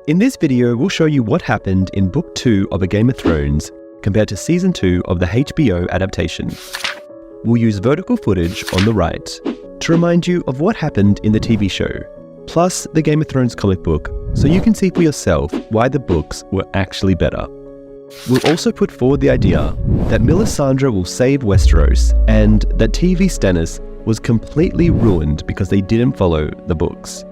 In this video, we'll show you what happened in Book 2 of A Game of Thrones compared to Season 2 of the HBO adaptation. We'll use vertical footage on the right to remind you of what happened in the TV show, plus the Game of Thrones comic book, so you can see for yourself why the books were actually better. We'll also put forward the idea that Melisandre will save Westeros and that TV Stannis was completely ruined because they didn't follow the books.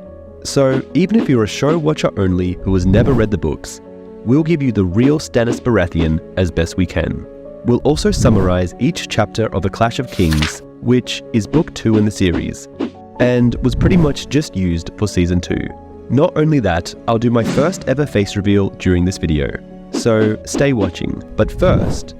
So even if you're a show watcher only who has never read the books, we'll give you the real Stannis Baratheon as best we can. We'll also summarize each chapter of A Clash of Kings, which is Book 2 in the series, and was pretty much just used for Season 2. Not only that, I'll do my first ever face reveal during this video, so stay watching. But first,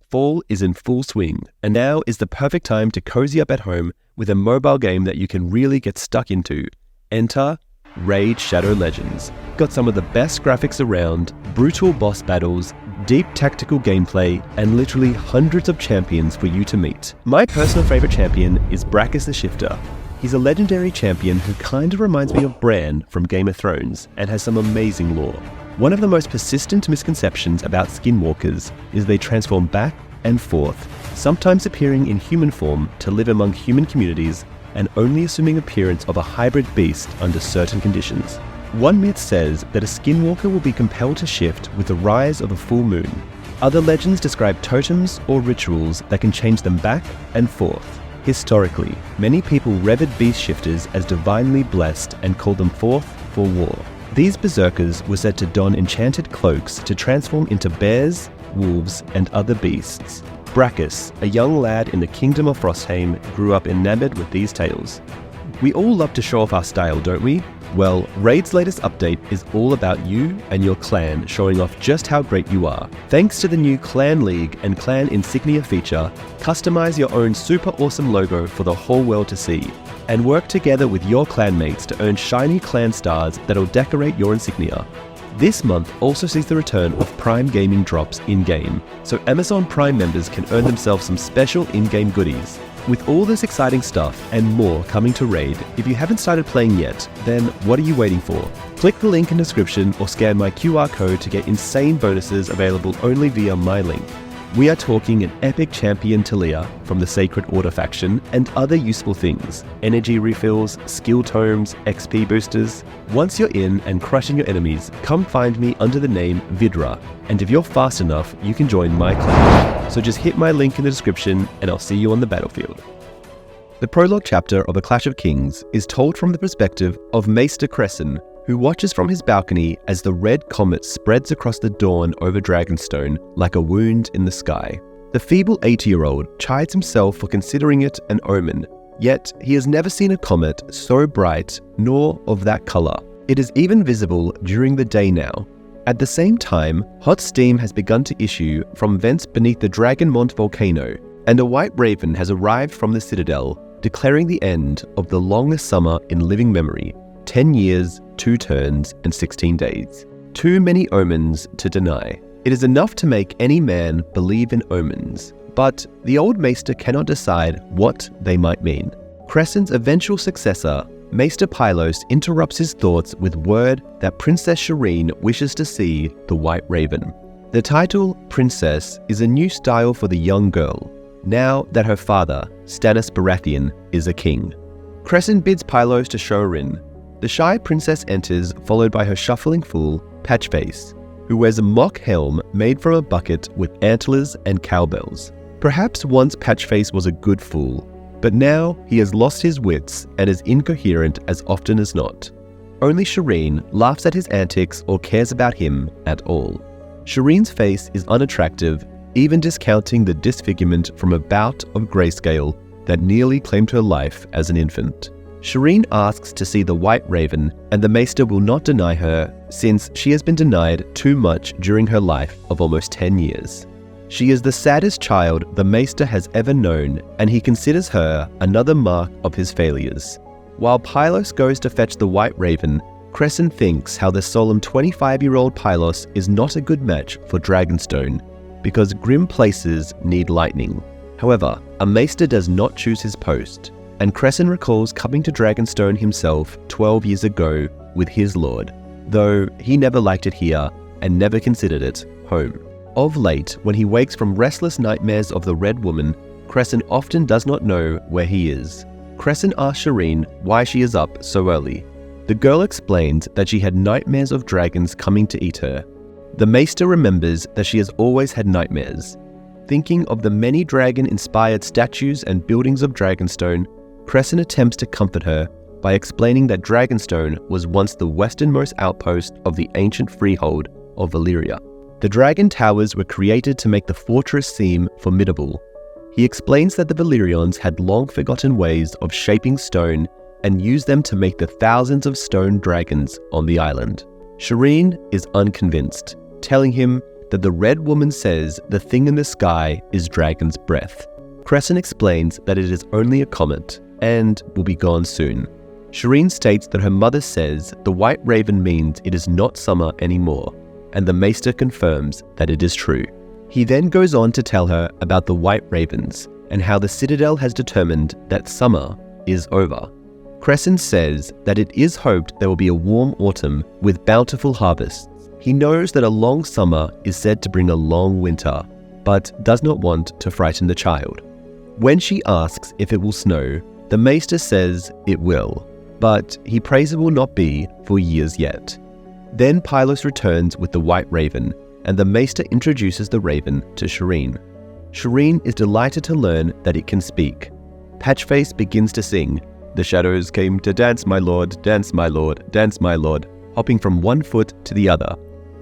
fall is in full swing, and now is the perfect time to cozy up at home with a mobile game that you can really get stuck into. Enter Raid Shadow Legends. Got some of the best graphics around, brutal boss battles, deep tactical gameplay, and literally hundreds of champions for you to meet. My personal favorite champion is Brakkus the Shifter. He's a legendary champion who kind of reminds me of Bran from Game of Thrones and has some amazing lore. One of the most persistent misconceptions about skinwalkers is they transform back and forth, sometimes appearing in human form to live among human communities and only assuming appearance of a hybrid beast under certain conditions. One myth says that a skinwalker will be compelled to shift with the rise of a full moon. Other legends describe totems or rituals that can change them back and forth. Historically, many people revered beast shifters as divinely blessed and called them forth for war. These berserkers were said to don enchanted cloaks to transform into bears, wolves, and other beasts. Brakkus, a young lad in the Kingdom of Frostheim, grew up enamored with these tales. We all love to show off our style, don't we? Well, Raid's latest update is all about you and your clan showing off just how great you are. Thanks to the new Clan League and Clan Insignia feature, customize your own super awesome logo for the whole world to see, and work together with your clanmates to earn shiny clan stars that'll decorate your insignia. This month also sees the return of Prime Gaming drops in-game, so Amazon Prime members can earn themselves some special in-game goodies. With all this exciting stuff and more coming to Raid, if you haven't started playing yet, then what are you waiting for? Click the link in the description or scan my QR code to get insane bonuses available only via my link. We are talking an epic champion Talia from the Sacred Order faction and other useful things, energy refills, skill tomes, XP boosters. Once you're in and crushing your enemies, come find me under the name Vidra, and if you're fast enough, you can join my clan. So just hit my link in the description and I'll see you on the battlefield. The prologue chapter of A Clash of Kings is told from the perspective of Maester Cressen, who watches from his balcony as the red comet spreads across the dawn over Dragonstone like a wound in the sky. The feeble 80-year-old chides himself for considering it an omen, yet he has never seen a comet so bright nor of that color. It is even visible during the day now. At the same time, hot steam has begun to issue from vents beneath the Dragonmont volcano, and a white raven has arrived from the citadel, declaring the end of the longest summer in living memory. 10 years, 2 turns, and 16 days. Too many omens to deny. It is enough to make any man believe in omens, but the old Maester cannot decide what they might mean. Cressen's eventual successor, Maester Pylos, interrupts his thoughts with word that Princess Shireen wishes to see the White Raven. The title, Princess, is a new style for the young girl, now that her father, Stannis Baratheon, is a king. Cressen bids Pylos to show her in. The shy princess enters, followed by her shuffling fool, Patchface, who wears a mock helm made from a bucket with antlers and cowbells. Perhaps once Patchface was a good fool, but now he has lost his wits and is incoherent as often as not. Only Shireen laughs at his antics or cares about him at all. Shireen's face is unattractive, even discounting the disfigurement from a bout of grayscale that nearly claimed her life as an infant. Shireen asks to see the White Raven, and the Maester will not deny her, since she has been denied too much during her life of almost 10 years. She is the saddest child the Maester has ever known, and he considers her another mark of his failures. While Pylos goes to fetch the White Raven, Cressen thinks how the solemn 25-year-old Pylos is not a good match for Dragonstone, because grim places need lightning. However, a Maester does not choose his post, and Cressen recalls coming to Dragonstone himself 12 years ago with his lord. though he never liked it here and never considered it home. Of late, when he wakes from restless nightmares of the Red Woman, Cresson often does not know where he is. Cresson asks Shireen why she is up so early. The girl explains that she had nightmares of dragons coming to eat her. The Maester remembers that she has always had nightmares. Thinking of the many dragon-inspired statues and buildings of Dragonstone, Cresson attempts to comfort her by explaining that Dragonstone was once the westernmost outpost of the ancient freehold of Valyria. The dragon towers were created to make the fortress seem formidable. He explains that the Valyrians had long-forgotten ways of shaping stone and used them to make the thousands of stone dragons on the island. Shireen is unconvinced, telling him that the Red Woman says the thing in the sky is dragon's breath. Cresson explains that it is only a comet and will be gone soon. Shireen states that her mother says the White Raven means it is not summer anymore, and the Maester confirms that it is true. He then goes on to tell her about the White Ravens and how the Citadel has determined that summer is over. Cresson says that it is hoped there will be a warm autumn with bountiful harvests. He knows that a long summer is said to bring a long winter, but does not want to frighten the child. When she asks if it will snow, the Maester says it will, but he prays it will not be for years yet. Then Pylos returns with the White Raven, and the Maester introduces the raven to Shireen. Shireen is delighted to learn that it can speak. Patchface begins to sing, "The shadows came to dance, my lord, dance, my lord, dance, my lord," hopping from one foot to the other.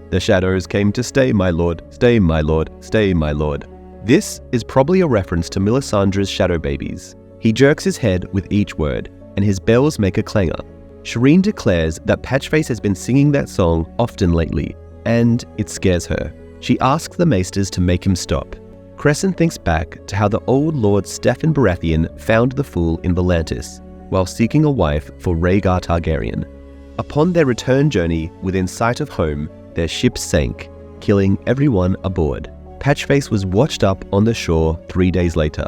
"The shadows came to stay, my lord, stay, my lord, stay, my lord." This is probably a reference to Melisandre's shadow babies. He jerks his head with each word, and his bells make a clangor. Shireen declares that Patchface has been singing that song often lately, and it scares her. She asks the Maesters to make him stop. Cresson thinks back to how the old Lord Steffan Baratheon found the Fool in Volantis, while seeking a wife for Rhaegar Targaryen. Upon their return journey within sight of home, their ship sank, killing everyone aboard. Patchface was washed up on the shore 3 days later,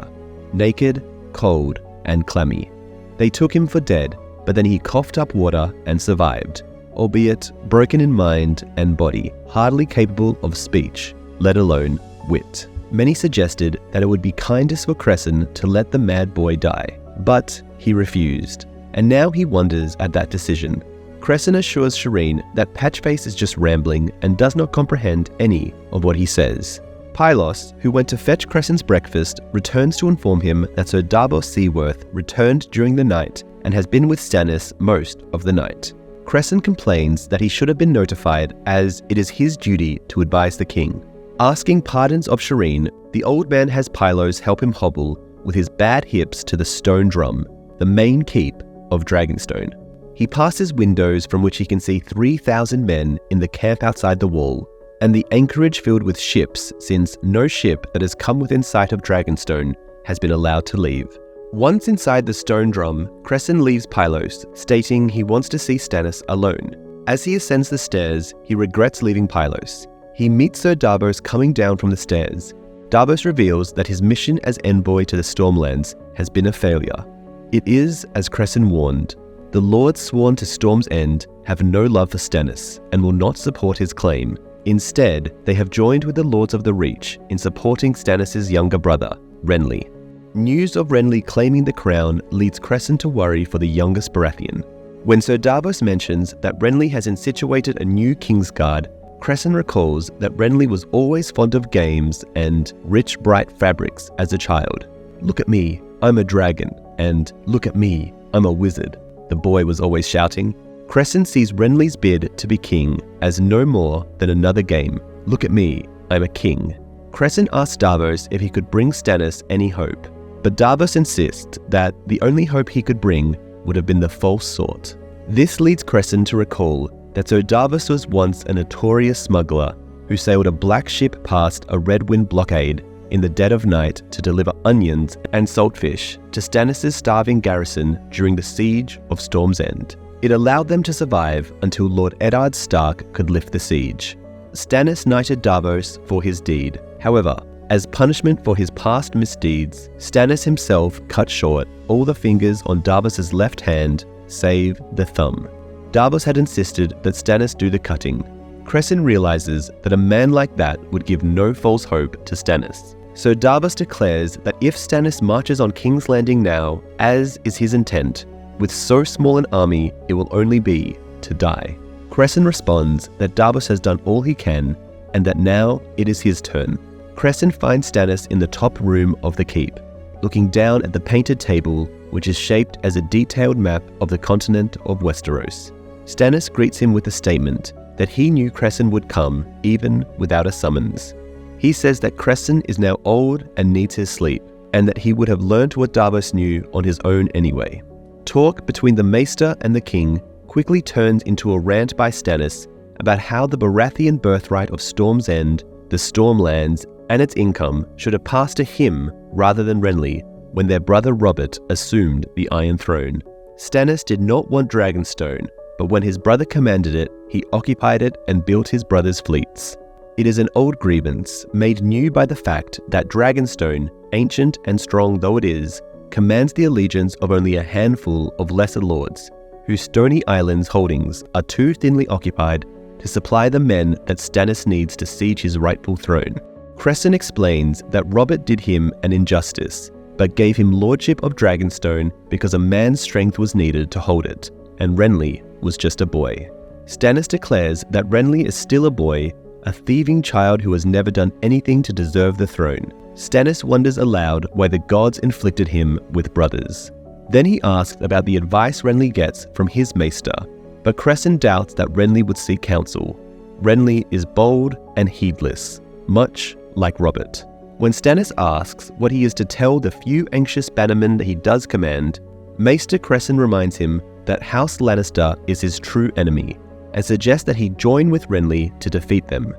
naked, cold, and clammy. They took him for dead, but then he coughed up water and survived, albeit broken in mind and body, hardly capable of speech, let alone wit. Many suggested that it would be kindest for Cresson to let the mad boy die, but he refused, and now he wonders at that decision. Cresson assures Shireen that Patchface is just rambling and does not comprehend any of what he says. Pylos, who went to fetch Cresson's breakfast, returns to inform him that Sir Davos Seaworth returned during the night and has been with Stannis most of the night. Cresson complains that he should have been notified, as it is his duty to advise the king. Asking pardons of Shireen, the old man has Pylos help him hobble with his bad hips to the stone drum, the main keep of Dragonstone. He passes windows from which he can see 3,000 men in the camp outside the wall, and the anchorage filled with ships, since no ship that has come within sight of Dragonstone has been allowed to leave. Once inside the stone drum, Cresson leaves Pylos, stating he wants to see Stannis alone. As he ascends the stairs, he regrets leaving Pylos. He meets Sir Davos coming down from the stairs. Davos reveals that his mission as envoy to the Stormlands has been a failure. It is, as Cresson warned, the lords sworn to Storm's End have no love for Stannis and will not support his claim. Instead, they have joined with the Lords of the Reach in supporting Stannis' younger brother, Renly. News of Renly claiming the crown leads Cresson to worry for the youngest Baratheon. When Sir Davos mentions that Renly has insituated a new Kingsguard, Cresson recalls that Renly was always fond of games and rich, bright fabrics as a child. "Look at me, I'm a dragon," and "Look at me, I'm a wizard," the boy was always shouting. Cresson sees Renly's bid to be king as no more than another game. "Look at me, I'm a king." Cresson asks Davos if he could bring Stannis any hope, but Davos insists that the only hope he could bring would have been the false sort. This leads Cresson to recall that Sir Davos was once a notorious smuggler who sailed a black ship past a Red Wind blockade in the dead of night to deliver onions and saltfish to Stannis' starving garrison during the siege of Storm's End. It allowed them to survive until Lord Eddard Stark could lift the siege. Stannis knighted Davos for his deed. However, as punishment for his past misdeeds, Stannis himself cut short all the fingers on Davos' left hand, save the thumb. Davos had insisted that Stannis do the cutting. Cresson realizes that a man like that would give no false hope to Stannis. So Davos declares that if Stannis marches on King's Landing now, as is his intent, with so small an army, it will only be to die. Cresson responds that Davos has done all he can, and that now it is his turn. Cresson finds Stannis in the top room of the keep, looking down at the painted table, which is shaped as a detailed map of the continent of Westeros. Stannis greets him with a statement that he knew Cresson would come, even without a summons. He says that Cresson is now old and needs his sleep, and that he would have learned what Davos knew on his own anyway. Talk between the Maester and the King quickly turns into a rant by Stannis about how the Baratheon birthright of Storm's End, the Stormlands, and its income should have passed to him rather than Renly when their brother Robert assumed the Iron Throne. Stannis did not want Dragonstone, but when his brother commanded it, he occupied it and built his brother's fleets. It is an old grievance, made new by the fact that Dragonstone, ancient and strong though it is, commands the allegiance of only a handful of lesser lords, whose Stony Island's holdings are too thinly occupied to supply the men that Stannis needs to siege his rightful throne. Cresson explains that Robert did him an injustice, but gave him lordship of Dragonstone because a man's strength was needed to hold it, and Renly was just a boy. Stannis declares that Renly is still a boy, a thieving child who has never done anything to deserve the throne. Stannis wonders aloud why the gods inflicted him with brothers. Then he asks about the advice Renly gets from his maester, but Cresson doubts that Renly would seek counsel. Renly is bold and heedless, much like Robert. When Stannis asks what he is to tell the few anxious bannermen that he does command, Maester Cresson reminds him that House Lannister is his true enemy, and suggests that he join with Renly to defeat them.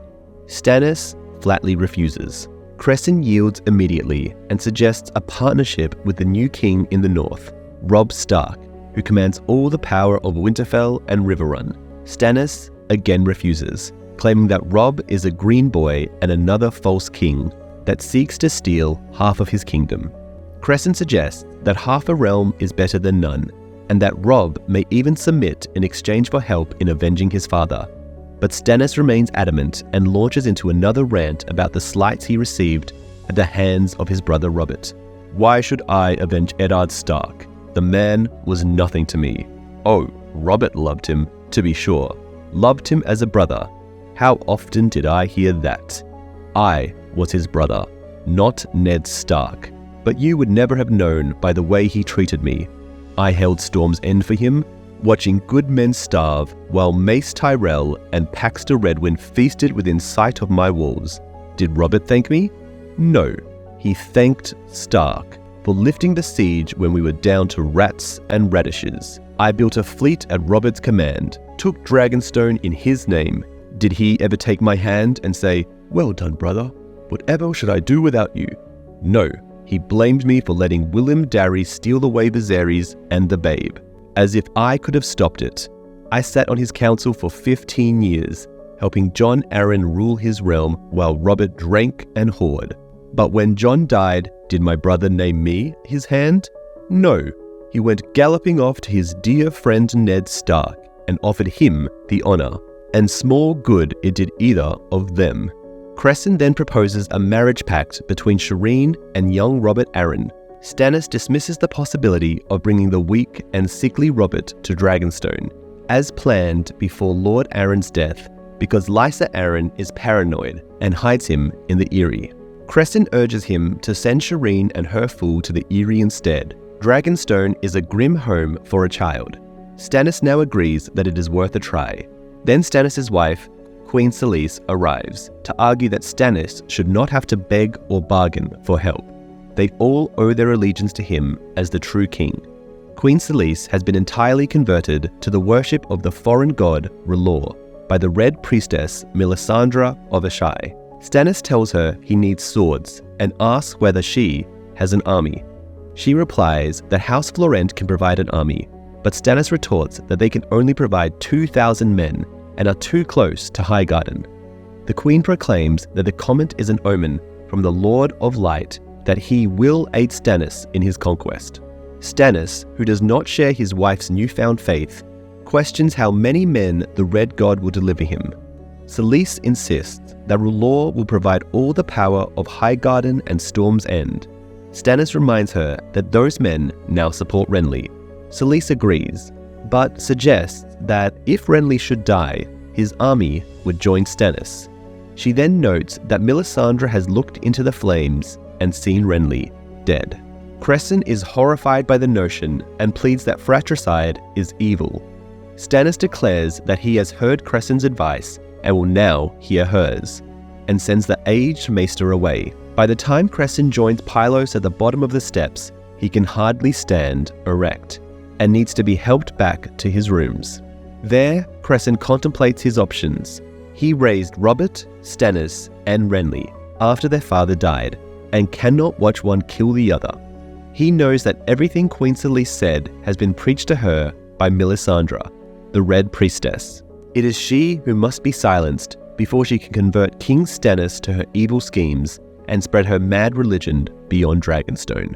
Stannis flatly refuses. Cresson yields immediately and suggests a partnership with the new king in the north, Robb Stark, who commands all the power of Winterfell and Riverrun. Stannis again refuses, claiming that Robb is a green boy and another false king that seeks to steal half of his kingdom. Cresson suggests that half a realm is better than none, and that Robb may even submit in exchange for help in avenging his father. But Stannis remains adamant and launches into another rant about the slights he received at the hands of his brother Robert. Why should I avenge Eddard Stark? The man was nothing to me. Oh, Robert loved him, to be sure. Loved him as a brother. How often did I hear that? I was his brother, not Ned Stark. But you would never have known by the way he treated me. I held Storm's End for him, watching good men starve while Mace Tyrell and Paxter Redwyne feasted within sight of my walls. Did Robert thank me? No, he thanked Stark for lifting the siege when we were down to rats and radishes. I built a fleet at Robert's command, took Dragonstone in his name. Did he ever take my hand and say, "Well done, brother, whatever should I do without you?" No, he blamed me for letting Willem Darry steal away Viserys and the babe, as if I could have stopped it. I sat on his council for 15 years, helping Jon Arryn rule his realm while Robert drank and whored. But when Jon died, did my brother name me his hand? No, he went galloping off to his dear friend Ned Stark and offered him the honor, and small good it did either of them. Cresson then proposes a marriage pact between Shireen and young Robert Arryn. Stannis dismisses the possibility of bringing the weak and sickly Robert to Dragonstone, as planned before Lord Arryn's death, because Lysa Arryn is paranoid and hides him in the Eyrie. Cresson urges him to send Shireen and her fool to the Eyrie instead. Dragonstone is a grim home for a child. Stannis now agrees that it is worth a try. Then Stannis' wife, Queen Selyse, arrives to argue that Stannis should not have to beg or bargain for help. They all owe their allegiance to him as the true king. Queen Selyse has been entirely converted to the worship of the foreign god R'hllor by the Red Priestess Melisandre of Asshai. Stannis tells her he needs swords and asks whether she has an army. She replies that House Florent can provide an army, but Stannis retorts that they can only provide 2,000 men and are too close to Highgarden. The Queen proclaims that the comment is an omen from the Lord of Light that he will aid Stannis in his conquest. Stannis, who does not share his wife's newfound faith, questions how many men the Red God will deliver him. Selyse insists that R'hllor will provide all the power of Highgarden and Storm's End. Stannis reminds her that those men now support Renly. Selyse agrees, but suggests that if Renly should die, his army would join Stannis. She then notes that Melisandre has looked into the flames and seen Renly dead. Cresson is horrified by the notion and pleads that fratricide is evil. Stannis declares that he has heard Cresson's advice and will now hear hers, and sends the aged maester away. By the time Cresson joins Pylos at the bottom of the steps, he can hardly stand erect, and needs to be helped back to his rooms. There, Cresson contemplates his options. He raised Robert, Stannis, and Renly after their father died, and cannot watch one kill the other. He knows that everything Queen Selyse said has been preached to her by Melisandre, the Red Priestess. It is she who must be silenced before she can convert King Stannis to her evil schemes and spread her mad religion beyond Dragonstone.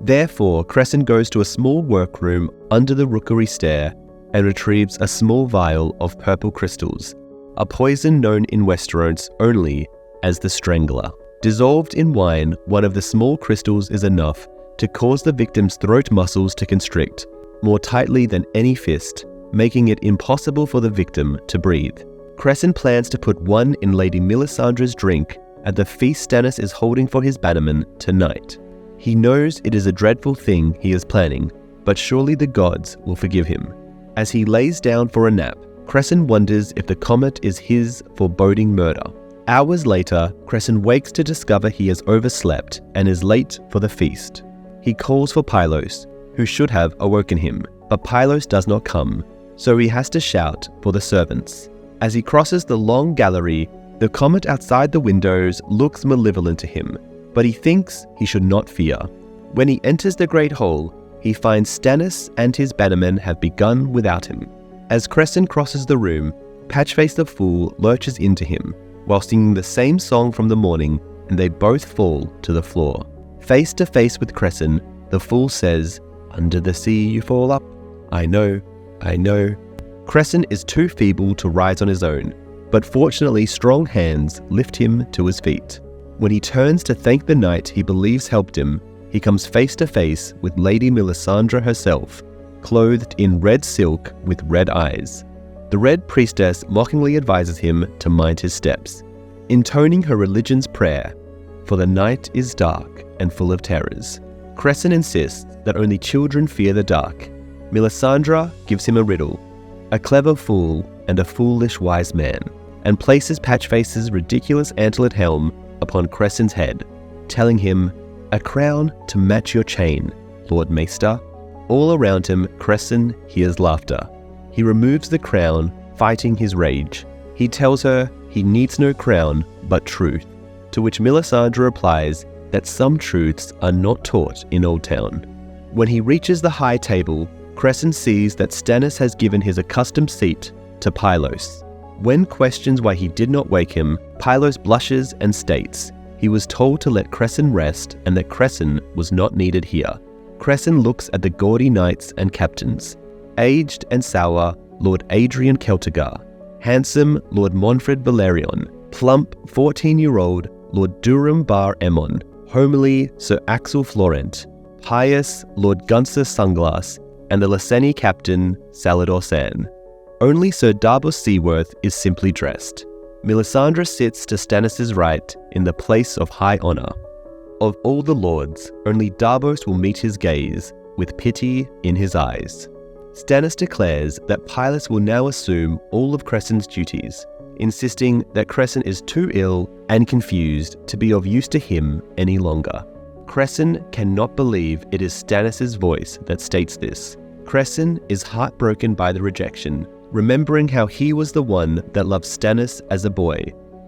Therefore, Cresson goes to a small workroom under the rookery stair and retrieves a small vial of purple crystals, a poison known in Westeros only as the Strangler. Dissolved in wine, one of the small crystals is enough to cause the victim's throat muscles to constrict more tightly than any fist, making it impossible for the victim to breathe. Cresson plans to put one in Lady Melisandre's drink at the feast Stannis is holding for his bannermen tonight. He knows it is a dreadful thing he is planning, but surely the gods will forgive him. As he lays down for a nap, Cresson wonders if the comet is his foreboding murder. Hours later, Cresson wakes to discover he has overslept and is late for the feast. He calls for Pylos, who should have awoken him, but Pylos does not come, so he has to shout for the servants. As he crosses the long gallery, the comet outside the windows looks malevolent to him, but he thinks he should not fear. When he enters the Great Hall, he finds Stannis and his bannermen have begun without him. As Cresson crosses the room, Patchface the Fool lurches into him, while singing the same song from the morning, and they both fall to the floor. Face to face with Cresson, the Fool says, "Under the sea you fall up. I know. I know." Cresson is too feeble to rise on his own, but fortunately strong hands lift him to his feet. When he turns to thank the knight he believes helped him, he comes face to face with Lady Melisandre herself, clothed in red silk with red eyes. The Red Priestess mockingly advises him to mind his steps, intoning her religion's prayer, "For the night is dark and full of terrors." Cresson insists that only children fear the dark. Melisandre gives him a riddle, a clever fool and a foolish wise man, and places Patchface's ridiculous antlered helm upon Cresson's head, telling him, "A crown to match your chain, Lord Maester." All around him, Cresson hears laughter. He removes the crown, fighting his rage. He tells her he needs no crown but truth, to which Melisandre replies that some truths are not taught in Old Town. When he reaches the high table, Cresson sees that Stannis has given his accustomed seat to Pylos. When questioned why he did not wake him, Pylos blushes and states he was told to let Cresson rest and that Cresson was not needed here. Cresson looks at the gaudy knights and captains. Aged and sour, Lord Adrian Celtigar. Handsome, Lord Monfred Balerion. Plump, 14-year-old, Lord Durham Bar Aemon. Homely, Sir Axel Florent. Pious, Lord Gunsa Sunglass, and the Lyseni captain, Salador San. Only Sir Davos Seaworth is simply dressed. Melisandre sits to Stannis' right in the place of high honor. Of all the lords, only Davos will meet his gaze, with pity in his eyes. Stannis declares that Pylos will now assume all of Cresson's duties, insisting that Cresson is too ill and confused to be of use to him any longer. Cresson cannot believe it is Stannis' voice that states this. Cresson is heartbroken by the rejection, remembering how he was the one that loved Stannis as a boy,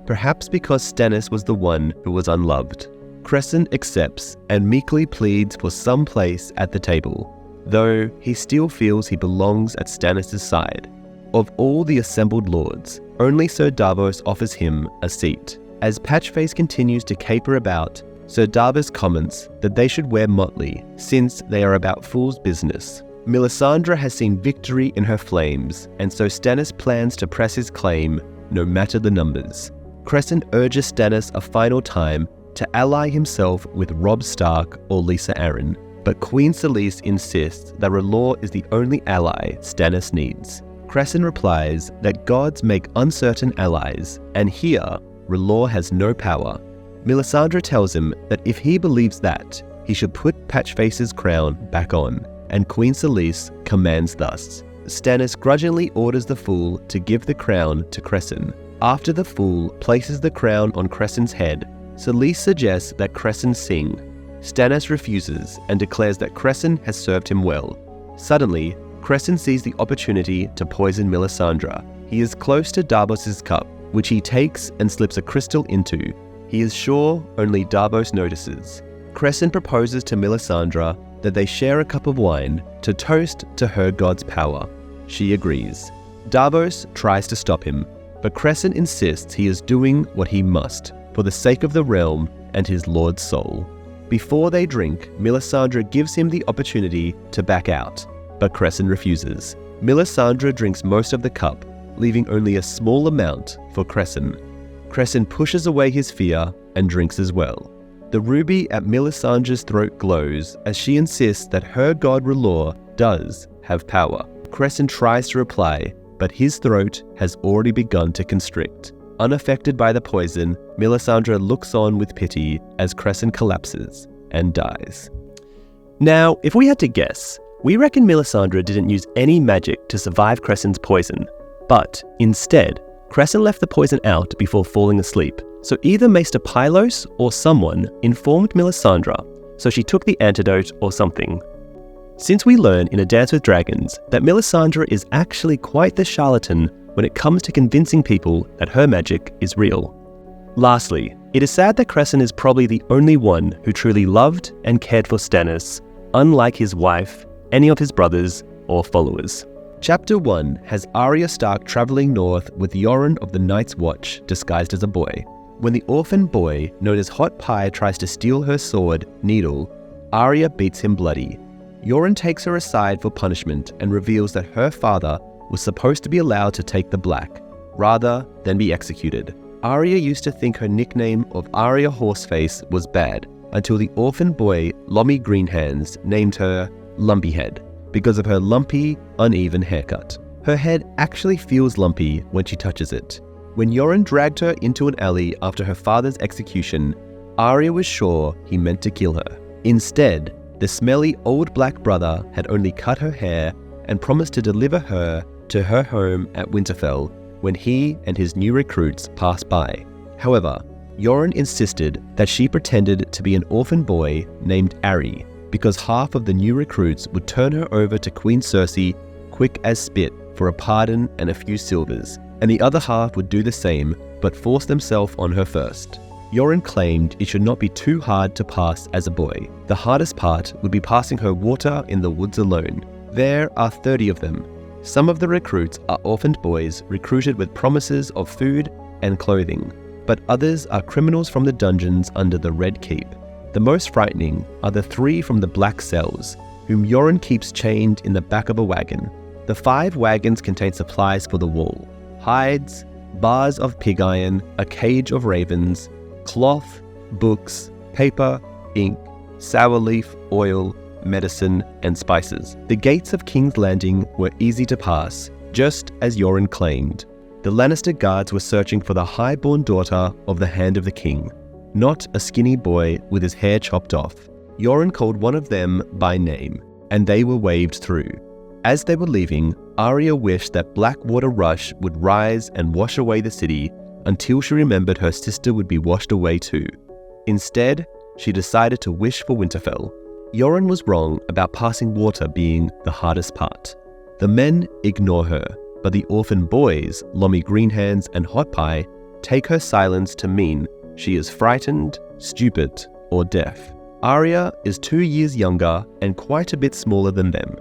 perhaps because Stannis was the one who was unloved. Cresson accepts and meekly pleads for some place at the table, though he still feels he belongs at Stannis' side. Of all the assembled lords, only Sir Davos offers him a seat. As Patchface continues to caper about, Sir Davos comments that they should wear motley, since they are about fool's business. Melisandre has seen victory in her flames, and so Stannis plans to press his claim, no matter the numbers. Cresson urges Stannis a final time to ally himself with Robb Stark or Lisa Arryn, but Queen Selyse insists that R'hllor is the only ally Stannis needs. Cresson replies that gods make uncertain allies, and here, R'hllor has no power. Melisandre tells him that if he believes that, he should put Patchface's crown back on, and Queen Selyse commands thus. Stannis grudgingly orders the Fool to give the crown to Cresson. After the Fool places the crown on Cresson's head, Selyse suggests that Cresson sing. Stannis refuses and declares that Cresson has served him well. Suddenly, Cresson sees the opportunity to poison Melisandre. He is close to Davos's cup, which he takes and slips a crystal into. He is sure only Davos notices. Cresson proposes to Melisandre that they share a cup of wine to toast to her god's power. She agrees. Davos tries to stop him, but Cresson insists he is doing what he must for the sake of the realm and his lord's soul. Before they drink, Melisandre gives him the opportunity to back out, but Cresson refuses. Melisandre drinks most of the cup, leaving only a small amount for Cresson. Cresson pushes away his fear and drinks as well. The ruby at Melisandre's throat glows as she insists that her god R'hllor does have power. Cresson tries to reply, but his throat has already begun to constrict. Unaffected by the poison, Melisandre looks on with pity as Cresson collapses and dies. Now, if we had to guess, we reckon Melisandre didn't use any magic to survive Cresson's poison, but instead, Cresson left the poison out before falling asleep. So either Maester Pylos or someone informed Melisandre, so she took the antidote or something. Since we learn in A Dance with Dragons that Melisandre is actually quite the charlatan when it comes to convincing people that her magic is real. Lastly, it is sad that Cresson is probably the only one who truly loved and cared for Stannis, unlike his wife, any of his brothers, or followers. Chapter 1 has Arya Stark travelling north with Yoren of the Night's Watch disguised as a boy. When the orphan boy, known as Hot Pie, tries to steal her sword, Needle, Arya beats him bloody. Yoren takes her aside for punishment and reveals that her father was supposed to be allowed to take the black, rather than be executed. Arya used to think her nickname of Arya Horseface was bad, until the orphan boy, Lommy Greenhands, named her Lumpyhead, because of her lumpy, uneven haircut. Her head actually feels lumpy when she touches it. When Yoren dragged her into an alley after her father's execution, Arya was sure he meant to kill her. Instead, the smelly old black brother had only cut her hair and promised to deliver her to her home at Winterfell when he and his new recruits passed by. However, Yoren insisted that she pretended to be an orphan boy named Arya, because half of the new recruits would turn her over to Queen Cersei quick as spit for a pardon and a few silvers, and the other half would do the same but force themselves on her first. Yoren claimed it should not be too hard to pass as a boy. The hardest part would be passing her water in the woods alone. There are 30 of them. Some of the recruits are orphaned boys recruited with promises of food and clothing, but others are criminals from the dungeons under the Red Keep. The most frightening are the 3 from the Black Cells, whom Yoren keeps chained in the back of a wagon. The 5 wagons contain supplies for the wall: hides, bars of pig iron, a cage of ravens, cloth, books, paper, ink, sour leaf, oil, medicine, and spices. The gates of King's Landing were easy to pass, just as Yoren claimed. The Lannister guards were searching for the high-born daughter of the Hand of the King, not a skinny boy with his hair chopped off. Yoren called one of them by name, and they were waved through. As they were leaving, Arya wished that Blackwater Rush would rise and wash away the city until she remembered her sister would be washed away too. Instead, she decided to wish for Winterfell. Yoren was wrong about passing water being the hardest part. The men ignore her, but the orphan boys, Lommy Greenhands and Hot Pie, take her silence to mean she is frightened, stupid, or deaf. Arya is 2 years younger and quite a bit smaller than them.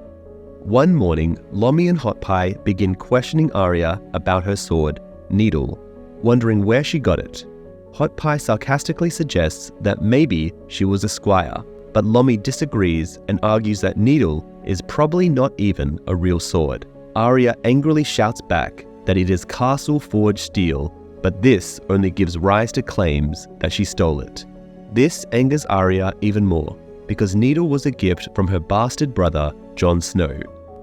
One morning, Lommy and Hot Pie begin questioning Arya about her sword, Needle, wondering where she got it. Hot Pie sarcastically suggests that maybe she was a squire, but Lomi disagrees and argues that needle is probably not even a real sword. Arya angrily shouts back that it is castle-forged steel, but this only gives rise to claims that she stole it. This angers Arya even more, because needle was a gift from her bastard brother, Jon Snow,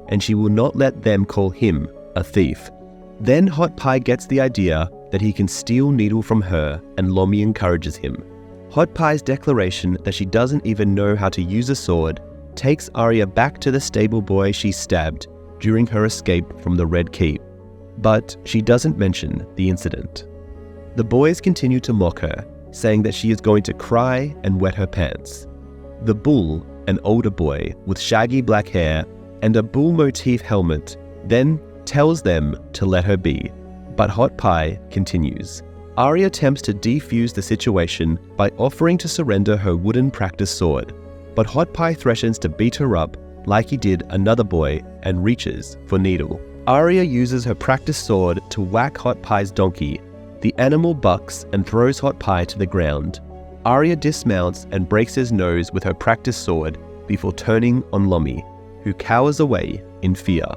and she will not let them call him a thief. Then Hot Pie gets the idea that he can steal needle from her, and Lomi encourages him. Hot Pie's declaration that she doesn't even know how to use a sword takes Arya back to the stable boy she stabbed during her escape from the Red Keep, but she doesn't mention the incident. The boys continue to mock her, saying that she is going to cry and wet her pants. The bull, an older boy with shaggy black hair and a bull motif helmet, then tells them to let her be, but Hot Pie continues. Arya attempts to defuse the situation by offering to surrender her wooden practice sword, but Hot Pie threatens to beat her up like he did another boy and reaches for needle. Arya uses her practice sword to whack Hot Pie's donkey. The animal bucks and throws Hot Pie to the ground. Arya dismounts and breaks his nose with her practice sword before turning on Lomi, who cowers away in fear.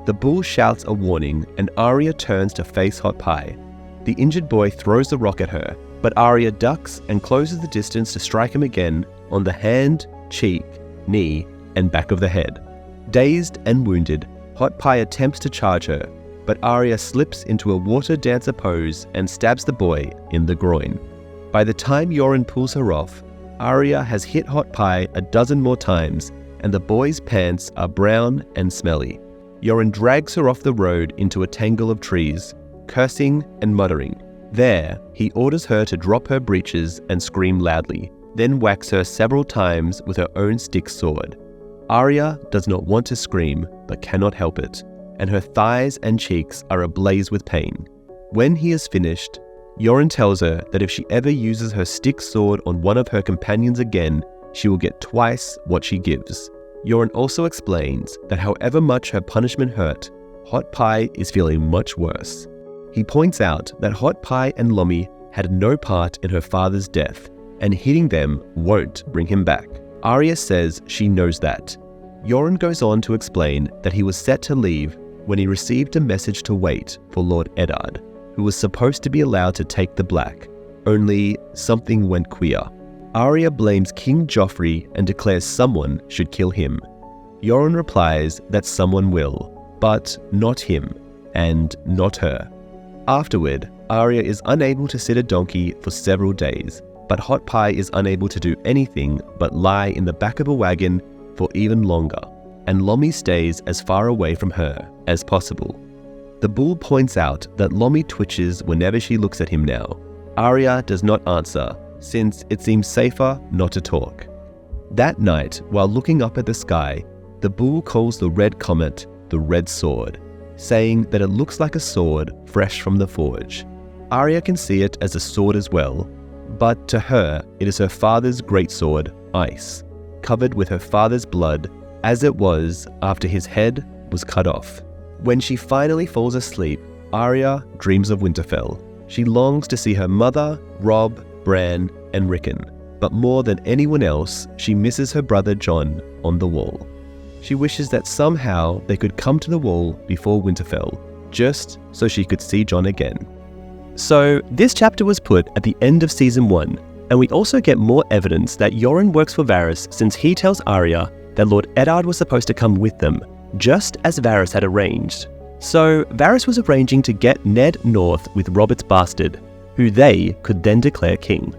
The bull shouts a warning and Arya turns to face Hot Pie. The injured boy throws the rock at her, but Arya ducks and closes the distance to strike him again on the hand, cheek, knee, and back of the head. Dazed and wounded, Hot Pie attempts to charge her, but Arya slips into a water dancer pose and stabs the boy in the groin. By the time Yoren pulls her off, Arya has hit Hot Pie a dozen more times, and the boy's pants are brown and smelly. Yoren drags her off the road into a tangle of trees, cursing and muttering. There, he orders her to drop her breeches and scream loudly, then whacks her several times with her own stick sword. Arya does not want to scream, but cannot help it, and her thighs and cheeks are ablaze with pain. When he is finished, Yoren tells her that if she ever uses her stick sword on one of her companions again, she will get twice what she gives. Yoren also explains that however much her punishment hurt, Hot Pie is feeling much worse. He points out that Hot Pie and Lomi had no part in her father's death, and hitting them won't bring him back. Arya says she knows that. Yoren goes on to explain that he was set to leave when he received a message to wait for Lord Eddard, who was supposed to be allowed to take the Black, only something went queer. Arya blames King Joffrey and declares someone should kill him. Yoren replies that someone will, but not him, and not her. Afterward, Arya is unable to sit a donkey for several days, but Hot Pie is unable to do anything but lie in the back of a wagon for even longer, and Lomi stays as far away from her as possible. The bull points out that Lomi twitches whenever she looks at him now. Arya does not answer, since it seems safer not to talk. That night, while looking up at the sky, the bull calls the red comet the Red Sword, saying that it looks like a sword fresh from the forge. Arya can see it as a sword as well, but to her, it is her father's greatsword, Ice, covered with her father's blood, as it was after his head was cut off. When she finally falls asleep, Arya dreams of Winterfell. She longs to see her mother, Robb, Bran, and Rickon, but more than anyone else, she misses her brother Jon on the Wall. She wishes that somehow they could come to the Wall before Winterfell, just so she could see Jon again. So, this chapter was put at the end of Season 1, and we also get more evidence that Yoren works for Varys since he tells Arya that Lord Eddard was supposed to come with them, just as Varys had arranged. So, Varys was arranging to get Ned north with Robert's bastard, who they could then declare king.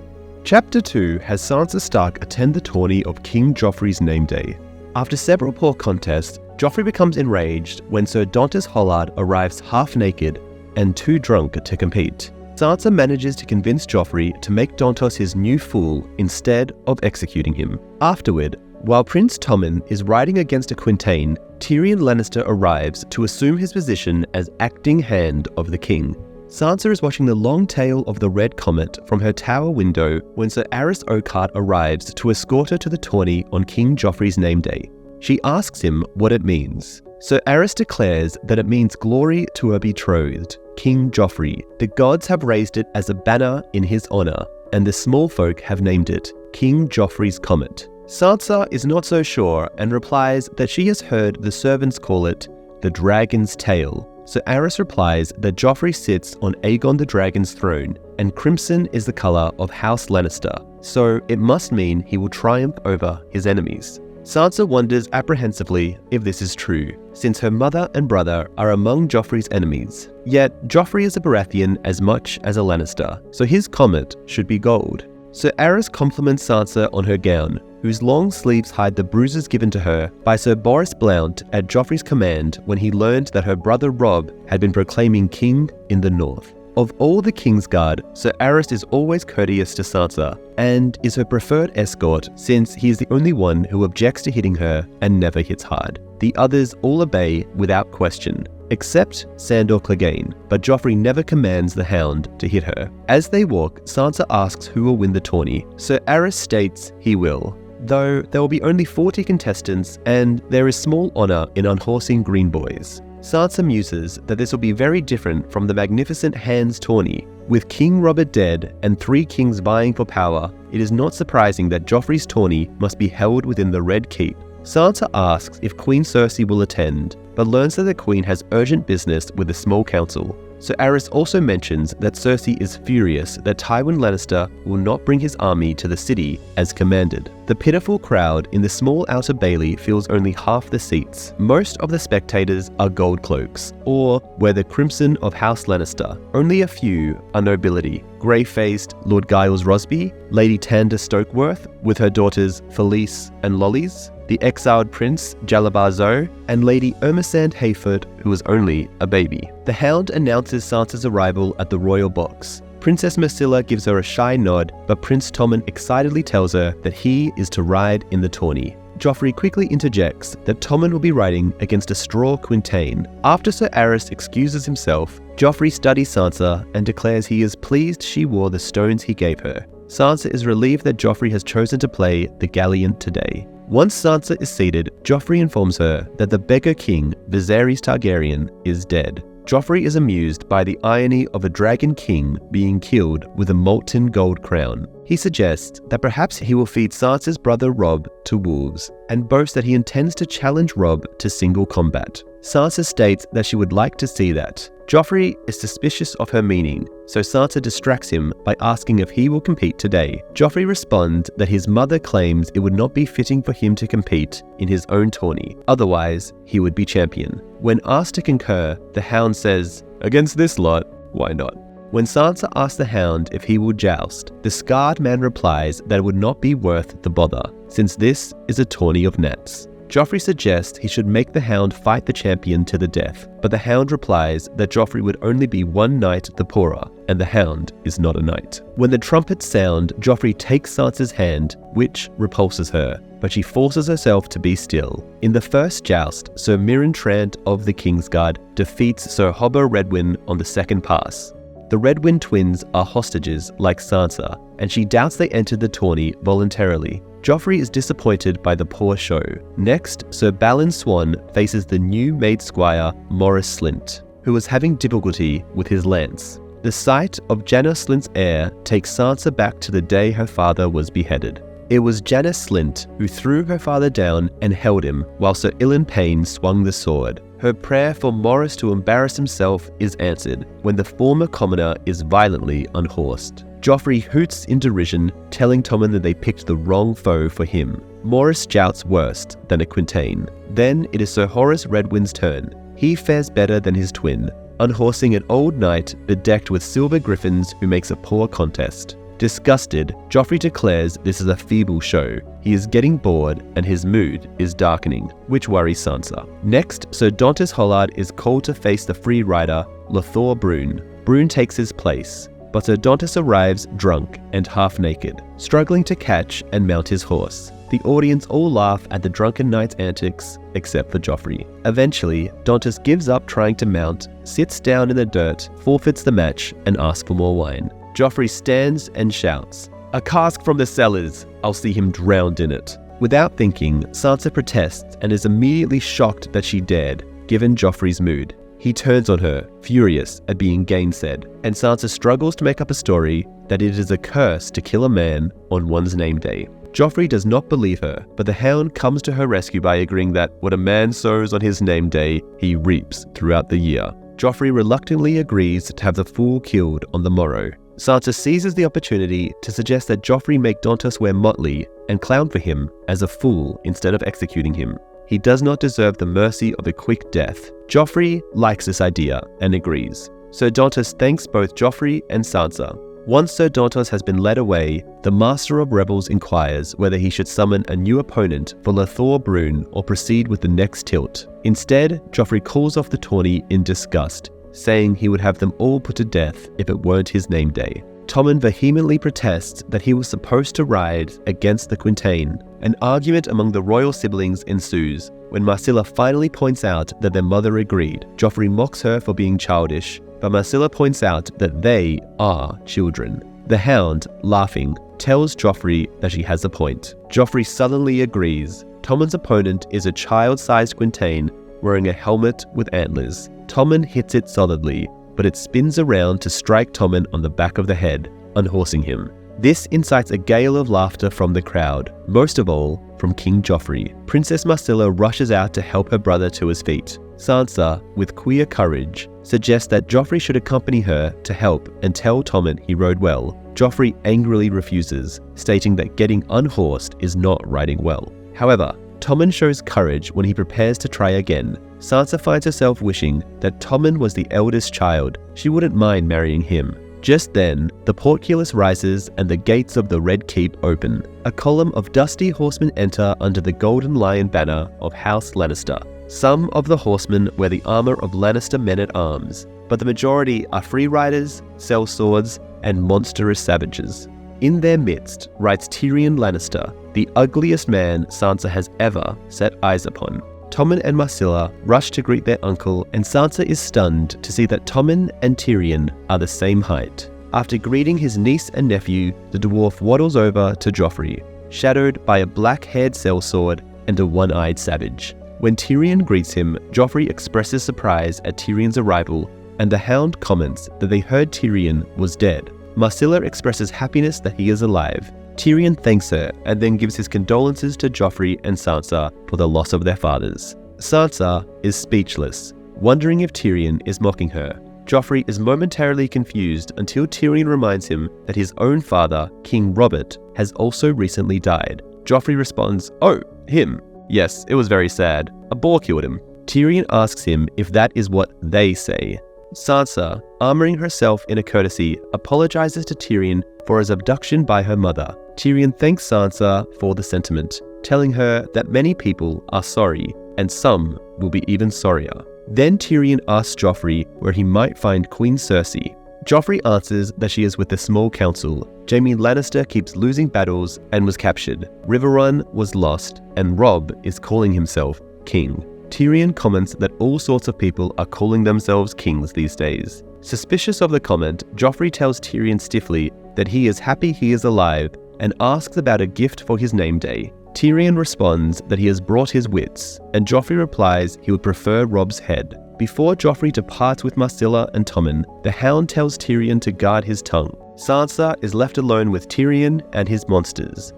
Chapter 2 has Sansa Stark attend the tourney of King Joffrey's name day. After several poor contests, Joffrey becomes enraged when Sir Dontos Hollard arrives half naked and too drunk to compete. Sansa manages to convince Joffrey to make Dontos his new fool instead of executing him. Afterward, while Prince Tommen is riding against a Quintain, Tyrion Lannister arrives to assume his position as acting hand of the king. Sansa is watching the long tail of the Red Comet from her tower window when Sir Aris Oakheart arrives to escort her to the tourney on King Joffrey's name day. She asks him what it means. Sir Aris declares that it means glory to her betrothed, King Joffrey. The gods have raised it as a banner in his honor, and the small folk have named it King Joffrey's Comet. Sansa is not so sure and replies that she has heard the servants call it the Dragon's Tail. So Aerys replies that Joffrey sits on Aegon the Dragon's throne, and crimson is the colour of House Lannister, so it must mean he will triumph over his enemies. Sansa wonders apprehensively if this is true, since her mother and brother are among Joffrey's enemies. Yet Joffrey is a Baratheon as much as a Lannister, so his comet should be gold. So Aerys compliments Sansa on her gown, whose long sleeves hide the bruises given to her by Sir Boris Blount at Joffrey's command when he learned that her brother Robb had been proclaimed king in the north. Of all the Kingsguard, Sir Aerys is always courteous to Sansa, and is her preferred escort since he is the only one who objects to hitting her and never hits hard. The others all obey without question, except Sandor Clegane, but Joffrey never commands the Hound to hit her. As they walk, Sansa asks who will win the tourney. Sir Aerys states he will, though there will be only 40 contestants and there is small honour in unhorsing green boys. Sansa muses that this will be very different from the magnificent Hands tourney. With King Robert dead and 3 kings vying for power, it is not surprising that Joffrey's tourney must be held within the Red Keep. Sansa asks if Queen Cersei will attend, but learns that the Queen has urgent business with the small council. So Aerys also mentions that Cersei is furious that Tywin Lannister will not bring his army to the city as commanded. The pitiful crowd in the small outer bailey fills only half the seats. Most of the spectators are gold cloaks, or wear the crimson of House Lannister. Only a few are nobility. Grey-faced Lord Giles Rosby, Lady Tanda Stokeworth with her daughters Felice and Lollies, the exiled Prince Jalabar Zoe, and Lady Ermesand Hayford, who was only a baby. The Hound announces Sansa's arrival at the royal box. Princess Myrcilla gives her a shy nod, but Prince Tommen excitedly tells her that he is to ride in the tourney. Joffrey quickly interjects that Tommen will be riding against a straw Quintain. After Sir Aerys excuses himself, Joffrey studies Sansa and declares he is pleased she wore the stones he gave her. Sansa is relieved that Joffrey has chosen to play the Galleon today. Once Sansa is seated, Joffrey informs her that the beggar king, Viserys Targaryen, is dead. Joffrey is amused by the irony of a dragon king being killed with a molten gold crown. He suggests that perhaps he will feed Sansa's brother Robb to wolves, and boasts that he intends to challenge Robb to single combat. Sansa states that she would like to see that. Joffrey is suspicious of her meaning, so Sansa distracts him by asking if he will compete today. Joffrey responds that his mother claims it would not be fitting for him to compete in his own tourney, otherwise he would be champion. When asked to concur, the Hound says, "Against this lot, why not?" When Sansa asks the Hound if he will joust, the scarred man replies that it would not be worth the bother, since this is a tourney of gnats. Joffrey suggests he should make the Hound fight the champion to the death, but the Hound replies that Joffrey would only be one knight the poorer, and the Hound is not a knight. When the trumpets sound, Joffrey takes Sansa's hand, which repulses her, but she forces herself to be still. In the first joust, Sir Mirren Trant of the Kingsguard defeats Sir Hobber Redwyne on the second pass. The Redwyne twins are hostages like Sansa, and she doubts they entered the tourney voluntarily. Joffrey is disappointed by the poor show. Next, Sir Balin Swan faces the new maid squire Maurice Slint, who was having difficulty with his lance. The sight of Janos Slint's heir takes Sansa back to the day her father was beheaded. It was Janos Slint who threw her father down and held him while Sir Ilan Payne swung the sword. Her prayer for Maurice to embarrass himself is answered when the former commoner is violently unhorsed. Joffrey hoots in derision, telling Tommen that they picked the wrong foe for him. Maurice jouts worse than a Quintain. Then it is Sir Horace Redwyne's turn. He fares better than his twin, unhorsing an old knight bedecked with silver griffins who makes a poor contest. Disgusted, Joffrey declares this is a feeble show. He is getting bored and his mood is darkening, which worries Sansa. Next, Sir Dontos Hollard is called to face the free rider, Lothor Brune. Brune takes his place, but Sir Dontos arrives drunk and half naked, struggling to catch and mount his horse. The audience all laugh at the drunken knight's antics, except for Joffrey. Eventually, Dontos gives up trying to mount, sits down in the dirt, forfeits the match, and asks for more wine. Joffrey stands and shouts, "A cask from the cellars! I'll see him drowned in it." Without thinking, Sansa protests and is immediately shocked that she dared, given Joffrey's mood. He turns on her, furious at being gainsaid, and Sansa struggles to make up a story that it is a curse to kill a man on one's name day. Joffrey does not believe her, but the Hound comes to her rescue by agreeing that what a man sows on his name day, he reaps throughout the year. Joffrey reluctantly agrees to have the fool killed on the morrow. Sansa seizes the opportunity to suggest that Joffrey make Dantos wear motley and clown for him as a fool instead of executing him. He does not deserve the mercy of a quick death. Joffrey likes this idea and agrees. Sir Dantos thanks both Joffrey and Sansa. Once Sir Dantos has been led away, the Master of Rebels inquires whether he should summon a new opponent for Lothor Brune or proceed with the next tilt. Instead, Joffrey calls off the tourney in disgust, saying he would have them all put to death if it weren't his name day. Tommen vehemently protests that he was supposed to ride against the Quintain. An argument among the royal siblings ensues. When Marcella finally points out that their mother agreed, Joffrey mocks her for being childish, but Marcella points out that they are children. The Hound, laughing, tells Joffrey that she has a point. Joffrey sullenly agrees. Tommen's opponent is a child-sized Quintain wearing a helmet with antlers. Tommen hits it solidly, but it spins around to strike Tommen on the back of the head, unhorsing him. This incites a gale of laughter from the crowd, most of all from King Joffrey. Princess Marcella rushes out to help her brother to his feet. Sansa, with queer courage, suggests that Joffrey should accompany her to help and tell Tommen he rode well. Joffrey angrily refuses, stating that getting unhorsed is not riding well. However, Tommen shows courage when he prepares to try again. Sansa finds herself wishing that Tommen was the eldest child. She wouldn't mind marrying him. Just then, the portcullis rises and the gates of the Red Keep open. A column of dusty horsemen enter under the Golden Lion banner of House Lannister. Some of the horsemen wear the armor of Lannister men-at-arms, but the majority are free riders, sellswords, and monstrous savages. In their midst rides Tyrion Lannister, the ugliest man Sansa has ever set eyes upon. Tommen and Marcella rush to greet their uncle, and Sansa is stunned to see that Tommen and Tyrion are the same height. After greeting his niece and nephew, the dwarf waddles over to Joffrey, shadowed by a black-haired sellsword and a one-eyed savage. When Tyrion greets him, Joffrey expresses surprise at Tyrion's arrival, and the Hound comments that they heard Tyrion was dead. Marcella expresses happiness that he is alive. Tyrion thanks her and then gives his condolences to Joffrey and Sansa for the loss of their fathers. Sansa is speechless, wondering if Tyrion is mocking her. Joffrey is momentarily confused until Tyrion reminds him that his own father, King Robert, has also recently died. Joffrey responds, "Oh, him. Yes, it was very sad. A boar killed him." Tyrion asks him if that is what they say. Sansa, armoring herself in a courtesy, apologizes to Tyrion for his abduction by her mother. Tyrion thanks Sansa for the sentiment, telling her that many people are sorry, and some will be even sorrier. Then Tyrion asks Joffrey where he might find Queen Cersei. Joffrey answers that she is with the small council. Jaime Lannister keeps losing battles and was captured. Riverrun was lost, and Robb is calling himself king. Tyrion comments that all sorts of people are calling themselves kings these days. Suspicious of the comment, Joffrey tells Tyrion stiffly that he is happy he is alive and asks about a gift for his name day. Tyrion responds that he has brought his wits, and Joffrey replies he would prefer Robb's head. Before Joffrey departs with Marcella and Tommen, the Hound tells Tyrion to guard his tongue. Sansa is left alone with Tyrion and his monsters.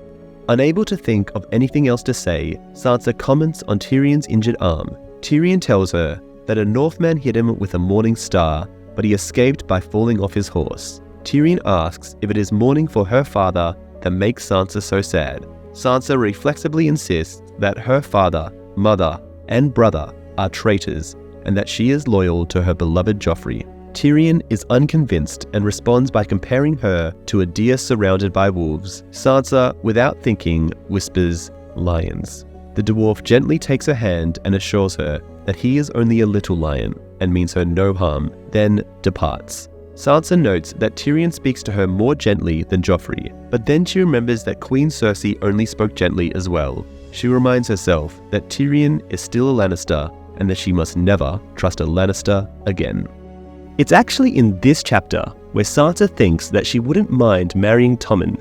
Unable to think of anything else to say, Sansa comments on Tyrion's injured arm. Tyrion tells her that a Northman hit him with a morning star, but he escaped by falling off his horse. Tyrion asks if it is mourning for her father that makes Sansa so sad. Sansa reflexively insists that her father, mother, and brother are traitors, and that she is loyal to her beloved Joffrey. Tyrion is unconvinced and responds by comparing her to a deer surrounded by wolves. Sansa, without thinking, whispers, "lions." The dwarf gently takes her hand and assures her that he is only a little lion and means her no harm, then departs. Sansa notes that Tyrion speaks to her more gently than Joffrey, but then she remembers that Queen Cersei only spoke gently as well. She reminds herself that Tyrion is still a Lannister and that she must never trust a Lannister again. It's actually in this chapter where Sansa thinks that she wouldn't mind marrying Tommen,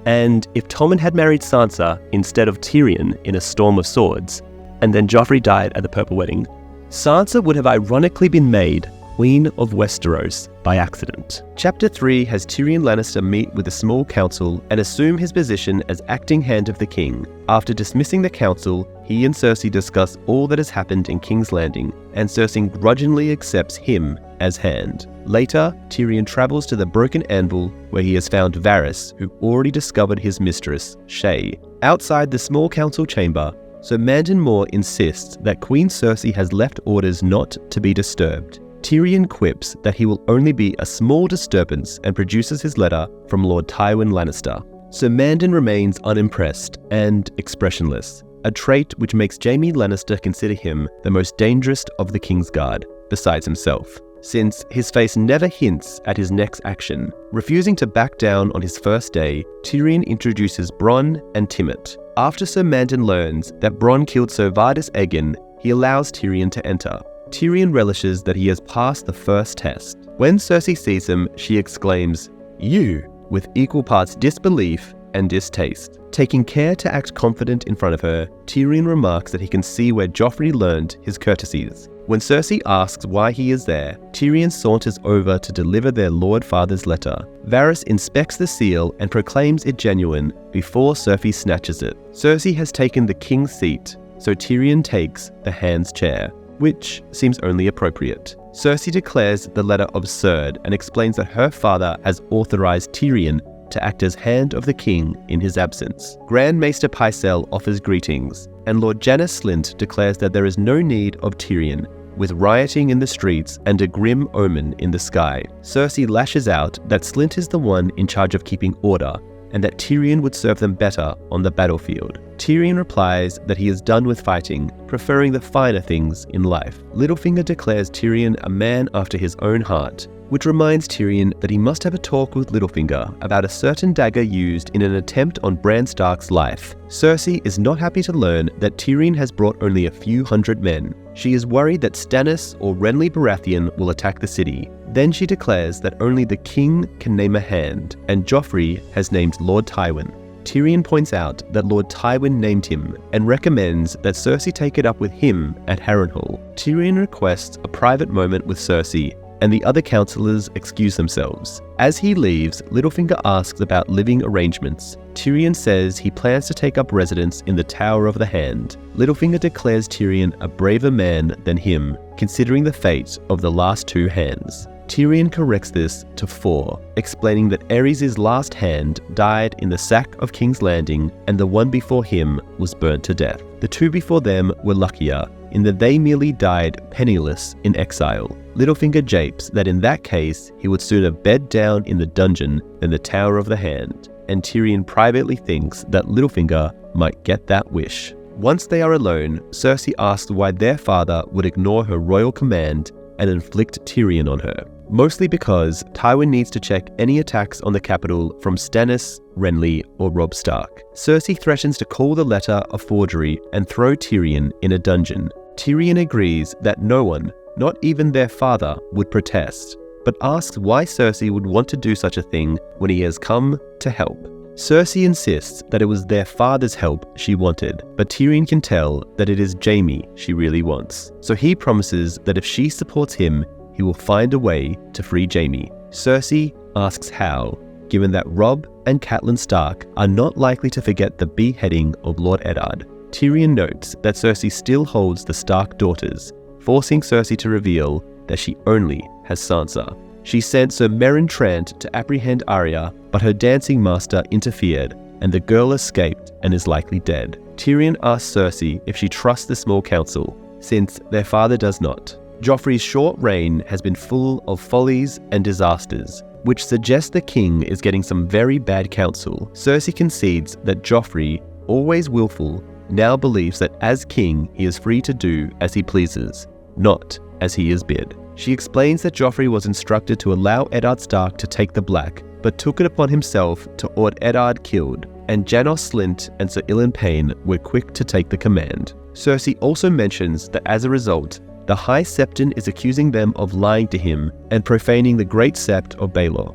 and if Tommen had married Sansa instead of Tyrion in A Storm of Swords, and then Joffrey died at the Purple Wedding, Sansa would have ironically been made Queen of Westeros by accident. Chapter 3 has Tyrion Lannister meet with the small council and assume his position as acting hand of the king. After dismissing the council, he and Cersei discuss all that has happened in King's Landing, and Cersei grudgingly accepts him as hand. Later, Tyrion travels to the Broken Anvil, where he has found Varys, who already discovered his mistress, Shae. Outside the small council chamber, Sir Mandon Moore insists that Queen Cersei has left orders not to be disturbed. Tyrion quips that he will only be a small disturbance and produces his letter from Lord Tywin Lannister. Sir Mandon remains unimpressed and expressionless, a trait which makes Jaime Lannister consider him the most dangerous of the Kingsguard, besides himself, since his face never hints at his next action. Refusing to back down on his first day, Tyrion introduces Bronn and Timett. After Sir Mandon learns that Bronn killed Ser Vardis Eggen, he allows Tyrion to enter. Tyrion relishes that he has passed the first test. When Cersei sees him, she exclaims, "You," with equal parts disbelief and distaste. Taking care to act confident in front of her, Tyrion remarks that he can see where Joffrey learned his courtesies. When Cersei asks why he is there, Tyrion saunters over to deliver their Lord Father's letter. Varys inspects the seal and proclaims it genuine before Cersei snatches it. Cersei has taken the king's seat, so Tyrion takes the hand's chair, which seems only appropriate. Cersei declares the letter absurd and explains that her father has authorized Tyrion to act as hand of the king in his absence. Grand Maester Pycelle offers greetings, and Lord Janos Slynt declares that there is no need of Tyrion, with rioting in the streets and a grim omen in the sky. Cersei lashes out that Slynt is the one in charge of keeping order, and that Tyrion would serve them better on the battlefield. Tyrion replies that he is done with fighting, preferring the finer things in life. Littlefinger declares Tyrion a man after his own heart, which reminds Tyrion that he must have a talk with Littlefinger about a certain dagger used in an attempt on Bran Stark's life. Cersei is not happy to learn that Tyrion has brought only a few hundred men. She is worried that Stannis or Renly Baratheon will attack the city. Then she declares that only the king can name a hand, and Joffrey has named Lord Tywin. Tyrion points out that Lord Tywin named him and recommends that Cersei take it up with him at Harrenhal. Tyrion requests a private moment with Cersei, and the other councillors excuse themselves. As he leaves, Littlefinger asks about living arrangements. Tyrion says he plans to take up residence in the Tower of the Hand. Littlefinger declares Tyrion a braver man than him, considering the fate of the last two hands. Tyrion corrects this to 4, explaining that Aerys' last hand died in the sack of King's Landing and the one before him was burnt to death. The two before them were luckier, in that they merely died penniless in exile. Littlefinger japes that in that case he would sooner bed down in the dungeon than the Tower of the Hand, and Tyrion privately thinks that Littlefinger might get that wish. Once they are alone, Cersei asks why their father would ignore her royal command and inflict Tyrion on her. Mostly because Tywin needs to check any attacks on the capital from Stannis, Renly, or Robb Stark. Cersei threatens to call the letter a forgery and throw Tyrion in a dungeon. Tyrion agrees that no one, not even their father, would protest, but asks why Cersei would want to do such a thing when he has come to help. Cersei insists that it was their father's help she wanted, but Tyrion can tell that it is Jaime she really wants. So he promises that if she supports him, he will find a way to free Jaime. Cersei asks how, given that Robb and Catelyn Stark are not likely to forget the beheading of Lord Eddard. Tyrion notes that Cersei still holds the Stark daughters, forcing Cersei to reveal that she only has Sansa. She sent Sir Meryn Trant to apprehend Arya, but her dancing master interfered, and the girl escaped and is likely dead. Tyrion asks Cersei if she trusts the small council, since their father does not. Joffrey's short reign has been full of follies and disasters, which suggests the king is getting some very bad counsel. Cersei concedes that Joffrey, always willful, now believes that as king he is free to do as he pleases, not as he is bid. She explains that Joffrey was instructed to allow Eddard Stark to take the Black, but took it upon himself to order Eddard killed, and Janos Slynt and Sir Ilyn Payne were quick to take the command. Cersei also mentions that as a result, the High Septon is accusing them of lying to him and profaning the Great Sept of Baelor.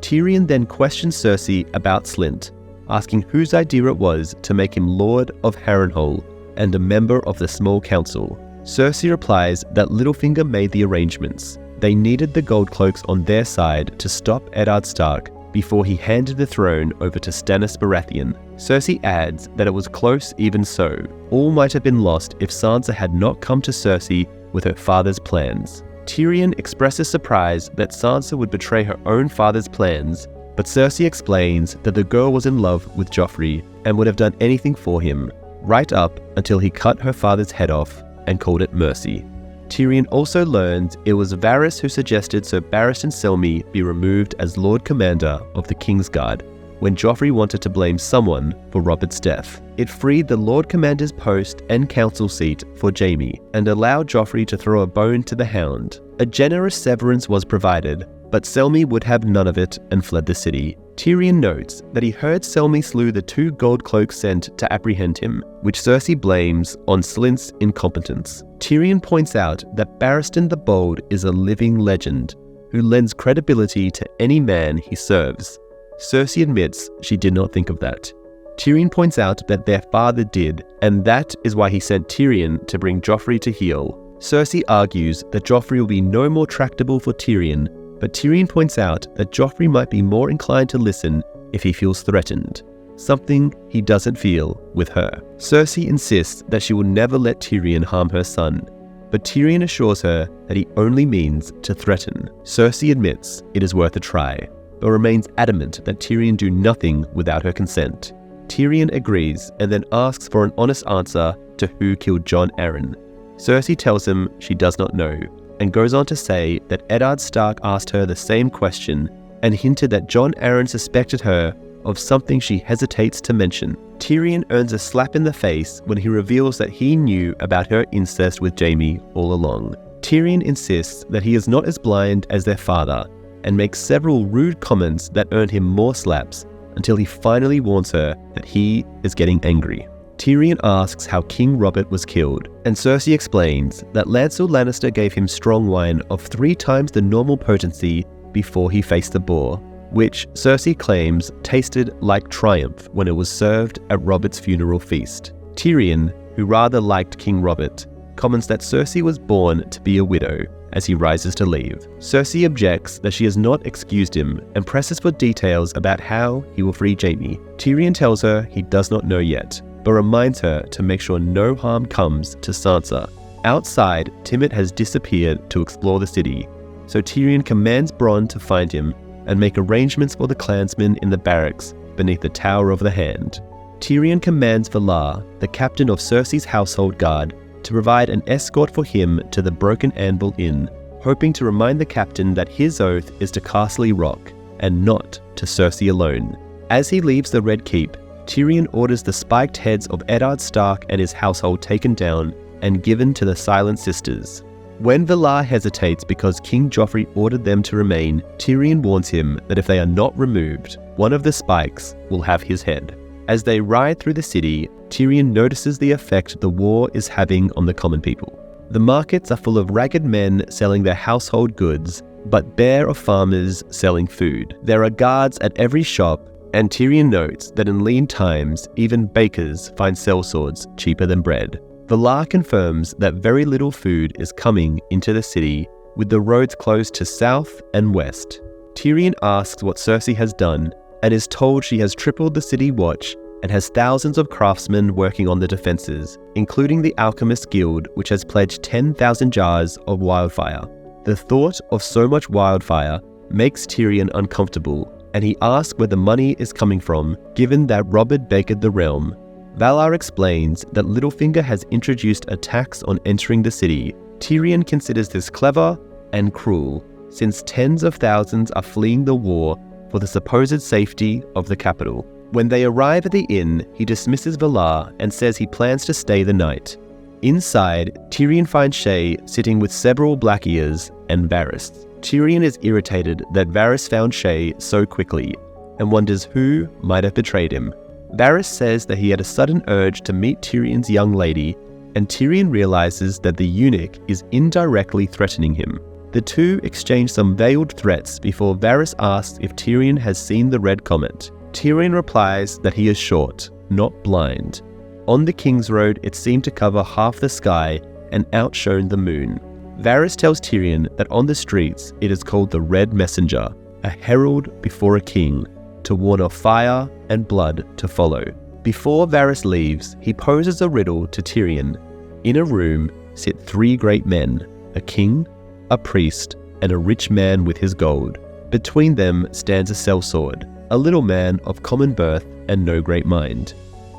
Tyrion then questions Cersei about Slynt, asking whose idea it was to make him Lord of Harrenhal and a member of the Small Council. Cersei replies that Littlefinger made the arrangements. they needed the gold cloaks on their side to stop Eddard Stark before he handed the throne over to Stannis Baratheon. Cersei adds that it was close even so. All might have been lost if Sansa had not come to Cersei with her father's plans. Tyrion expresses surprise that Sansa would betray her own father's plans, but Cersei explains that the girl was in love with Joffrey and would have done anything for him, right up until he cut her father's head off and called it mercy. Tyrion also learns it was Varys who suggested Sir Barristan Selmy be removed as Lord Commander of the Kingsguard when Joffrey wanted to blame someone for Robert's death. It freed the Lord Commander's post and council seat for Jaime and allowed Joffrey to throw a bone to the Hound. A generous severance was provided, but Selmy would have none of it and fled the city. Tyrion notes that he heard Selmy slew the 2 gold cloaks sent to apprehend him, which Cersei blames on Slynt's incompetence. Tyrion points out that Barristan the Bold is a living legend who lends credibility to any man he serves. Cersei admits she did not think of that. Tyrion points out that their father did, and that is why he sent Tyrion to bring Joffrey to heel. Cersei argues that Joffrey will be no more tractable for Tyrion, but Tyrion points out that Joffrey might be more inclined to listen if he feels threatened, something he doesn't feel with her. Cersei insists that she will never let Tyrion harm her son, but Tyrion assures her that he only means to threaten. Cersei admits it is worth a try, but remains adamant that Tyrion do nothing without her consent. Tyrion agrees and then asks for an honest answer to who killed Jon Arryn. Cersei tells him she does not know, and goes on to say that Eddard Stark asked her the same question and hinted that Jon Arryn suspected her of something she hesitates to mention. Tyrion earns a slap in the face when he reveals that he knew about her incest with Jaime all along. Tyrion insists that he is not as blind as their father, and makes several rude comments that earn him more slaps until he finally warns her that he is getting angry. Tyrion asks how King Robert was killed, and Cersei explains that Lancel Lannister gave him strong wine of 3 times the normal potency before he faced the boar, which Cersei claims tasted like triumph when it was served at Robert's funeral feast. Tyrion, who rather liked King Robert, comments that Cersei was born to be a widow as he rises to leave. Cersei objects that she has not excused him and presses for details about how he will free Jaime. Tyrion tells her he does not know yet, but reminds her to make sure no harm comes to Sansa. Outside, Timett has disappeared to explore the city, so Tyrion commands Bronn to find him and make arrangements for the clansmen in the barracks beneath the Tower of the Hand. Tyrion commands Valar, the captain of Cersei's household guard, to provide an escort for him to the Broken Anvil Inn, hoping to remind the captain that his oath is to Castle Rock and not to Cersei alone. As he leaves the Red Keep, Tyrion orders the spiked heads of Eddard Stark and his household taken down and given to the Silent Sisters. When Valar hesitates because King Joffrey ordered them to remain, Tyrion warns him that if they are not removed, one of the spikes will have his head. As they ride through the city, Tyrion notices the effect the war is having on the common people. The markets are full of ragged men selling their household goods, but bare of farmers selling food. There are guards at every shop, and Tyrion notes that in lean times, even bakers find sellswords cheaper than bread. Valar confirms that very little food is coming into the city, with the roads closed to south and west. Tyrion asks what Cersei has done, and is told she has tripled the city watch and has thousands of craftsmen working on the defenses, including the Alchemist Guild, which has pledged 10,000 jars of wildfire. The thought of so much wildfire makes Tyrion uncomfortable, and he asks where the money is coming from, given that Robert bakered the realm. Valar explains that Littlefinger has introduced a tax on entering the city. Tyrion considers this clever and cruel, since tens of thousands are fleeing the war for the supposed safety of the capital. When they arrive at the inn, he dismisses Valar and says he plans to stay the night. Inside, Tyrion finds Shae sitting with several Blackears and Varys. Tyrion is irritated that Varys found Shae so quickly, and wonders who might have betrayed him. Varys says that he had a sudden urge to meet Tyrion's young lady, and Tyrion realizes that the eunuch is indirectly threatening him. The two exchange some veiled threats before Varys asks if Tyrion has seen the Red Comet. Tyrion replies that he is short, not blind. On the King's Road, it seemed to cover half the sky and outshone the moon. Varys tells Tyrion that on the streets it is called the Red Messenger, a herald before a king, to warn of fire and blood to follow. Before Varys leaves, he poses a riddle to Tyrion. In a room sit 3 great men, a king, a priest, and a rich man with his gold. Between them stands a sellsword, a little man of common birth and no great mind.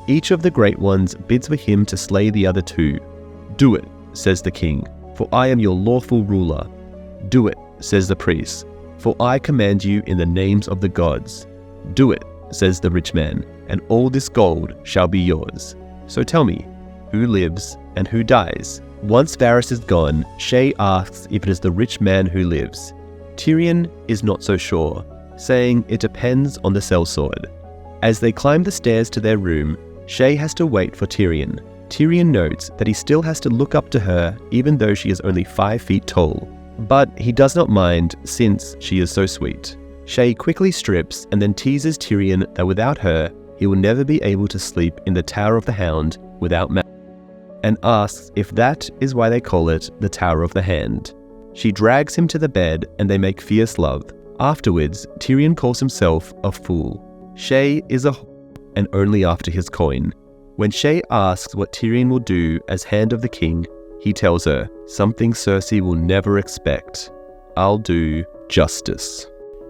Each of the great ones bids for him to slay the other 2. "Do it," says the king, "for I am your lawful ruler." "Do it," says the priest, "for I command you in the names of the gods." "Do it," says the rich man, "and all this gold shall be yours." So tell me, who lives and who dies? Once Varys is gone, Shae asks if it is the rich man who lives. Tyrion is not so sure, saying it depends on the sellsword. As they climb the stairs to their room, Shae has to wait for Tyrion. Tyrion notes that he still has to look up to her even though she is only 5 feet tall. But he does not mind since she is so sweet. Shae quickly strips and then teases Tyrion that without her, he will never be able to sleep in the Tower of the Hound without Matt, and asks if that is why they call it the Tower of the Hand. She drags him to the bed and they make fierce love. Afterwards, Tyrion calls himself a fool. Shae is a and only after his coin. When Shae asks what Tyrion will do as Hand of the King, he tells her, something Cersei will never expect. "I'll do justice."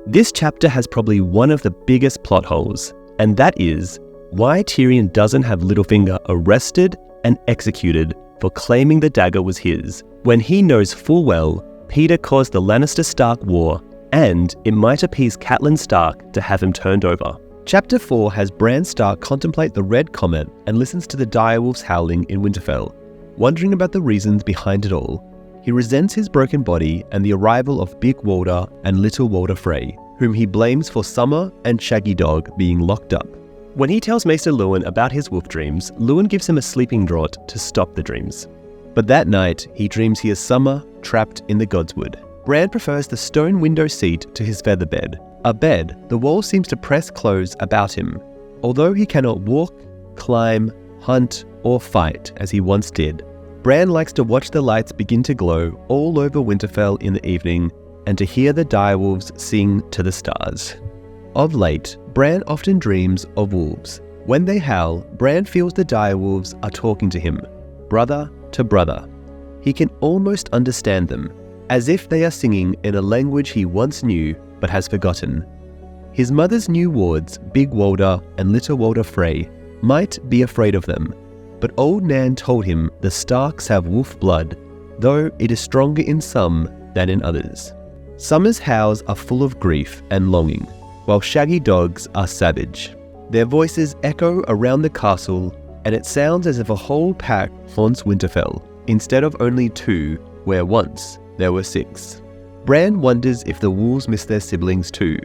This chapter has probably one of the biggest plot holes, and that is why Tyrion doesn't have Littlefinger arrested and executed for claiming the dagger was his, when he knows full well Peter caused the Lannister-Stark war, and it might appease Catelyn Stark to have him turned over. Chapter 4 has Bran Stark contemplate the Red Comet and listens to the direwolves howling in Winterfell. Wondering about the reasons behind it all, he resents his broken body and the arrival of Big Walder and Little Walder Frey, whom he blames for Summer and Shaggy Dog being locked up. When he tells Maester Luwin about his wolf dreams, Luwin gives him a sleeping draught to stop the dreams. But that night, he dreams he is Summer trapped in the Godswood. Bran prefers the stone window seat to his feather bed. A bed, the wall seems to press close about him. Although he cannot walk, climb, hunt, or fight as he once did, Bran likes to watch the lights begin to glow all over Winterfell in the evening and to hear the direwolves sing to the stars. Of late, Bran often dreams of wolves. When they howl, Bran feels the direwolves are talking to him, brother to brother. He can almost understand them, as if they are singing in a language he once knew but has forgotten. His mother's new wards, Big Walder and Little Walder Frey, might be afraid of them, but old Nan told him the Starks have wolf blood, though it is stronger in some than in others. Summer's howls are full of grief and longing, while Shaggy Dog's are savage. Their voices echo around the castle, and it sounds as if a whole pack haunts Winterfell, instead of only 2, where once there were 6. Bran wonders if the wolves miss their siblings too.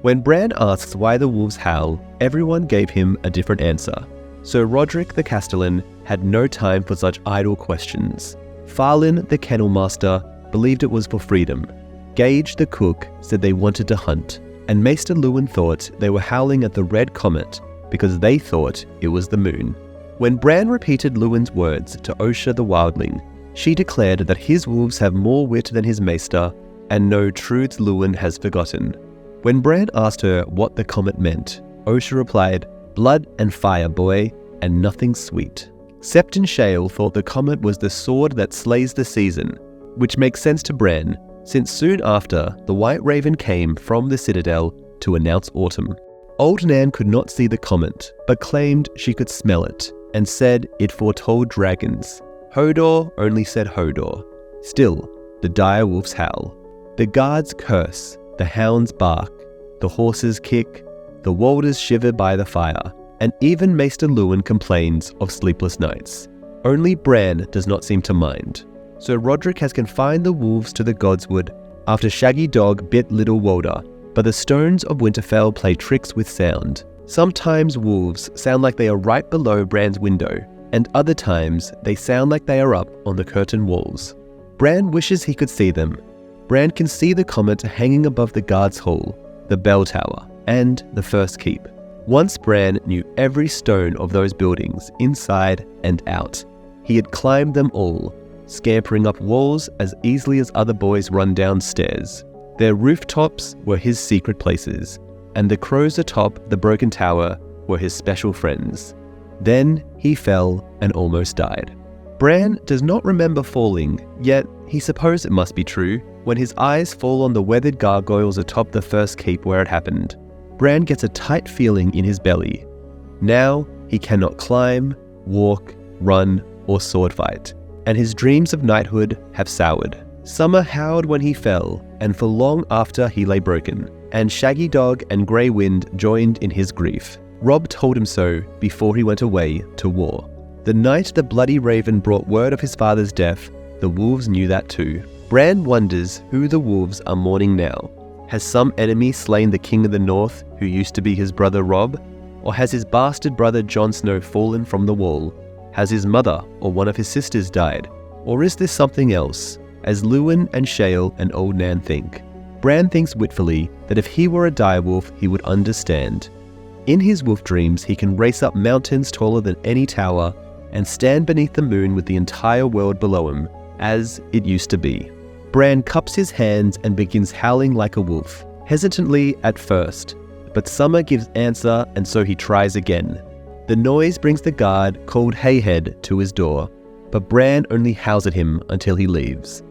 When Bran asks why the wolves howl, everyone gave him a different answer. Sir Roderick the Castellan had no time for such idle questions. Farlin the Kennel Master believed it was for freedom. Gage the Cook said they wanted to hunt, and Maester Luwin thought they were howling at the Red Comet because they thought it was the moon. When Bran repeated Luwin's words to Osha the Wildling, she declared that his wolves have more wit than his maester, and no truths Luwin has forgotten. When Bran asked her what the comet meant, Osha replied, "Blood and fire, boy, and nothing sweet." Septon Shale thought the comet was the sword that slays the season, which makes sense to Bran, since soon after, the White Raven came from the Citadel to announce autumn. Old Nan could not see the comet, but claimed she could smell it, and said it foretold dragons. Hodor only said Hodor. Still, the direwolves howl. The guards curse, the hounds bark, the horses kick, the walders shiver by the fire, and even Maester Luwin complains of sleepless nights. Only Bran does not seem to mind. Sir Roderick has confined the wolves to the Godswood after Shaggy Dog bit Little Walder, but the stones of Winterfell play tricks with sound. Sometimes wolves sound like they are right below Bran's window, and other times they sound like they are up on the curtain walls. Bran wishes he could see them. Bran can see the comet hanging above the guards' hall, the bell tower, and the first keep. Once Bran knew every stone of those buildings, inside and out. He had climbed them all, scampering up walls as easily as other boys run downstairs. Their rooftops were his secret places, and the crows atop the broken tower were his special friends. Then he fell and almost died. Bran does not remember falling, yet he supposed it must be true when his eyes fall on the weathered gargoyles atop the first keep where it happened. Bran gets a tight feeling in his belly. Now he cannot climb, walk, run, or sword fight, and his dreams of knighthood have soured. Summer howled when he fell, and for long after he lay broken, and Shaggy Dog and Grey Wind joined in his grief. Robb told him so before he went away to war. The night the Bloody Raven brought word of his father's death, the wolves knew that too. Bran wonders who the wolves are mourning now. Has some enemy slain the King of the North who used to be his brother Robb? Or has his bastard brother Jon Snow fallen from the wall? Has his mother or one of his sisters died? Or is this something else, as Luwin and Shale and Old Nan think? Bran thinks witfully that if he were a direwolf he would understand. In his wolf dreams he can race up mountains taller than any tower and stand beneath the moon with the entire world below him, as it used to be. Bran cups his hands and begins howling like a wolf, hesitantly at first, but Summer gives answer and so he tries again. The noise brings the guard called Hayhead to his door, but Bran only howls at him until he leaves.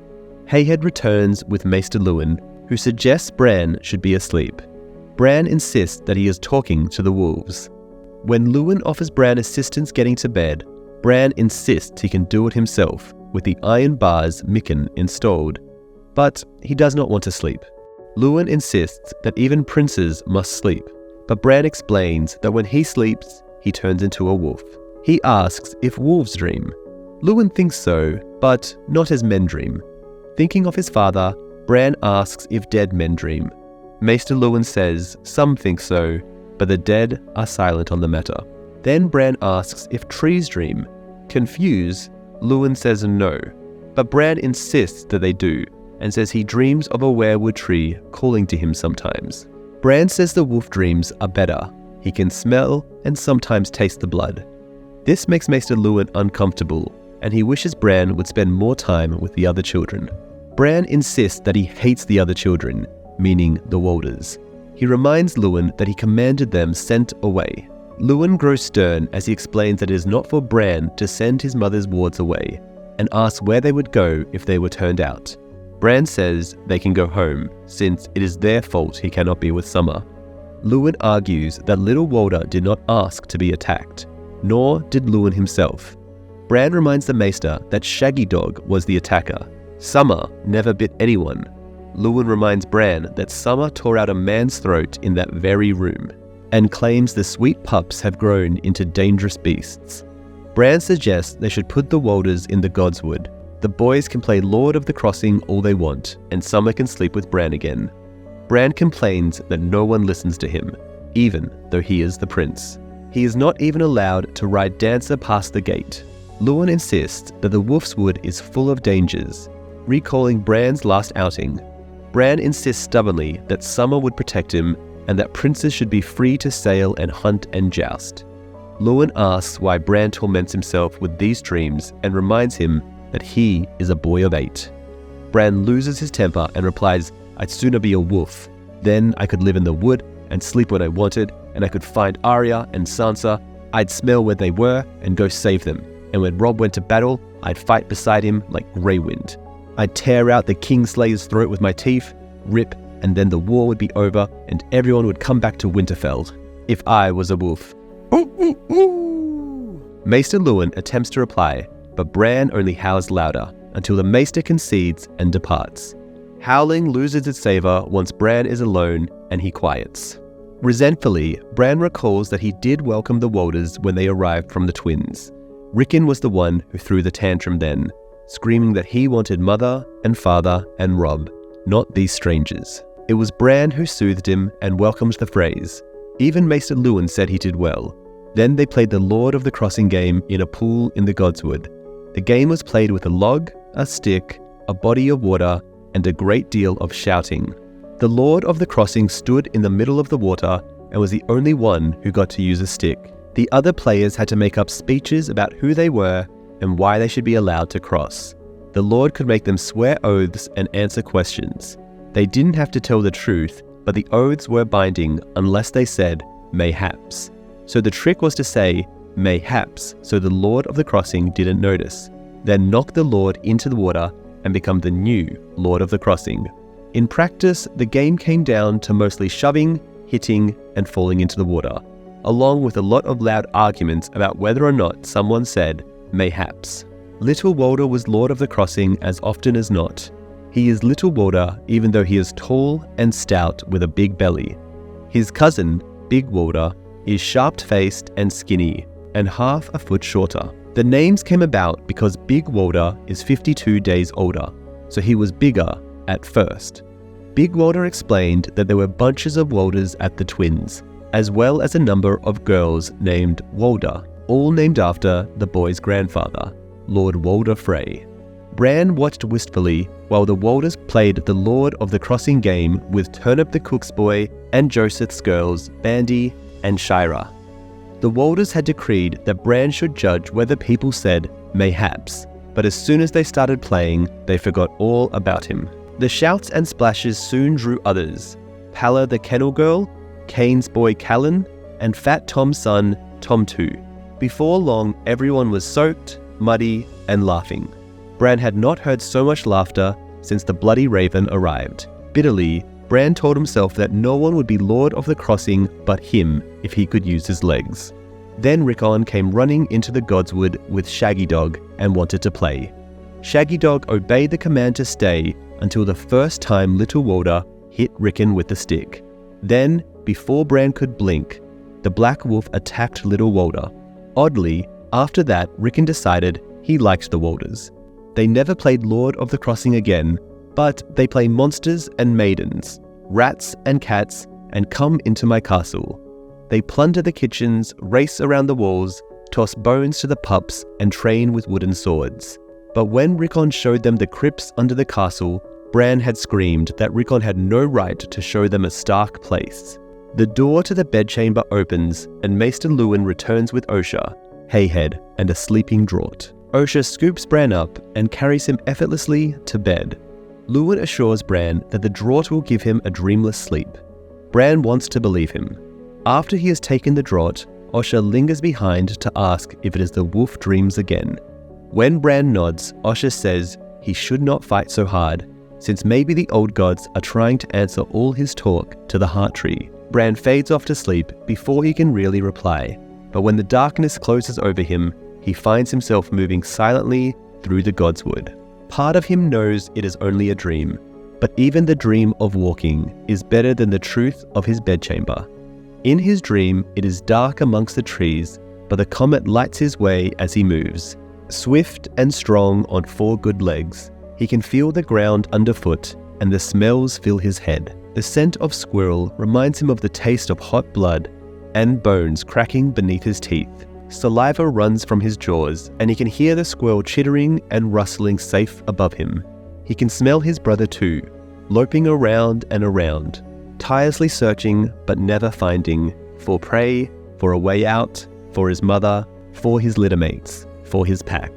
Hayhead returns with Maester Luwin, who suggests Bran should be asleep. Bran insists that he is talking to the wolves. When Luwin offers Bran assistance getting to bed, Bran insists he can do it himself with the iron bars Mikken installed, but he does not want to sleep. Luwin insists that even princes must sleep, but Bran explains that when he sleeps, he turns into a wolf. He asks if wolves dream. Luwin thinks so, but not as men dream. Thinking of his father, Bran asks if dead men dream. Maester Luwin says some think so, but the dead are silent on the matter. Then Bran asks if trees dream. Confused, Luwin says no, but Bran insists that they do, and says he dreams of a weirwood tree calling to him sometimes. Bran says the wolf dreams are better. He can smell and sometimes taste the blood. This makes Maester Luwin uncomfortable, and he wishes Bran would spend more time with the other children. Bran insists that he hates the other children, meaning the Walders. He reminds Luwin that he commanded them sent away. Luwin grows stern as he explains that it is not for Bran to send his mother's wards away, and asks where they would go if they were turned out. Bran says they can go home, since it is their fault he cannot be with Summer. Luwin argues that little Walder did not ask to be attacked, nor did Luwin himself. Bran reminds the Maester that Shaggy Dog was the attacker. Summer never bit anyone. Luwin reminds Bran that Summer tore out a man's throat in that very room, and claims the sweet pups have grown into dangerous beasts. Bran suggests they should put the Walders in the Godswood. The boys can play Lord of the Crossing all they want, and Summer can sleep with Bran again. Bran complains that no one listens to him, even though he is the prince. He is not even allowed to ride Dancer past the gate. Luwin insists that the Wolf's Wood is full of dangers, recalling Bran's last outing. Bran insists stubbornly that Summer would protect him and that princes should be free to sail and hunt and joust. Luwin asks why Bran torments himself with these dreams and reminds him that he is a boy of 8. Bran loses his temper and replies, "I'd sooner be a wolf. Then I could live in the wood and sleep when I wanted, and I could find Arya and Sansa. I'd smell where they were and go save them. And when Robb went to battle, I'd fight beside him like Grey Wind. I'd tear out the Kingslayer's throat with my teeth, rip, and then the war would be over and everyone would come back to Winterfell. If I was a wolf." Ooh, ooh, ooh. Maester Luwin attempts to reply, but Bran only howls louder until the Maester concedes and departs. Howling loses its savor once Bran is alone and he quiets. Resentfully, Bran recalls that he did welcome the Walders when they arrived from the twins. Rickon was the one who threw the tantrum then, screaming that he wanted mother and father and Robb, not these strangers. It was Bran who soothed him and welcomed the phrase. Even Maester Luwin said he did well. Then they played the Lord of the Crossing game in a pool in the Godswood. The game was played with a log, a stick, a body of water, and a great deal of shouting. The Lord of the Crossing stood in the middle of the water and was the only one who got to use a stick. The other players had to make up speeches about who they were and why they should be allowed to cross. The the Lord could make them swear oaths and answer questions. They didn't have to tell the truth, but the oaths were binding unless they said, mayhaps. So the trick was to say, mayhaps, so the Lord of the Crossing didn't notice, then knock the Lord into the water and become the new Lord of the Crossing. In practice, the game came down to mostly shoving, hitting, and falling into the water, along with a lot of loud arguments about whether or not someone said, mayhaps. Little Walder was Lord of the Crossing as often as not. He is Little Walder even though he is tall and stout with a big belly. His cousin, Big Walder, is sharp-faced and skinny, and half a foot shorter. The names came about because Big Walder is 52 days older, so he was bigger at first. Big Walder explained that there were bunches of Walders at the twins, as well as a number of girls named Walder, all named after the boy's grandfather, Lord Walder Frey. Bran watched wistfully while the Walders played the Lord of the Crossing game with Turnip the Cook's Boy and Joseph's girls, Bandy and Shira. The Walders had decreed that Bran should judge whether people said mayhaps, but as soon as they started playing, they forgot all about him. The shouts and splashes soon drew others: Palla the Kennel Girl, Kane's boy Callan, and Fat Tom's son, Tom too. Before long, everyone was soaked, muddy, and laughing. Bran had not heard so much laughter since the Bloody Raven arrived. Bitterly, Bran told himself that no one would be Lord of the Crossing but him if he could use his legs. Then Rickon came running into the Godswood with Shaggy Dog and wanted to play. Shaggy Dog obeyed the command to stay until the first time Little Walder hit Rickon with the stick. Then, before Bran could blink, the Black Wolf attacked Little Walder. Oddly, after that, Rickon decided he liked the Walders. They never played Lord of the Crossing again, but they play monsters and maidens, rats and cats, and come into my castle. They plunder the kitchens, race around the walls, toss bones to the pups, and train with wooden swords. But when Rickon showed them the crypts under the castle, Bran had screamed that Rickon had no right to show them a stark place. The door to the bedchamber opens, and Maester Luwin returns with Osha, Hayhead, and a sleeping draught. Osha scoops Bran up and carries him effortlessly to bed. Luwin assures Bran that the draught will give him a dreamless sleep. Bran wants to believe him. After he has taken the draught, Osha lingers behind to ask if it is the wolf dreams again. When Bran nods, Osha says he should not fight so hard, since maybe the old gods are trying to answer all his talk to the heart tree. Bran fades off to sleep before he can really reply, but when the darkness closes over him, he finds himself moving silently through the Godswood. Part of him knows it is only a dream, but even the dream of walking is better than the truth of his bedchamber. In his dream, it is dark amongst the trees, but the comet lights his way as he moves. Swift and strong on 4 good legs, he can feel the ground underfoot, and the smells fill his head. The scent of squirrel reminds him of the taste of hot blood and bones cracking beneath his teeth. Saliva runs from his jaws, and he can hear the squirrel chittering and rustling safe above him. He can smell his brother too, loping around and around, tirelessly searching but never finding, for prey, for a way out, for his mother, for his littermates, for his pack.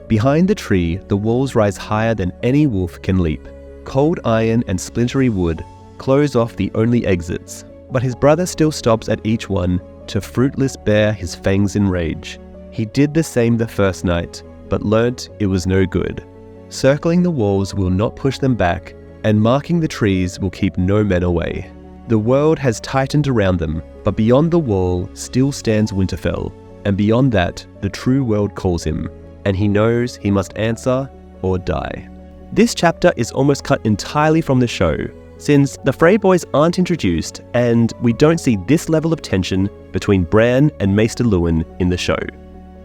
Behind the tree, the walls rise higher than any wolf can leap. Cold iron and splintery wood close off the only exits, but his brother still stops at each one to fruitless bare his fangs in rage. He did the same the first night, but learnt it was no good. Circling the walls will not push them back, and marking the trees will keep no men away. The world has tightened around them, but beyond the wall still stands Winterfell, and beyond that the true world calls him, and he knows he must answer or die. This chapter is almost cut entirely from the show, since the Frey boys aren't introduced and we don't see this level of tension between Bran and Maester Luwin in the show.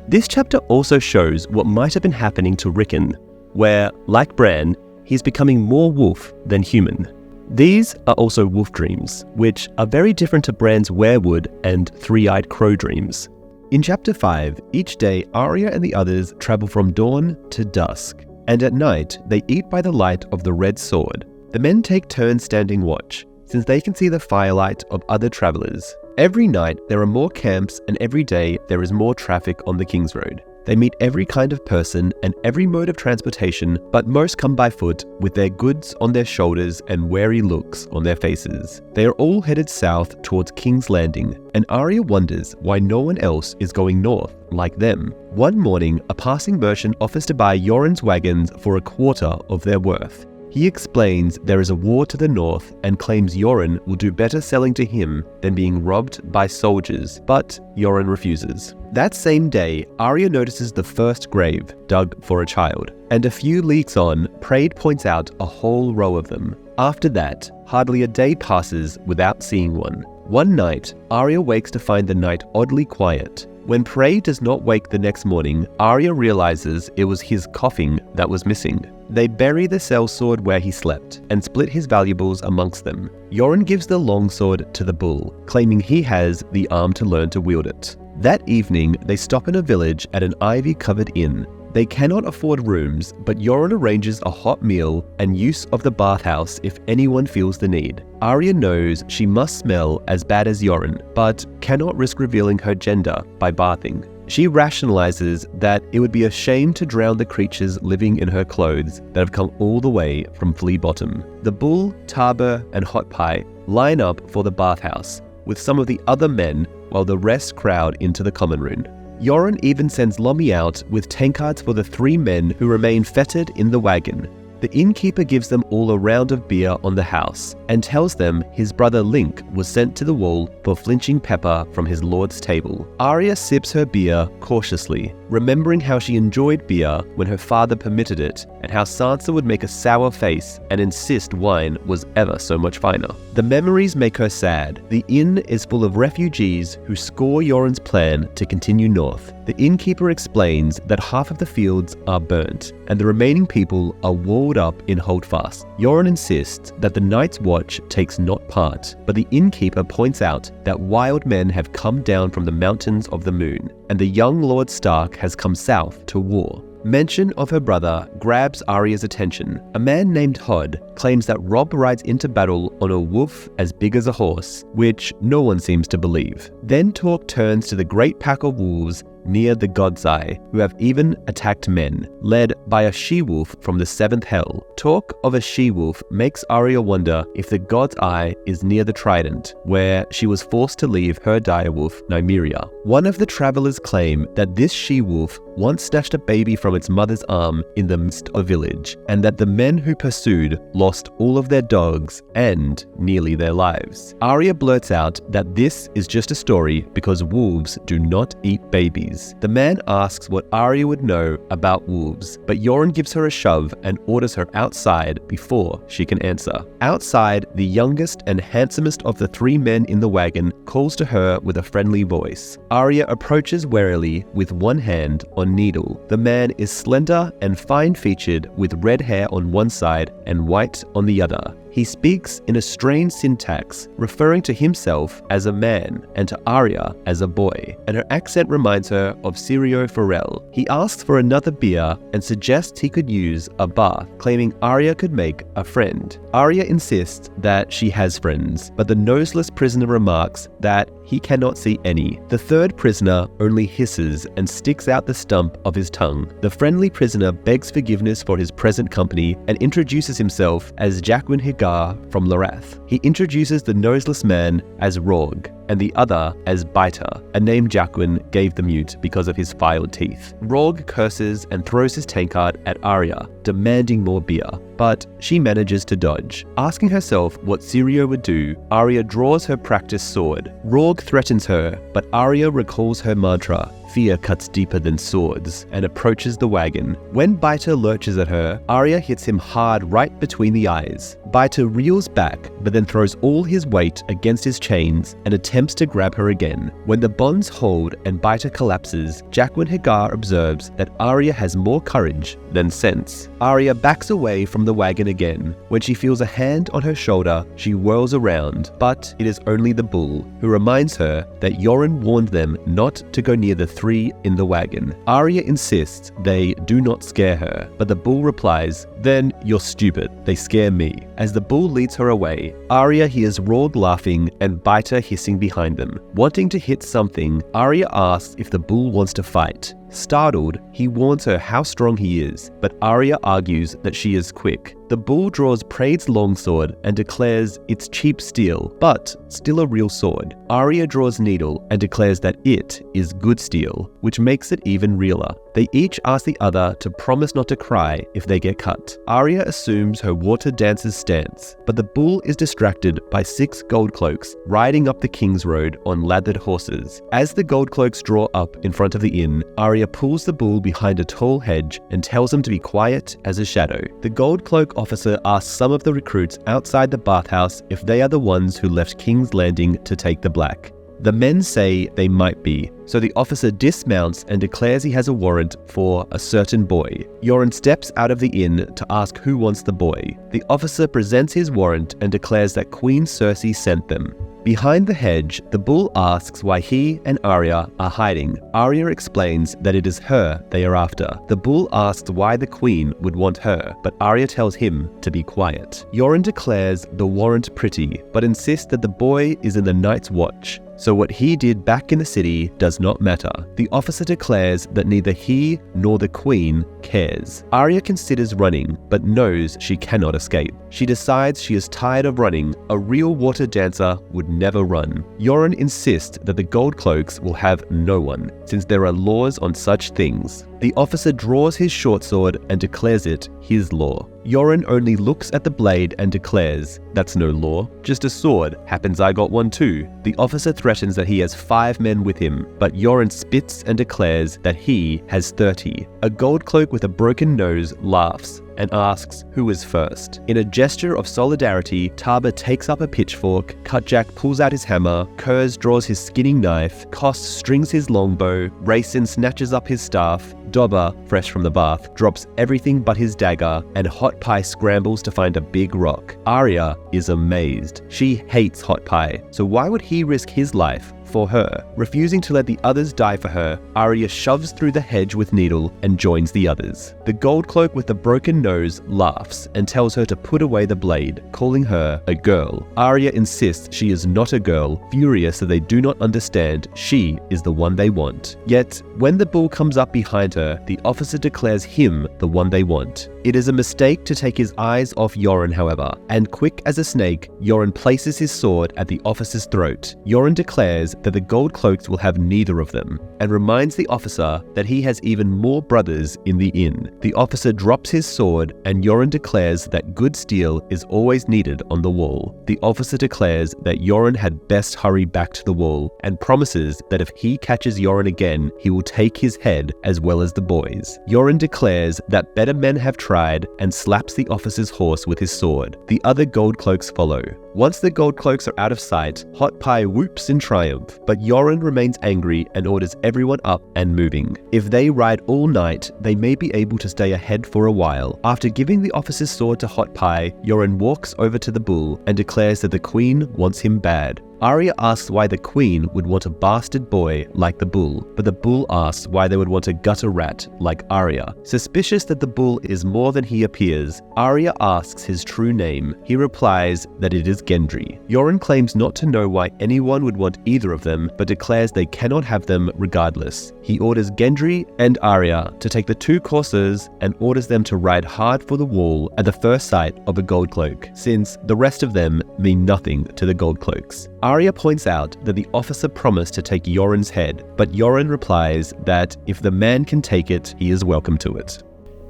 This chapter also shows what might have been happening to Rickon, where, like Bran, he's becoming more wolf than human. These are also wolf dreams, which are very different to Bran's werewood and three-eyed crow dreams. In Chapter 5, each day Arya and the others travel from dawn to dusk, and at night they eat by the light of the red sword. The men take turns standing watch, since they can see the firelight of other travelers. Every night there are more camps, and every day there is more traffic on the King's Road. They meet every kind of person and every mode of transportation, but most come by foot with their goods on their shoulders and wary looks on their faces. They are all headed south towards King's Landing, and Arya wonders why no one else is going north like them. One morning, a passing merchant offers to buy Yoren's wagons for a quarter of their worth. He explains there is a war to the north and claims Ioan will do better selling to him than being robbed by soldiers, but Ioan refuses. That same day, Arya notices the first grave dug for a child, and a few leagues on, Praed points out a whole row of them. After that, hardly a day passes without seeing one. One night, Arya wakes to find the night oddly quiet. When Praed does not wake the next morning, Arya realizes it was his coffin that was missing. They bury the sellsword where he slept and split his valuables amongst them. Ioan gives the longsword to the bull, claiming he has the arm to learn to wield it. That evening, they stop in a village at an ivy-covered inn. They cannot afford rooms, but Ioan arranges a hot meal and use of the bathhouse if anyone feels the need. Arya knows she must smell as bad as Ioan, but cannot risk revealing her gender by bathing. She rationalizes that it would be a shame to drown the creatures living in her clothes that have come all the way from Flea Bottom. The bull, Tarber, and Hot Pie line up for the bathhouse, with some of the other men while the rest crowd into the common room. Ioan even sends Lomi out with tankards for the 3 men who remain fettered in the wagon. The innkeeper gives them all a round of beer on the house and tells them his brother Link was sent to the wall for flinching pepper from his lord's table. Arya sips her beer cautiously, remembering how she enjoyed beer when her father permitted it and how Sansa would make a sour face and insist wine was ever so much finer. The memories make her sad. The inn is full of refugees who score Ioan's plan to continue north. The innkeeper explains that half of the fields are burnt and the remaining people are walled up in holdfast. Ioan insists that the Night's Watch takes not part, but the innkeeper points out that wild men have come down from the mountains of the moon, and the young Lord Stark has come south to war. Mention of her brother grabs Arya's attention. A man named Hod claims that Robb rides into battle on a wolf as big as a horse, which no one seems to believe. Then talk turns to the great pack of wolves near the God's Eye, who have even attacked men, led by a she-wolf from the 7th Hell. Talk of a she-wolf makes Arya wonder if the God's Eye is near the Trident, where she was forced to leave her direwolf, Nymeria. One of the travelers claim that this she-wolf once snatched a baby from its mother's arm in the midst of a village, and that the men who pursued lost all of their dogs and nearly their lives. Arya blurts out that this is just a story because wolves do not eat babies. The man asks what Arya would know about wolves, but Ioan gives her a shove and orders her outside before she can answer. Outside, the youngest and handsomest of the 3 men in the wagon calls to her with a friendly voice. Arya approaches warily with one hand on Needle. The man is slender and fine-featured with red hair on one side and white on the other. He speaks in a strange syntax, referring to himself as a man and to Arya as a boy, and her accent reminds her of Syrio Forel. He asks for another beer and suggests he could use a bath, claiming Arya could make a friend. Arya insists that she has friends, but the noseless prisoner remarks that he cannot see any. The 3rd prisoner only hisses and sticks out the stump of his tongue. The friendly prisoner begs forgiveness for his present company and introduces himself as Jaqen H'ghar from Lorath. He introduces the noseless man as Rorg and the other as Biter, a name Jaqen gave the mute because of his filed teeth. Rorg curses and throws his tankard at Arya, demanding more beer, but she manages to dodge. Asking herself what Syrio would do, Arya draws her practiced sword. Rorg threatens her, but Arya recalls her mantra, "Fear cuts deeper than swords," and approaches the wagon. When Biter lurches at her, Arya hits him hard right between the eyes. Biter reels back, but then throws all his weight against his chains and attempts to grab her again. When the bonds hold and Biter collapses, Jaqen H'ghar observes that Arya has more courage than sense. Arya backs away from the wagon again. When she feels a hand on her shoulder, she whirls around, but it is only the bull, who reminds her that Ioan warned them not to go near the 3 in the wagon. Arya insists they do not scare her, but the bull replies, "Then you're stupid, they scare me." As the bull leads her away, Arya hears Rorg laughing and Biter hissing behind them. Wanting to hit something, Arya asks if the bull wants to fight. Startled, he warns her how strong he is, but Arya argues that she is quick. The bull draws Praed's longsword and declares it's cheap steel, but still a real sword. Arya draws Needle and declares that it is good steel, which makes it even realer. They each ask the other to promise not to cry if they get cut. Arya assumes her water dancer's stance, but the bull is distracted by 6 gold cloaks riding up the King's Road on lathered horses. As the gold cloaks draw up in front of the inn, Arya pulls the bull behind a tall hedge and tells him to be quiet as a shadow. The gold cloak officer asks some of the recruits outside the bathhouse if they are the ones who left King's Landing to take the black. The men say they might be, so the officer dismounts and declares he has a warrant for a certain boy. Ioan steps out of the inn to ask who wants the boy. The officer presents his warrant and declares that Queen Cersei sent them. Behind the hedge, the bull asks why he and Arya are hiding. Arya explains that it is her they are after. The bull asks why the queen would want her, but Arya tells him to be quiet. Ioan declares the warrant pretty, but insists that the boy is in the Night's Watch, so what he did back in the city does not matter. The officer declares that neither he nor the queen cares. Arya considers running, but knows she cannot escape. She decides she is tired of running. A real water dancer would never run. Ioan insists that the gold cloaks will have no one, since there are laws on such things. The officer draws his short sword and declares it his law. Ioan only looks at the blade and declares, "That's no law, just a sword. Happens I got one too." The officer threatens that he has 5 men with him, but Ioan spits and declares that he has 30. A gold cloak with a broken nose laughs and asks who is first. In a gesture of solidarity, Taba takes up a pitchfork, Cutjack pulls out his hammer, Kurz draws his skinning knife, Koss strings his longbow, Rayson snatches up his staff, Dobber, fresh from the bath, drops everything but his dagger, and Hot Pie scrambles to find a big rock. Arya is amazed. She hates Hot Pie, so why would he risk his life for her? Refusing to let the others die for her, Arya shoves through the hedge with Needle and joins the others. The gold cloak with the broken nose laughs and tells her to put away the blade, calling her a girl. Arya insists she is not a girl, furious that they do not understand she is the one they want. Yet, when the bull comes up behind her, the officer declares him the one they want. It is a mistake to take his eyes off Ioan, however, and quick as a snake, Ioan places his sword at the officer's throat. Ioan declares that the gold cloaks will have neither of them, and reminds the officer that he has even more brothers in the inn. The officer drops his sword, and Ioan declares that good steel is always needed on the wall. The officer declares that Ioan had best hurry back to the wall, and promises that if he catches Ioan again, he will take his head as well as the boys. Ioan declares that better men have tried and slaps the officer's horse with his sword. The other gold cloaks follow. Once the gold cloaks are out of sight, Hot Pie whoops in triumph, but Ioan remains angry and orders everyone up and moving. If they ride all night, they may be able to stay ahead for a while. After giving the officer's sword to Hot Pie, Ioan walks over to the bull and declares that the queen wants him bad. Arya asks why the queen would want a bastard boy like the bull, but the bull asks why they would want a gutter rat like Arya. Suspicious that the bull is more than he appears, Arya asks his true name. He replies that it is Gendry. Ioan claims not to know why anyone would want either of them, but declares they cannot have them regardless. He orders Gendry and Arya to take the 2 coursers and orders them to ride hard for the wall at the first sight of a gold cloak, since the rest of them mean nothing to the gold cloaks. Arya points out that the officer promised to take Ioran's head, but Ioan replies that if the man can take it, he is welcome to it.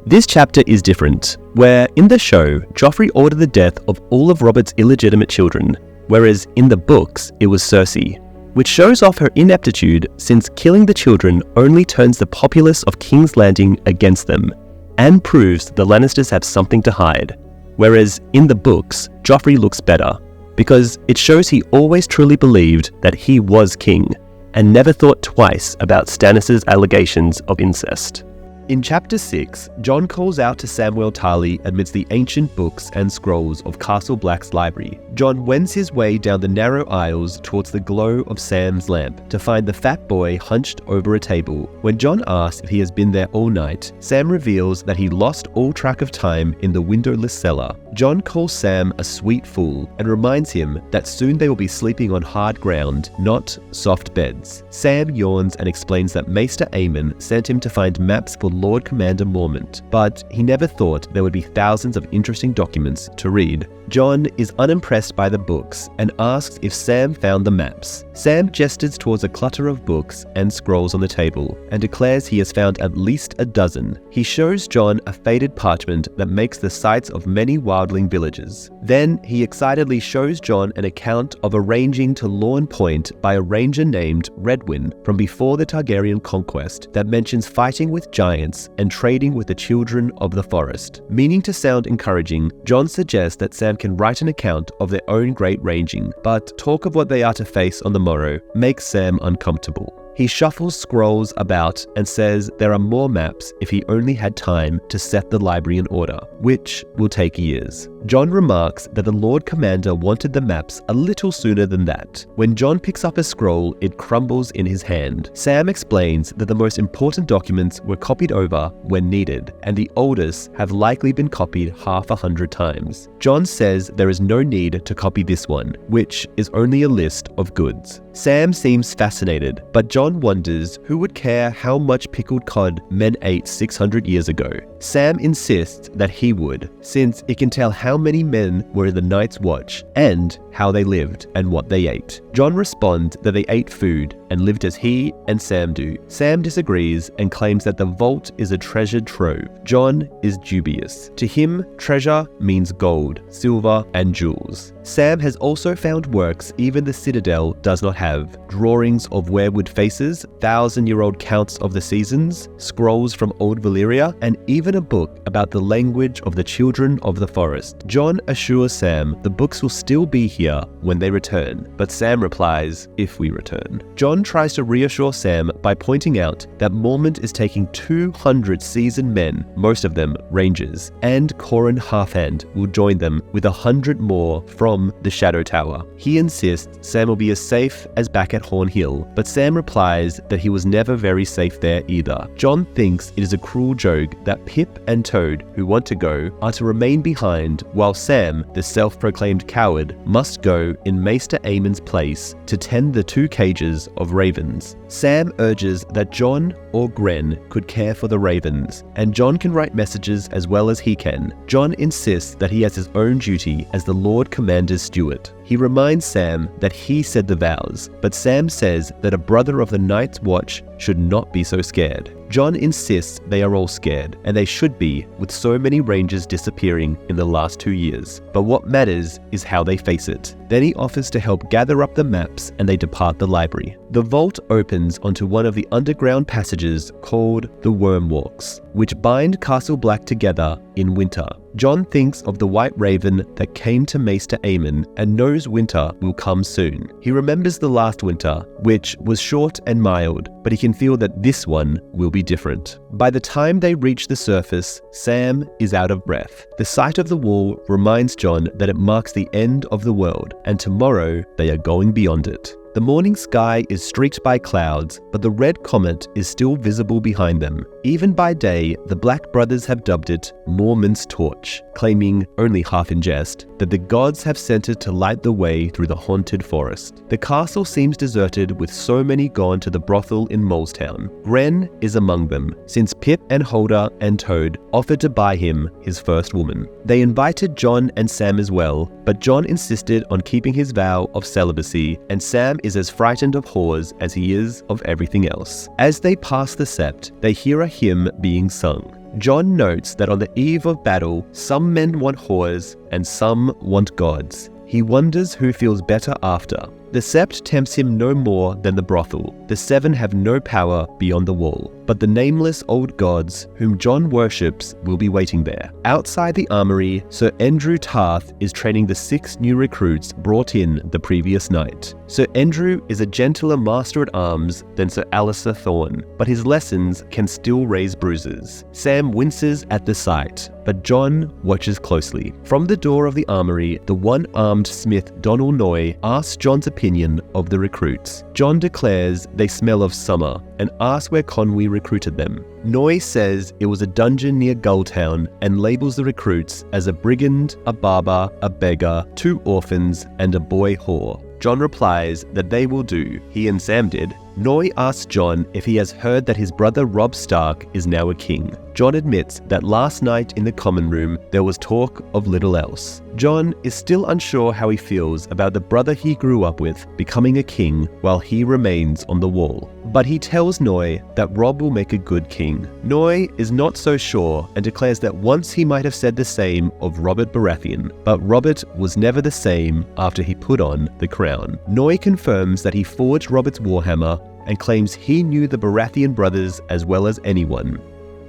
This chapter is different, where in the show, Joffrey ordered the death of all of Robert's illegitimate children, whereas in the books, it was Cersei, which shows off her ineptitude since killing the children only turns the populace of King's Landing against them, and proves the Lannisters have something to hide, whereas in the books, Joffrey looks better, because it shows he always truly believed that he was king, and never thought twice about Stannis' allegations of incest. In Chapter 6, Jon calls out to Samwell Tarly amidst the ancient books and scrolls of Castle Black's library. Jon wends his way down the narrow aisles towards the glow of Sam's lamp to find the fat boy hunched over a table. When Jon asks if he has been there all night, Sam reveals that he lost all track of time in the windowless cellar. Jon calls Sam a sweet fool and reminds him that soon they will be sleeping on hard ground, not soft beds. Sam yawns and explains that Maester Aemon sent him to find maps for Lord Commander Mormont, but he never thought there would be thousands of interesting documents to read. Jon is unimpressed by the books and asks if Sam found the maps. Sam gestures towards a clutter of books and scrolls on the table and declares he has found at least a dozen. He shows Jon a faded parchment that makes the sites of many wildling villages. Then he excitedly shows Jon an account of a ranging to Lorne Point by a ranger named Redwyn from before the Targaryen conquest that mentions fighting with giants and trading with the children of the forest. Meaning to sound encouraging, Jon suggests that Sam can write an account of their own great ranging, but talk of what they are to face on the morrow makes Sam uncomfortable. He shuffles scrolls about and says there are more maps if he only had time to set the library in order, which will take years. Jon remarks that the Lord Commander wanted the maps a little sooner than that. When Jon picks up a scroll, it crumbles in his hand. Sam explains that the most important documents were copied over when needed, and the oldest have likely been copied 100 times. Jon says there is no need to copy this one, which is only a list of goods. Sam seems fascinated, but Jon wonders who would care how much pickled cod men ate 600 years ago. Sam insists that he would, since it can tell how many men were in the Night's Watch and how they lived and what they ate. Jon responds that they ate food and lived as he and Sam do. Sam disagrees and claims that the vault is a treasured trove. Jon is dubious. To him, treasure means gold, silver, and jewels. Sam has also found works even the Citadel does not have: drawings of werewood faces, 1,000-year-old counts of the seasons, scrolls from old Valyria, and even a book about the language of the children of the forest. Jon assures Sam the books will still be here when they return, but Sam replies, if we return. Jon tries to reassure Sam by pointing out that Mormont is taking 200 seasoned men, most of them rangers, and Corran Halfhand will join them with 100 more from the Shadow Tower. He insists Sam will be as safe as back at Horn Hill, but Sam replies that he was never very safe there either. Jon thinks it is a cruel joke that Pip and Toad, who want to go, are to remain behind, while Sam, the self-proclaimed coward, must go in Maester Aemon's place to tend the 2 cages of ravens. Sam urges that Jon or Gren could care for the ravens, and Jon can write messages as well as he can. Jon insists that he has his own duty as the Lord Commander's steward. He reminds Sam that he said the vows, but Sam says that a brother of the Night's Watch should not be so scared. Jon insists they are all scared, and they should be, with so many rangers disappearing in the last 2 years. But what matters is how they face it. Then he offers to help gather up the maps, and they depart the library. The vault opens onto one of the underground passages called the Worm Walks, which bind Castle Black together in winter. Jon thinks of the White Raven that came to Maester Aemon and knows winter will come soon. He remembers the last winter, which was short and mild, but he can feel that this one will be different. By the time they reach the surface, Sam is out of breath. The sight of the wall reminds Jon that it marks the end of the world, and tomorrow they are going beyond it. The morning sky is streaked by clouds, but the red comet is still visible behind them. Even by day, the Black Brothers have dubbed it Mormont's Torch, claiming, only half in jest, that the gods have sent it to light the way through the haunted forest. The castle seems deserted, with so many gone to the brothel in Molestown. Gren is among them, since Pip and Holder and Toad offered to buy him his first woman. They invited Jon and Sam as well, but Jon insisted on keeping his vow of celibacy, and Sam is as frightened of whores as he is of everything else. As they pass the sept, they hear a hymn being sung. Jon notes that on the eve of battle, some men want whores and some want gods. He wonders who feels better after. The sept tempts him no more than the brothel. The seven have no power beyond the wall. But the nameless old gods, whom Jon worships, will be waiting there. Outside the armory, Sir Endrew Tarth is training the 6 new recruits brought in the previous night. Sir Endrew is a gentler master-at-arms than Sir Alliser Thorne, but his lessons can still raise bruises. Sam winces at the sight, but Jon watches closely. From the door of the armory, the one-armed smith Donal Noy asks Jon's opinion of the recruits. Jon declares they smell of summer and asks where Conwy recruited them. Noy says it was a dungeon near Gulltown and labels the recruits as a brigand, a barber, a beggar, 2 orphans, and a boy whore. Jon replies that they will do. He and Sam did. Noy asks Jon if he has heard that his brother Robb Stark is now a king. Jon admits that last night in the common room there was talk of little else. Jon is still unsure how he feels about the brother he grew up with becoming a king while he remains on the wall. But he tells Noy that Robb will make a good king. Noy is not so sure and declares that once he might have said the same of Robert Baratheon, but Robert was never the same after he put on the crown. Noy confirms that he forged Robert's warhammer and claims he knew the Baratheon brothers as well as anyone.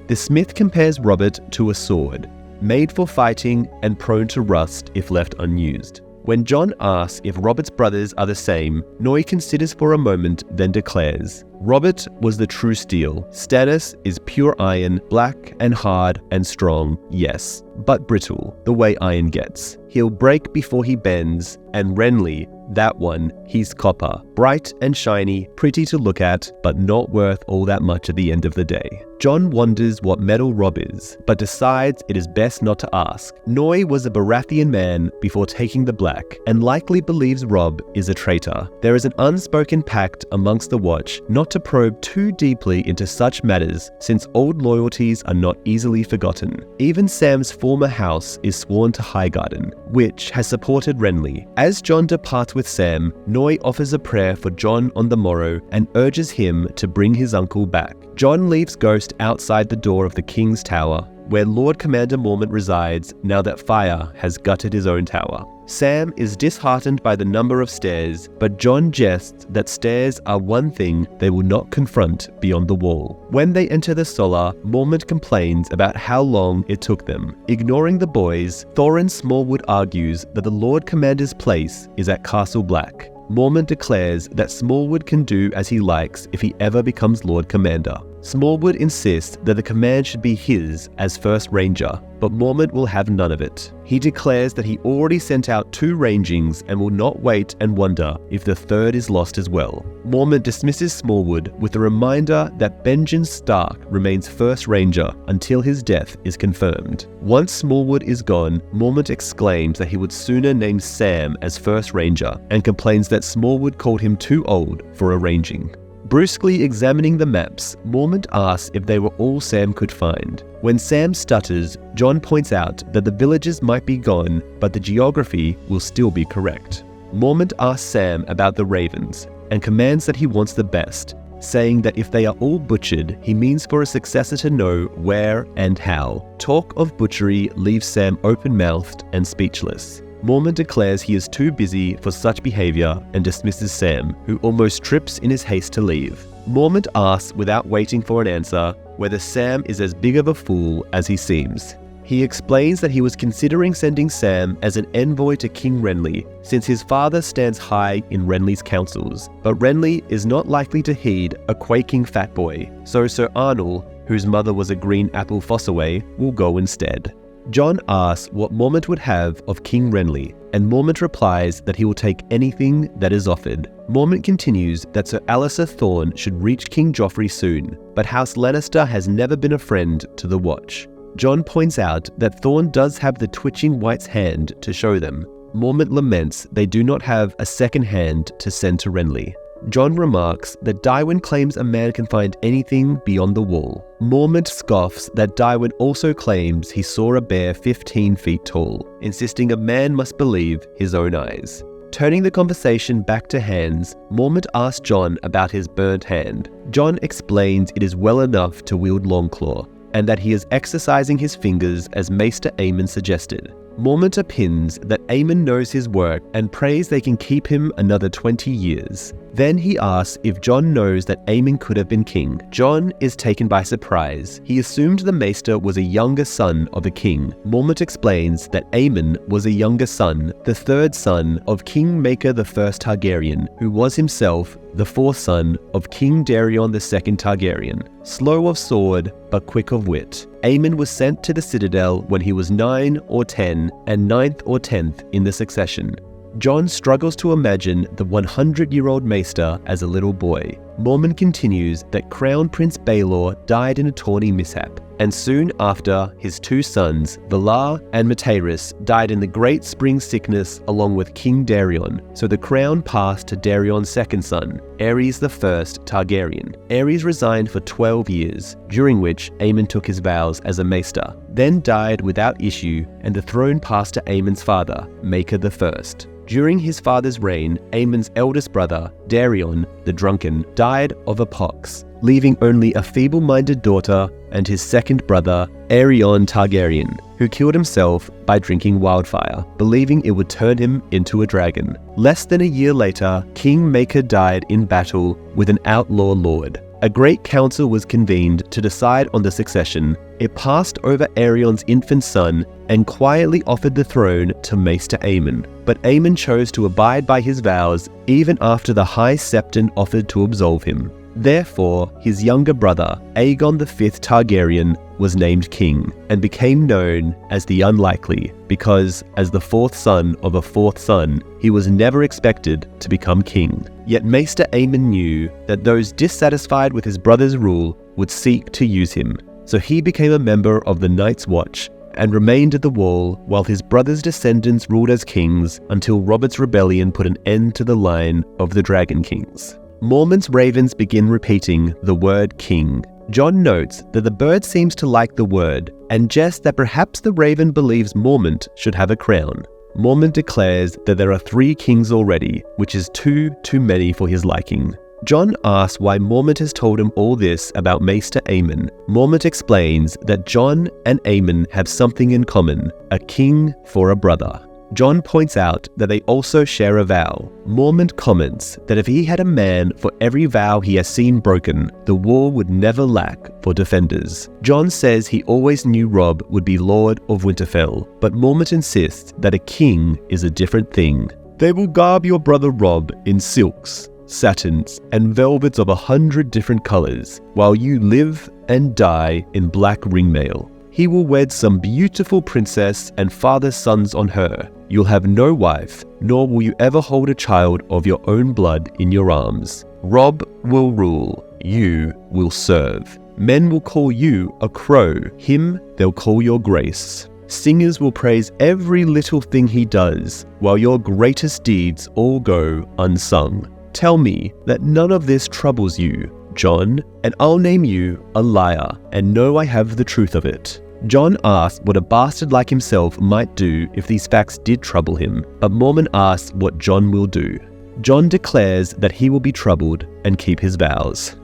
The smith compares Robert to a sword, made for fighting and prone to rust if left unused. When Jon asks if Robert's brothers are the same, Noy considers for a moment, then declares, Robert was the true steel. Stannis is pure iron, black and hard and strong, yes, but brittle, the way iron gets. He'll break before he bends, and Renly, that one, he's copper, bright and shiny, pretty to look at, but not worth all that much at the end of the day. Jon wonders what metal Robb is, but decides it is best not to ask. Noy was a Baratheon man before taking the black, and likely believes Robb is a traitor. There is an unspoken pact amongst the Watch not to probe too deeply into such matters, since old loyalties are not easily forgotten. Even Sam's former house is sworn to Highgarden, which has supported Renly. As Jon departs with Sam, Noy offers a prayer for Jon on the morrow and urges him to bring his uncle back. Jon leaves Ghost outside the door of the King's Tower, where Lord Commander Mormont resides now that fire has gutted his own tower. Sam is disheartened by the number of stairs, but Jon jests that stairs are one thing they will not confront beyond the wall. When they enter the Solar, Mormont complains about how long it took them. Ignoring the boys, Thorin Smallwood argues that the Lord Commander's place is at Castle Black. Mormont declares that Smallwood can do as he likes if he ever becomes Lord Commander. Smallwood insists that the command should be his as First Ranger, but Mormont will have none of it. He declares that he already sent out 2 rangings and will not wait and wonder if the 3rd is lost as well. Mormont dismisses Smallwood with a reminder that Benjen Stark remains First Ranger until his death is confirmed. Once Smallwood is gone, Mormont exclaims that he would sooner name Sam as First Ranger and complains that Smallwood called him too old for a ranging. Brusquely examining the maps, Mormont asks if they were all Sam could find. When Sam stutters, Jon points out that the villages might be gone, but the geography will still be correct. Mormont asks Sam about the ravens, and commands that he wants the best, saying that if they are all butchered, he means for a successor to know where and how. Talk of butchery leaves Sam open-mouthed and speechless. Mormont declares he is too busy for such behavior and dismisses Sam, who almost trips in his haste to leave. Mormont asks, without waiting for an answer, whether Sam is as big of a fool as he seems. He explains that he was considering sending Sam as an envoy to King Renly, since his father stands high in Renly's councils, but Renly is not likely to heed a quaking fat boy, so Sir Arnul, whose mother was a green apple Fossaway, will go instead. Jon asks what Mormont would have of King Renly, and Mormont replies that he will take anything that is offered. Mormont continues that Sir Alliser Thorne should reach King Joffrey soon, but House Lannister has never been a friend to the Watch. Jon points out that Thorne does have the twitching White's hand to show them. Mormont laments they do not have a second hand to send to Renly. Jon remarks that Tywin claims a man can find anything beyond the wall. Mormont scoffs that Tywin also claims he saw a bear 15 feet tall, insisting a man must believe his own eyes. Turning the conversation back to hands, Mormont asks Jon about his burnt hand. Jon explains it is well enough to wield Longclaw, and that he is exercising his fingers as Maester Aemon suggested. Mormont opines that Aemon knows his work and prays they can keep him another 20 years. Then he asks if Jon knows that Aemon could have been king. Jon is taken by surprise. He assumed the Maester was a younger son of a king. Mormont explains that Aemon was a younger son, the third son of King Maker I Targaryen, who was himself the fourth son of King Daeron II Targaryen. Slow of sword, but quick of wit, Aemon was sent to the Citadel when he was 9 or 10 and 9th or 10th in the succession. Jon struggles to imagine the 100-year-old Maester as a little boy. Mormont continues that Crown Prince Baelor died in a tourney mishap, and soon after, his two sons, Valar and Mataeris, died in the Great Spring Sickness along with King Daeron, so the crown passed to Daeron's second son, Aerys I Targaryen. Aerys resigned for 12 years, during which Aemon took his vows as a Maester, then died without issue, and the throne passed to Aemon's father, Maker I. During his father's reign, Aemon's eldest brother, Daeron the Drunken, died of a pox, leaving only a feeble-minded daughter and his second brother, Aerion Targaryen, who killed himself by drinking wildfire, believing it would turn him into a dragon. Less than a year later, King Maker died in battle with an outlaw lord. A great council was convened to decide on the succession. It passed over Aerion's infant son and quietly offered the throne to Maester Aemon. But Aemon chose to abide by his vows even after the High Septon offered to absolve him. Therefore, his younger brother, Aegon V Targaryen, was named king and became known as the Unlikely because, as the fourth son of a fourth son, he was never expected to become king. Yet Maester Aemon knew that those dissatisfied with his brother's rule would seek to use him, so he became a member of the Night's Watch and remained at the wall while his brother's descendants ruled as kings until Robert's rebellion put an end to the line of the Dragon Kings. Mormont's ravens begin repeating the word king. Jon notes that the bird seems to like the word and jests that perhaps the raven believes Mormont should have a crown. Mormont declares that there are 3 kings already, which is 2 too many for his liking. Jon asks why Mormont has told him all this about Maester Aemon. Mormont explains that Jon and Aemon have something in common, a king for a brother. Jon points out that they also share a vow. Mormont comments that if he had a man for every vow he has seen broken, the war would never lack for defenders. Jon says he always knew Robb would be Lord of Winterfell, but Mormont insists that a king is a different thing. They will garb your brother Robb in silks, satins, and velvets of 100 different colors, while you live and die in black ringmail. He will wed some beautiful princess and father sons on her. You'll have no wife, nor will you ever hold a child of your own blood in your arms. Robb will rule, you will serve. Men will call you a crow, him they'll call your grace. Singers will praise every little thing he does, while your greatest deeds all go unsung. Tell me that none of this troubles you, Jon, and I'll name you a liar, and know I have the truth of it. Jon asks what a bastard like himself might do if these facts did trouble him, but Mormont asks what Jon will do. Jon declares that he will be troubled and keep his vows.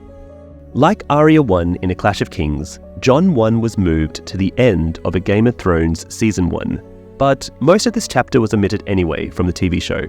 Like Arya I in A Clash of Kings, Jon I was moved to the end of A Game of Thrones Season 1, but most of this chapter was omitted anyway from the TV show.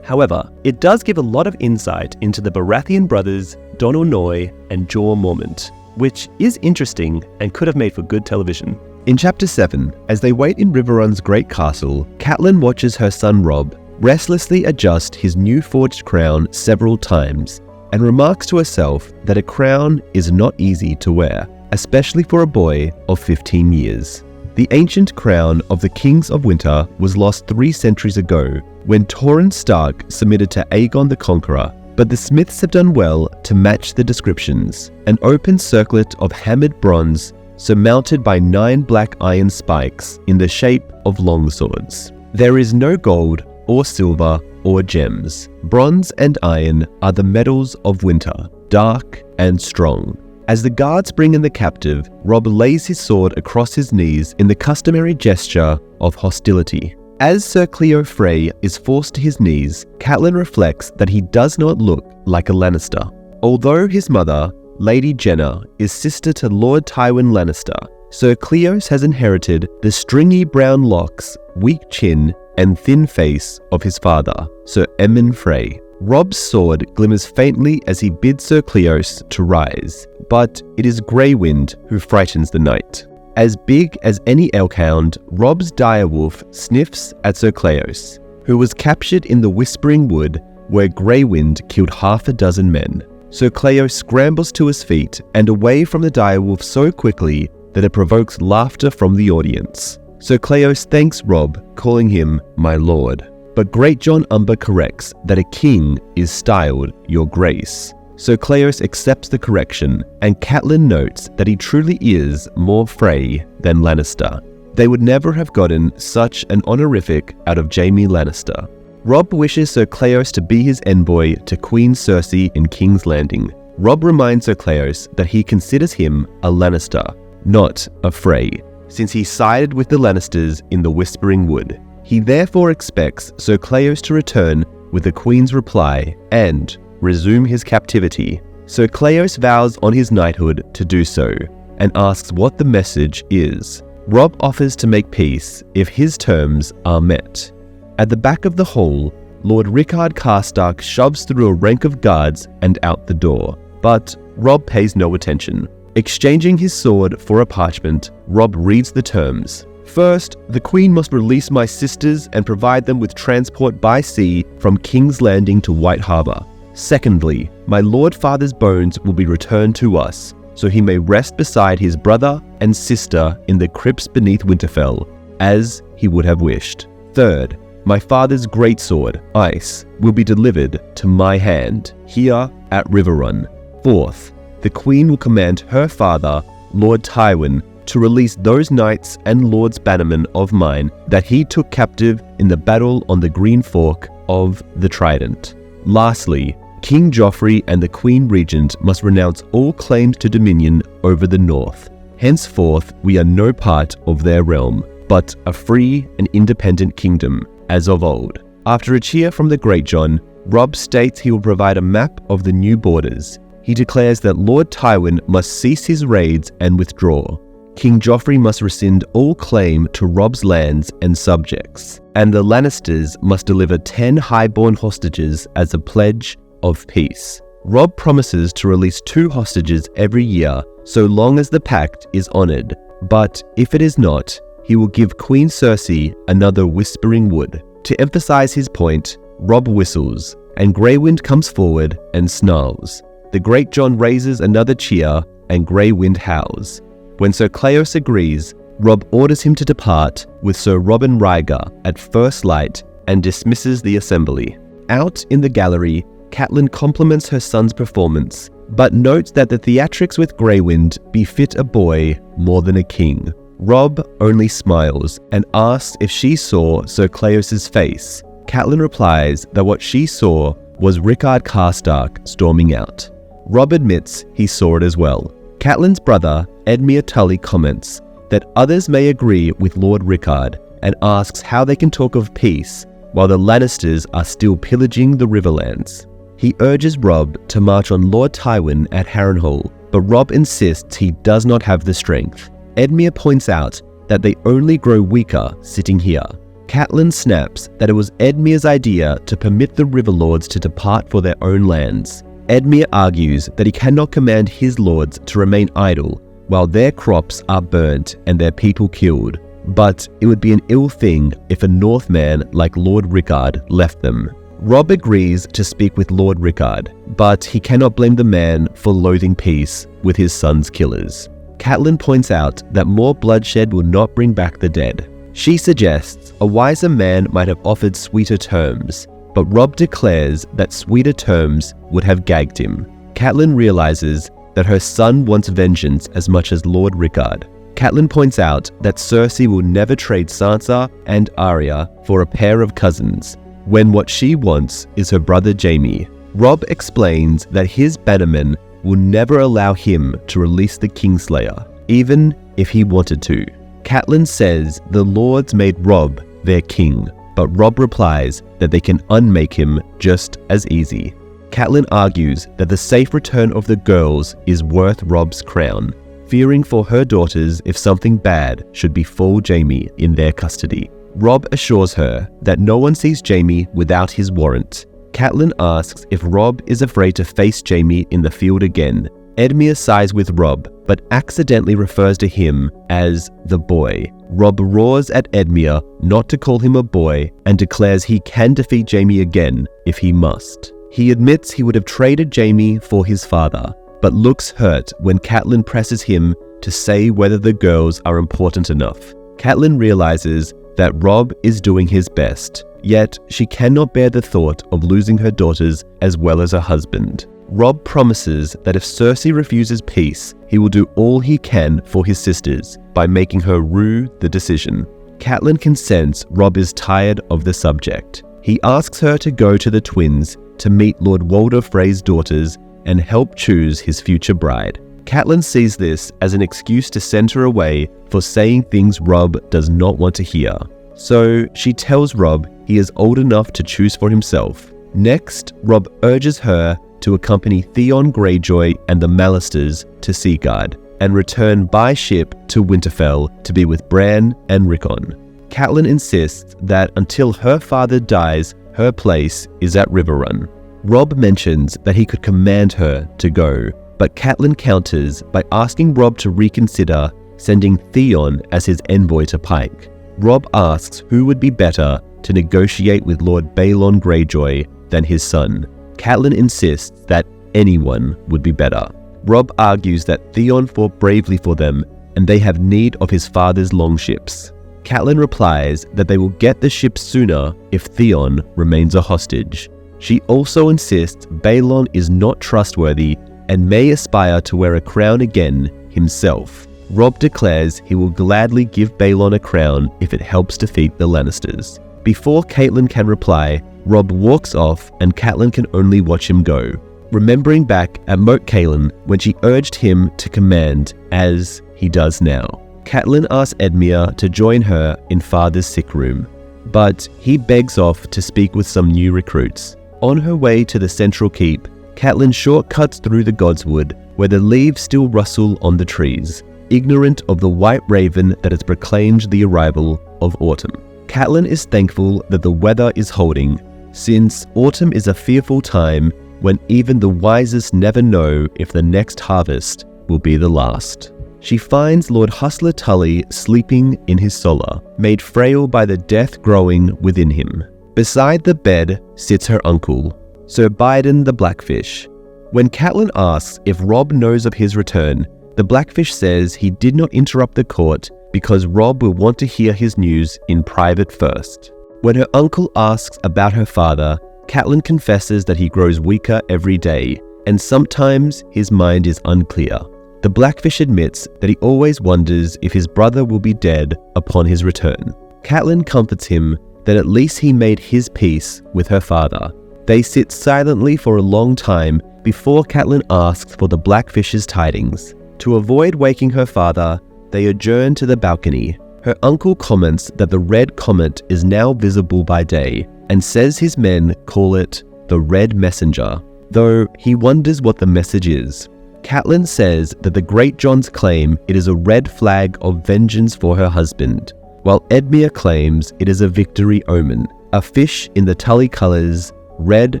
However, it does give a lot of insight into the Baratheon brothers, Donal Noye and Jorah Mormont, which is interesting and could have made for good television. In Chapter 7, as they wait in Riverrun's great castle, Catelyn watches her son Robb restlessly adjust his new forged crown several times and remarks to herself that a crown is not easy to wear, especially for a boy of 15 years. The ancient crown of the Kings of Winter was lost 3 centuries ago when Torrhen Stark submitted to Aegon the Conqueror, but the smiths have done well to match the descriptions. An open circlet of hammered bronze surmounted by 9 black iron spikes in the shape of longswords. There is no gold or silver or gems. Bronze and iron are the metals of winter, dark and strong. As the guards bring in the captive, Robb lays his sword across his knees in the customary gesture of hostility. As Sir Cleo Frey is forced to his knees, Catelyn reflects that he does not look like a Lannister. Although his mother, Lady Jenna, is sister to Lord Tywin Lannister, Sir Cleos has inherited the stringy brown locks, weak chin, and thin face of his father, Sir Emyn Frey. Robb's sword glimmers faintly as he bids Sir Cleos to rise, but it is Greywind who frightens the knight. As big as any elkhound, Robb's direwolf sniffs at Sir Cleos, who was captured in the Whispering Wood where Greywind killed half a dozen men. Sir Cleos scrambles to his feet and away from the direwolf so quickly that it provokes laughter from the audience. Sir Cleos thanks Robb, calling him my lord. But Great Jon Umber corrects that a king is styled your grace. Sir Cleos accepts the correction, and Catelyn notes that he truly is more Frey than Lannister. They would never have gotten such an honorific out of Jaime Lannister. Robb wishes Sir Cleos to be his envoy to Queen Cersei in King's Landing. Robb reminds Sir Cleos that he considers him a Lannister, not a Frey, since he sided with the Lannisters in the Whispering Wood. He therefore expects Sir Cleos to return with the Queen's reply and resume his captivity. Sir Cleos vows on his knighthood to do so, and asks what the message is. Robb offers to make peace if his terms are met. At the back of the hall, Lord Rickard Karstark shoves through a rank of guards and out the door, but Robb pays no attention. Exchanging his sword for a parchment, Robb reads the terms. First, the Queen must release my sisters and provide them with transport by sea from King's Landing to White Harbour. Secondly, my Lord Father's bones will be returned to us, so he may rest beside his brother and sister in the crypts beneath Winterfell, as he would have wished. Third, my father's greatsword, Ice, will be delivered to my hand, here at Riverrun. Fourth, the Queen will command her father, Lord Tywin, to release those knights and lords bannermen of mine that he took captive in the battle on the Green Fork of the Trident. Lastly, King Joffrey and the Queen Regent must renounce all claims to dominion over the north. Henceforth, we are no part of their realm, but a free and independent kingdom, as of old. After a cheer from the Great Jon, Robb states he will provide a map of the new borders. He declares that Lord Tywin must cease his raids and withdraw. King Joffrey must rescind all claim to Robb's lands and subjects, and the Lannisters must deliver 10 highborn hostages as a pledge of peace. Robb promises to release 2 hostages every year so long as the pact is honoured, but if it is not, he will give Queen Cersei another Whispering Wood. To emphasize his point, Robb whistles, and Greywind comes forward and snarls. The Great Jon raises another cheer, and Greywind howls. When Sir Cleos agrees, Robb orders him to depart with Sir Robin Ryger at first light and dismisses the assembly. Out in the gallery, Catelyn compliments her son's performance, but notes that the theatrics with Greywind befit a boy more than a king. Robb only smiles and asks if she saw Sir Cleos's face. Catelyn replies that what she saw was Rickard Karstark storming out. Robb admits he saw it as well. Catelyn's brother, Edmure Tully, comments that others may agree with Lord Rickard and asks how they can talk of peace while the Lannisters are still pillaging the Riverlands. He urges Robb to march on Lord Tywin at Harrenhal, but Robb insists he does not have the strength. Edmure points out that they only grow weaker sitting here. Catelyn snaps that it was Edmure's idea to permit the Riverlords to depart for their own lands. Edmure argues that he cannot command his lords to remain idle while their crops are burnt and their people killed, but it would be an ill thing if a Northman like Lord Rickard left them. Robb agrees to speak with Lord Rickard, but he cannot blame the man for loathing peace with his son's killers. Catelyn points out that more bloodshed will not bring back the dead. She suggests a wiser man might have offered sweeter terms, but Robb declares that sweeter terms would have gagged him. Catelyn realizes that her son wants vengeance as much as Lord Rickard. Catelyn points out that Cersei will never trade Sansa and Arya for a pair of cousins, when what she wants is her brother Jaime. Robb explains that his bannermen will never allow him to release the Kingslayer, even if he wanted to. Catelyn says the Lords made Robb their king, but Robb replies that they can unmake him just as easy. Catelyn argues that the safe return of the girls is worth Robb's crown. fearing for her daughters if something bad should befall Jaime in their custody. Robb assures her that no one sees Jaime without his warrant. Catelyn asks if Robb is afraid to face Jaime in the field again. Edmure sighs with Robb, but accidentally refers to him as the boy. Robb roars at Edmure not to call him a boy and declares he can defeat Jaime again if he must. He admits he would have traded Jaime for his father, but looks hurt when Catelyn presses him to say whether the girls are important enough. Catelyn realizes that Robb is doing his best, yet she cannot bear the thought of losing her daughters as well as her husband. Robb promises that if Cersei refuses peace, he will do all he can for his sisters by making her rue the decision. Catelyn can sense Robb is tired of the subject. He asks her to go to the twins to meet Lord Walder Frey's daughters and help choose his future bride. Catelyn sees this as an excuse to send her away for saying things Robb does not want to hear. So she tells Robb he is old enough to choose for himself. Next, Robb urges her to accompany Theon Greyjoy and the Mallisters to Seaguard and return by ship to Winterfell to be with Bran and Rickon. Catelyn insists that until her father dies, her place is at Riverrun. Robb mentions that he could command her to go, but Catelyn counters by asking Robb to reconsider sending Theon as his envoy to Pike. Robb asks who would be better to negotiate with Lord Balon Greyjoy than his son. Catelyn insists that anyone would be better. Robb argues that Theon fought bravely for them and they have need of his father's longships. Catelyn replies that they will get the ship sooner if Theon remains a hostage. She also insists Balon is not trustworthy and may aspire to wear a crown again himself. Robb declares he will gladly give Balon a crown if it helps defeat the Lannisters. Before Catelyn can reply, Robb walks off and Catelyn can only watch him go, remembering back at Moat Cailin when she urged him to command as he does now. Catelyn asks Edmure to join her in Father's sick room, but he begs off to speak with some new recruits. On her way to the central keep, Catelyn shortcuts through the Godswood where the leaves still rustle on the trees, ignorant of the white raven that has proclaimed the arrival of autumn. Catelyn is thankful that the weather is holding, since autumn is a fearful time when even the wisest never know if the next harvest will be the last. She finds Lord Hustler Tully sleeping in his solar, made frail by the death growing within him. Beside the bed sits her uncle, Sir Biden the Blackfish. When Catelyn asks if Robb knows of his return, the Blackfish says he did not interrupt the court because Robb will want to hear his news in private first. When her uncle asks about her father, Catelyn confesses that he grows weaker every day, and sometimes his mind is unclear. The Blackfish admits that he always wonders if his brother will be dead upon his return. Catelyn comforts him that at least he made his peace with her father. They sit silently for a long time before Catelyn asks for the Blackfish's tidings. To avoid waking her father, they adjourn to the balcony. Her uncle comments that the red comet is now visible by day and says his men call it the Red Messenger, though he wonders what the message is. Catelyn says that the Great Johns claim it is a red flag of vengeance for her husband, while Edmure claims it is a victory omen, a fish in the Tully colors, red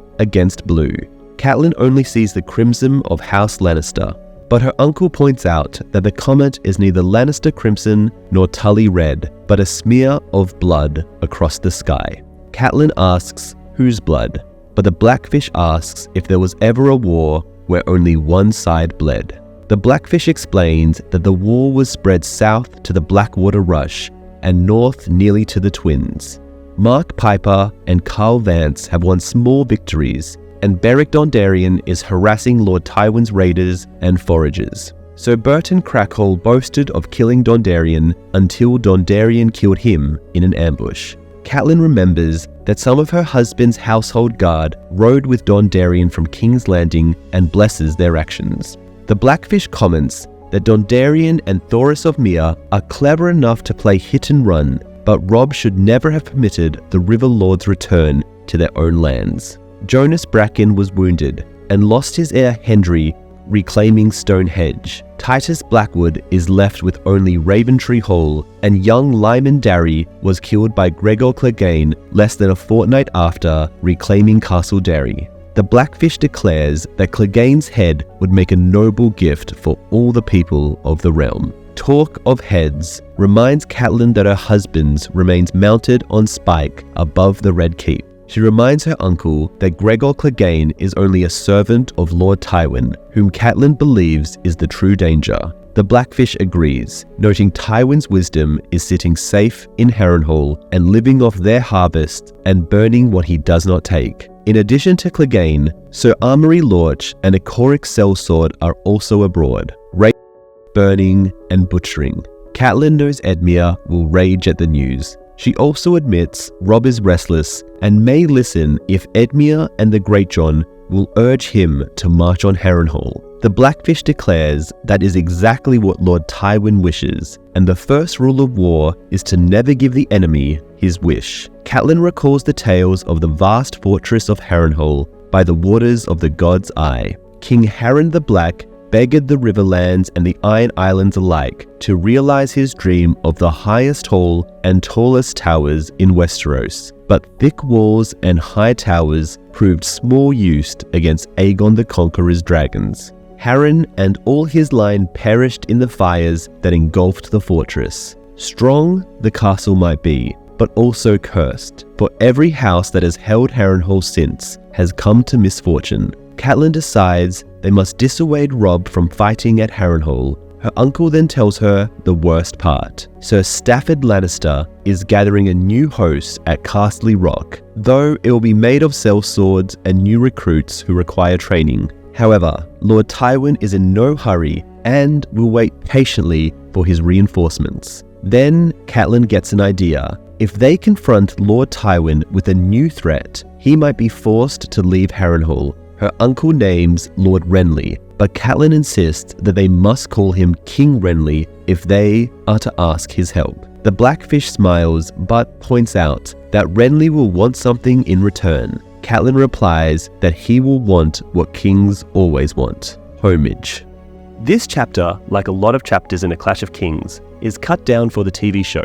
against blue. Catelyn only sees the crimson of House Lannister, but her uncle points out that the comet is neither Lannister crimson nor Tully red, but a smear of blood across the sky. Catelyn asks whose blood, but the Blackfish asks if there was ever a war where only one side bled. The Blackfish explains that the war was spread south to the Blackwater Rush and north nearly to the Twins. Mark Piper and Carl Vance have won small victories, and Beric Dondarrion is harassing Lord Tywin's raiders and foragers. Sir Burton Crackle boasted of killing Dondarrion until Dondarrion killed him in an ambush. Catelyn remembers that some of her husband's household guard rode with Dondarrion from King's Landing and blesses their actions. The Blackfish comments that Dondarrion and Thoros of Myr are clever enough to play hit and run, but Robb should never have permitted the River Lord's return to their own lands. Jonas Bracken was wounded and lost his heir Hendry reclaiming Stonehenge. Titus Blackwood is left with only Raventree Hall, and young Lyman Darry was killed by Gregor Clegane less than a fortnight after reclaiming Castle Darry. The Blackfish declares that Clegane's head would make a noble gift for all the people of the realm. Talk of heads reminds Catelyn that her husband's remains mounted on spike above the Red Keep. She reminds her uncle that Gregor Clegane is only a servant of Lord Tywin, whom Catelyn believes is the true danger. The Blackfish agrees, noting Tywin's wisdom is sitting safe in Harrenhal and living off their harvest and burning what he does not take. In addition to Clegane, Sir Armory Lorch and a Coric sellsword are also abroad, burning and butchering. Catelyn knows Edmure will rage at the news. She also admits Robb is restless and may listen if Edmure and the Greatjon will urge him to march on Harrenhal. The Blackfish declares that is exactly what Lord Tywin wishes, and the first rule of war is to never give the enemy his wish. Catelyn recalls the tales of the vast fortress of Harrenhal by the waters of the God's Eye. King Harren the Black begged the Riverlands and the Iron Islands alike to realize his dream of the highest hall and tallest towers in Westeros. But thick walls and high towers proved small use against Aegon the Conqueror's dragons. Harren and all his line perished in the fires that engulfed the fortress. Strong the castle might be, but also cursed, for every house that has held Harrenhal since has come to misfortune. Catelyn decides they must dissuade Robb from fighting at Harrenhal. Her uncle then tells her the worst part. Sir Stafford Lannister is gathering a new host at Castle Rock, though it will be made of sellswords and new recruits who require training. However, Lord Tywin is in no hurry and will wait patiently for his reinforcements. Then Catelyn gets an idea. If they confront Lord Tywin with a new threat, he might be forced to leave Harrenhal. Her uncle names Lord Renly, but Catelyn insists that they must call him King Renly if they are to ask his help. The Blackfish smiles but points out that Renly will want something in return. Catelyn replies that he will want what kings always want: homage. This chapter, like a lot of chapters in A Clash of Kings, is cut down for the TV show,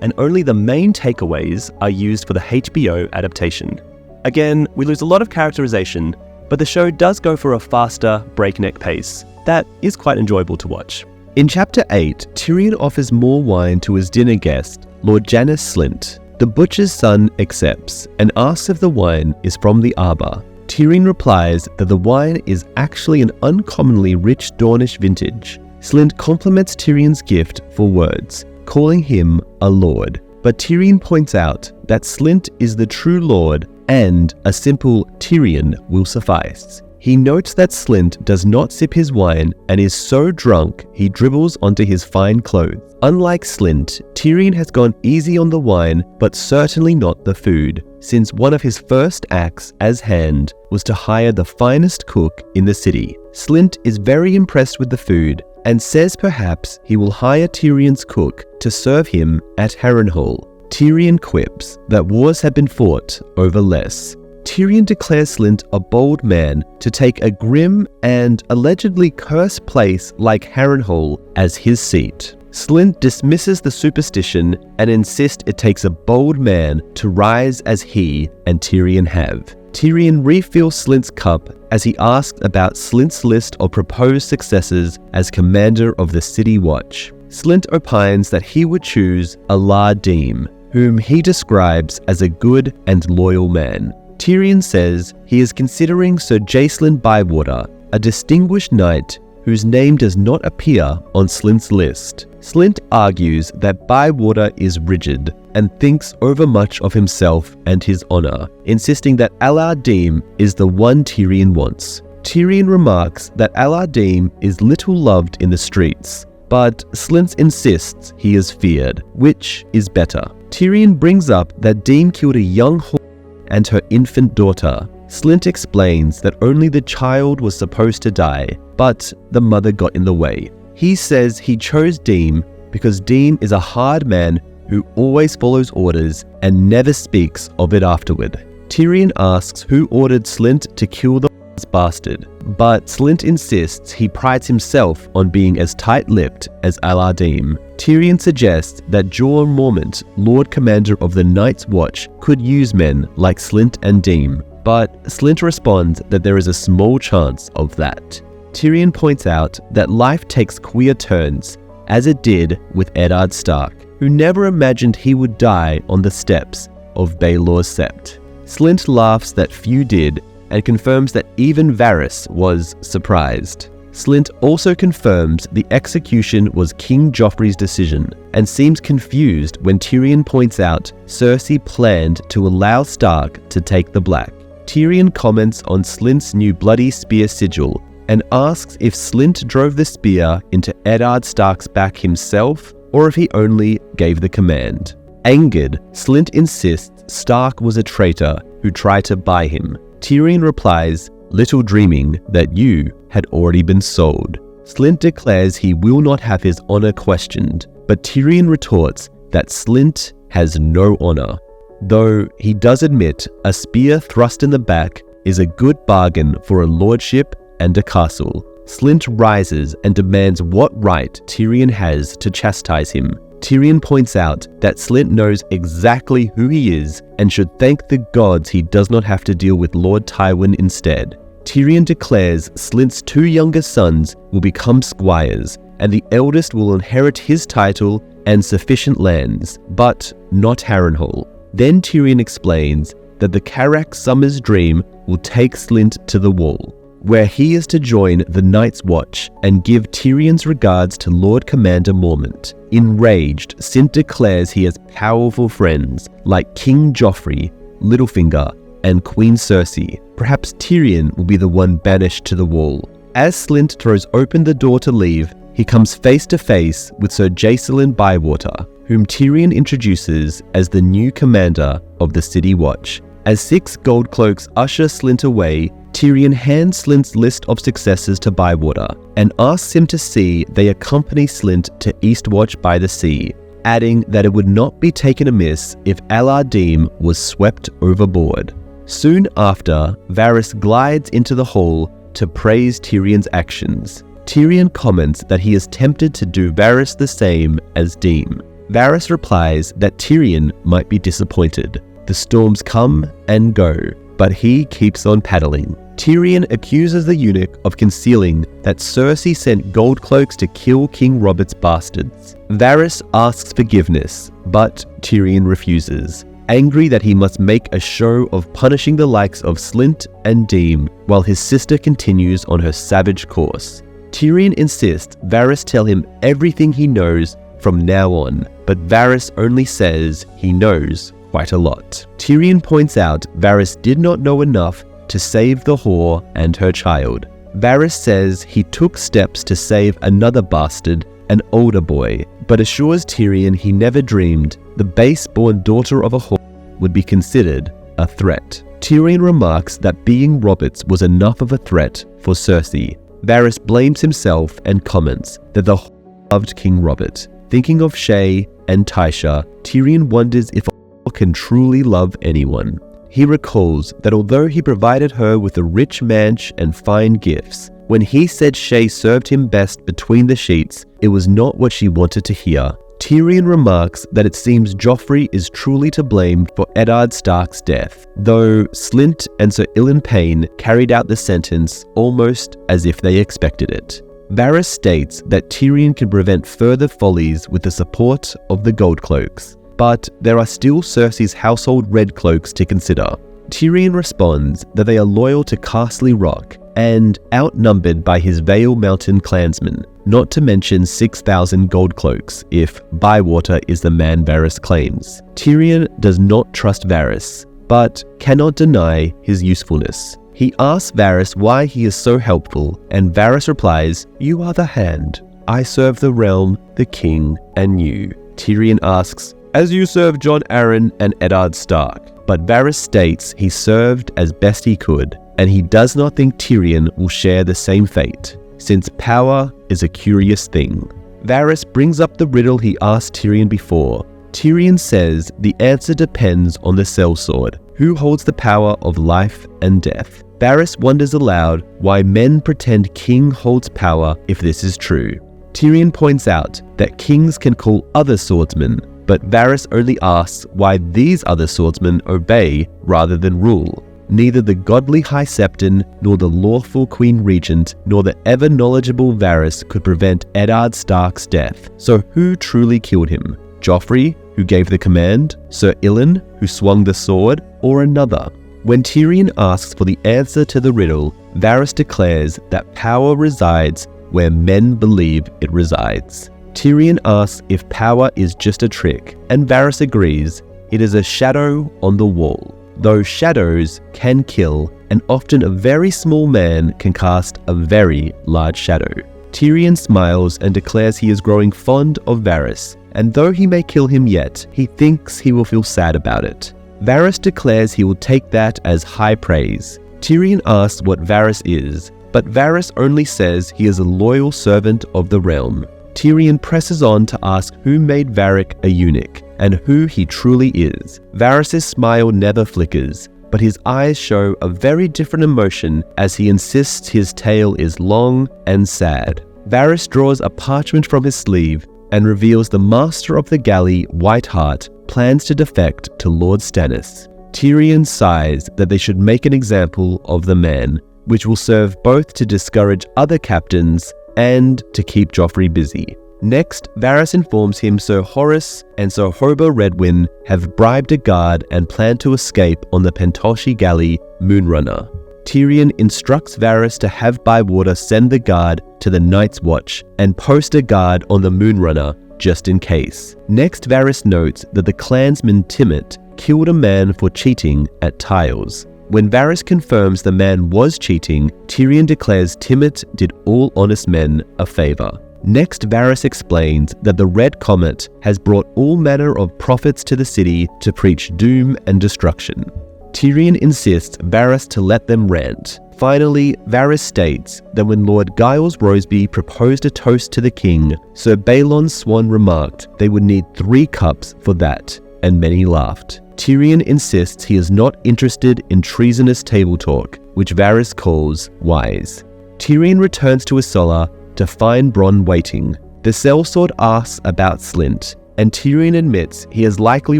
and only the main takeaways are used for the HBO adaptation. Again, we lose a lot of characterization, but the show does go for a faster, breakneck pace that is quite enjoyable to watch. In Chapter 8, Tyrion offers more wine to his dinner guest, Lord Janos Slynt. The butcher's son accepts and asks if the wine is from the Arbor. Tyrion replies that the wine is actually an uncommonly rich Dornish vintage. Slynt compliments Tyrion's gift for words, calling him a lord. But Tyrion points out that Slynt is the true lord and a simple Tyrion will suffice. He notes that Slynt does not sip his wine and is so drunk he dribbles onto his fine clothes. Unlike Slynt, Tyrion has gone easy on the wine but certainly not the food, since one of his first acts as Hand was to hire the finest cook in the city. Slynt is very impressed with the food and says perhaps he will hire Tyrion's cook to serve him at Harrenhal. Tyrion quips that wars have been fought over less. Tyrion declares Slynt a bold man to take a grim and allegedly cursed place like Harrenhal as his seat. Slynt dismisses the superstition and insists it takes a bold man to rise as he and Tyrion have. Tyrion refills Slynt's cup as he asks about Slynt's list of proposed successors as commander of the City Watch. Slynt opines that he would choose Alar Dîm, whom he describes as a good and loyal man. Tyrion says he is considering Sir Jacelyn Bywater, a distinguished knight whose name does not appear on Slynt's list. Slynt argues that Bywater is rigid and thinks overmuch of himself and his honor, insisting that Alar Dîm is the one Tyrion wants. Tyrion remarks that Alar Dîm is little loved in the streets, but Slynt insists he is feared, which is better. Tyrion brings up that Dîm killed a young horse and her infant daughter. Slynt explains that only the child was supposed to die, but the mother got in the way. He says he chose Dîm because Dîm is a hard man who always follows orders and never speaks of it afterward. Tyrion asks who ordered Slynt to kill the bastard. But Slynt insists he prides himself on being as tight-lipped as Aladdin. Tyrion suggests that Jorah Mormont, Lord Commander of the Night's Watch, could use men like Slynt and Deem, but Slynt responds that there is a small chance of that. Tyrion points out that life takes queer turns, as it did with Eddard Stark, who never imagined he would die on the steps of Baelor's Sept. Slynt laughs that few did, and confirms that even Varys was surprised. Slynt also confirms the execution was King Joffrey's decision, and seems confused when Tyrion points out Cersei planned to allow Stark to take the Black. Tyrion comments on Slynt's new bloody spear sigil, and asks if Slynt drove the spear into Eddard Stark's back himself, or if he only gave the command. Angered, Slynt insists Stark was a traitor who tried to buy him. Tyrion replies, little dreaming that you had already been sold. Slynt declares he will not have his honor questioned, but Tyrion retorts that Slynt has no honor, though he does admit a spear thrust in the back is a good bargain for a lordship and a castle. Slynt rises and demands what right Tyrion has to chastise him. Tyrion points out that Slynt knows exactly who he is and should thank the gods he does not have to deal with Lord Tywin instead. Tyrion declares Slynt's two younger sons will become squires, and the eldest will inherit his title and sufficient lands, but not Harrenhal. Then Tyrion explains that the Carrack Summer's Dream will take Slynt to the Wall, where he is to join the Night's Watch and give Tyrion's regards to Lord Commander Mormont. Enraged, Slynt declares he has powerful friends like King Joffrey, Littlefinger, and Queen Cersei. Perhaps Tyrion will be the one banished to the Wall. As Slynt throws open the door to leave, he comes face to face with Sir Jacelyn Bywater, whom Tyrion introduces as the new commander of the City Watch. As 6 gold cloaks usher Slynt away, Tyrion hands Slynt's list of successors to Bywater and asks him to see they accompany Slynt to Eastwatch by the Sea, adding that it would not be taken amiss if Aladdin was swept overboard. Soon after, Varys glides into the hall to praise Tyrion's actions. Tyrion comments that he is tempted to do Varys the same as Deem. Varys replies that Tyrion might be disappointed. The storms come and go, but he keeps on paddling. Tyrion accuses the eunuch of concealing that Cersei sent gold cloaks to kill King Robert's bastards. Varys asks forgiveness, but Tyrion refuses, angry that he must make a show of punishing the likes of Slynt and Deem while his sister continues on her savage course. Tyrion insists Varys tell him everything he knows from now on, but Varys only says he knows quite a lot. Tyrion points out Varys did not know enough to save the whore and her child. Varys says he took steps to save another bastard, an older boy, but assures Tyrion he never dreamed the base-born daughter of a whore would be considered a threat. Tyrion remarks that being Robert's was enough of a threat for Cersei. Varys blames himself and comments that the whore loved King Robert. Thinking of Shae and Tysha, Tyrion wonders if a whore can truly love anyone. He recalls that although he provided her with a rich manch and fine gifts, when he said Shae served him best between the sheets, it was not what she wanted to hear. Tyrion remarks that it seems Joffrey is truly to blame for Eddard Stark's death, though Slynt and Sir Ilyn Payne carried out the sentence almost as if they expected it. Varys states that Tyrion can prevent further follies with the support of the Gold Cloaks, but there are still Cersei's household Red Cloaks to consider. Tyrion responds that they are loyal to Castle Rock and outnumbered by his Vale Mountain clansmen, not to mention 6,000 gold cloaks if Bywater is the man Varys claims. Tyrion does not trust Varys, but cannot deny his usefulness. He asks Varys why he is so helpful, and Varys replies, "You are the hand. I serve the realm, the king, and you." Tyrion asks, "As you serve Jon Arryn and Eddard Stark," but Varys states he served as best he could, and he does not think Tyrion will share the same fate, since power is a curious thing. Varys brings up the riddle he asked Tyrion before. Tyrion says the answer depends on the sellsword, who holds the power of life and death. Varys wonders aloud why men pretend king holds power if this is true. Tyrion points out that kings can call other swordsmen, but Varys only asks why these other swordsmen obey rather than rule. Neither the godly High Septon, nor the lawful Queen Regent, nor the ever-knowledgeable Varys could prevent Eddard Stark's death. So who truly killed him? Joffrey, who gave the command? Sir Ilyn, who swung the sword? Or another? When Tyrion asks for the answer to the riddle, Varys declares that power resides where men believe it resides. Tyrion asks if power is just a trick, and Varys agrees it is a shadow on the wall. Though shadows can kill, and often a very small man can cast a very large shadow. Tyrion smiles and declares he is growing fond of Varys, and though he may kill him yet, he thinks he will feel sad about it. Varys declares he will take that as high praise. Tyrion asks what Varys is, but Varys only says he is a loyal servant of the realm. Tyrion presses on to ask who made Varric a eunuch, and who he truly is. Varys' smile never flickers, but his eyes show a very different emotion as he insists his tale is long and sad. Varys draws a parchment from his sleeve and reveals the master of the galley, Whiteheart, plans to defect to Lord Stannis. Tyrion sighs that they should make an example of the man, which will serve both to discourage other captains and to keep Joffrey busy. Next, Varys informs him Sir Horace and Sir Hober Redwyn have bribed a guard and plan to escape on the Pentoshi galley Moonrunner. Tyrion instructs Varys to have Bywater send the guard to the Night's Watch and post a guard on the Moonrunner just in case. Next, Varys notes that the clansman Timett killed a man for cheating at tiles. When Varys confirms the man was cheating, Tyrion declares Timett did all honest men a favor. Next, Varys explains that the Red Comet has brought all manner of prophets to the city to preach doom and destruction. Tyrion insists Varys to let them rant. Finally, Varys states that when Lord Giles Roseby proposed a toast to the king, Sir Balon Swan remarked they would need 3 cups for that, and many laughed. Tyrion insists he is not interested in treasonous table talk, which Varys calls wise. Tyrion returns to Isola to find Bronn waiting. The sellsword asks about Slynt, and Tyrion admits he has likely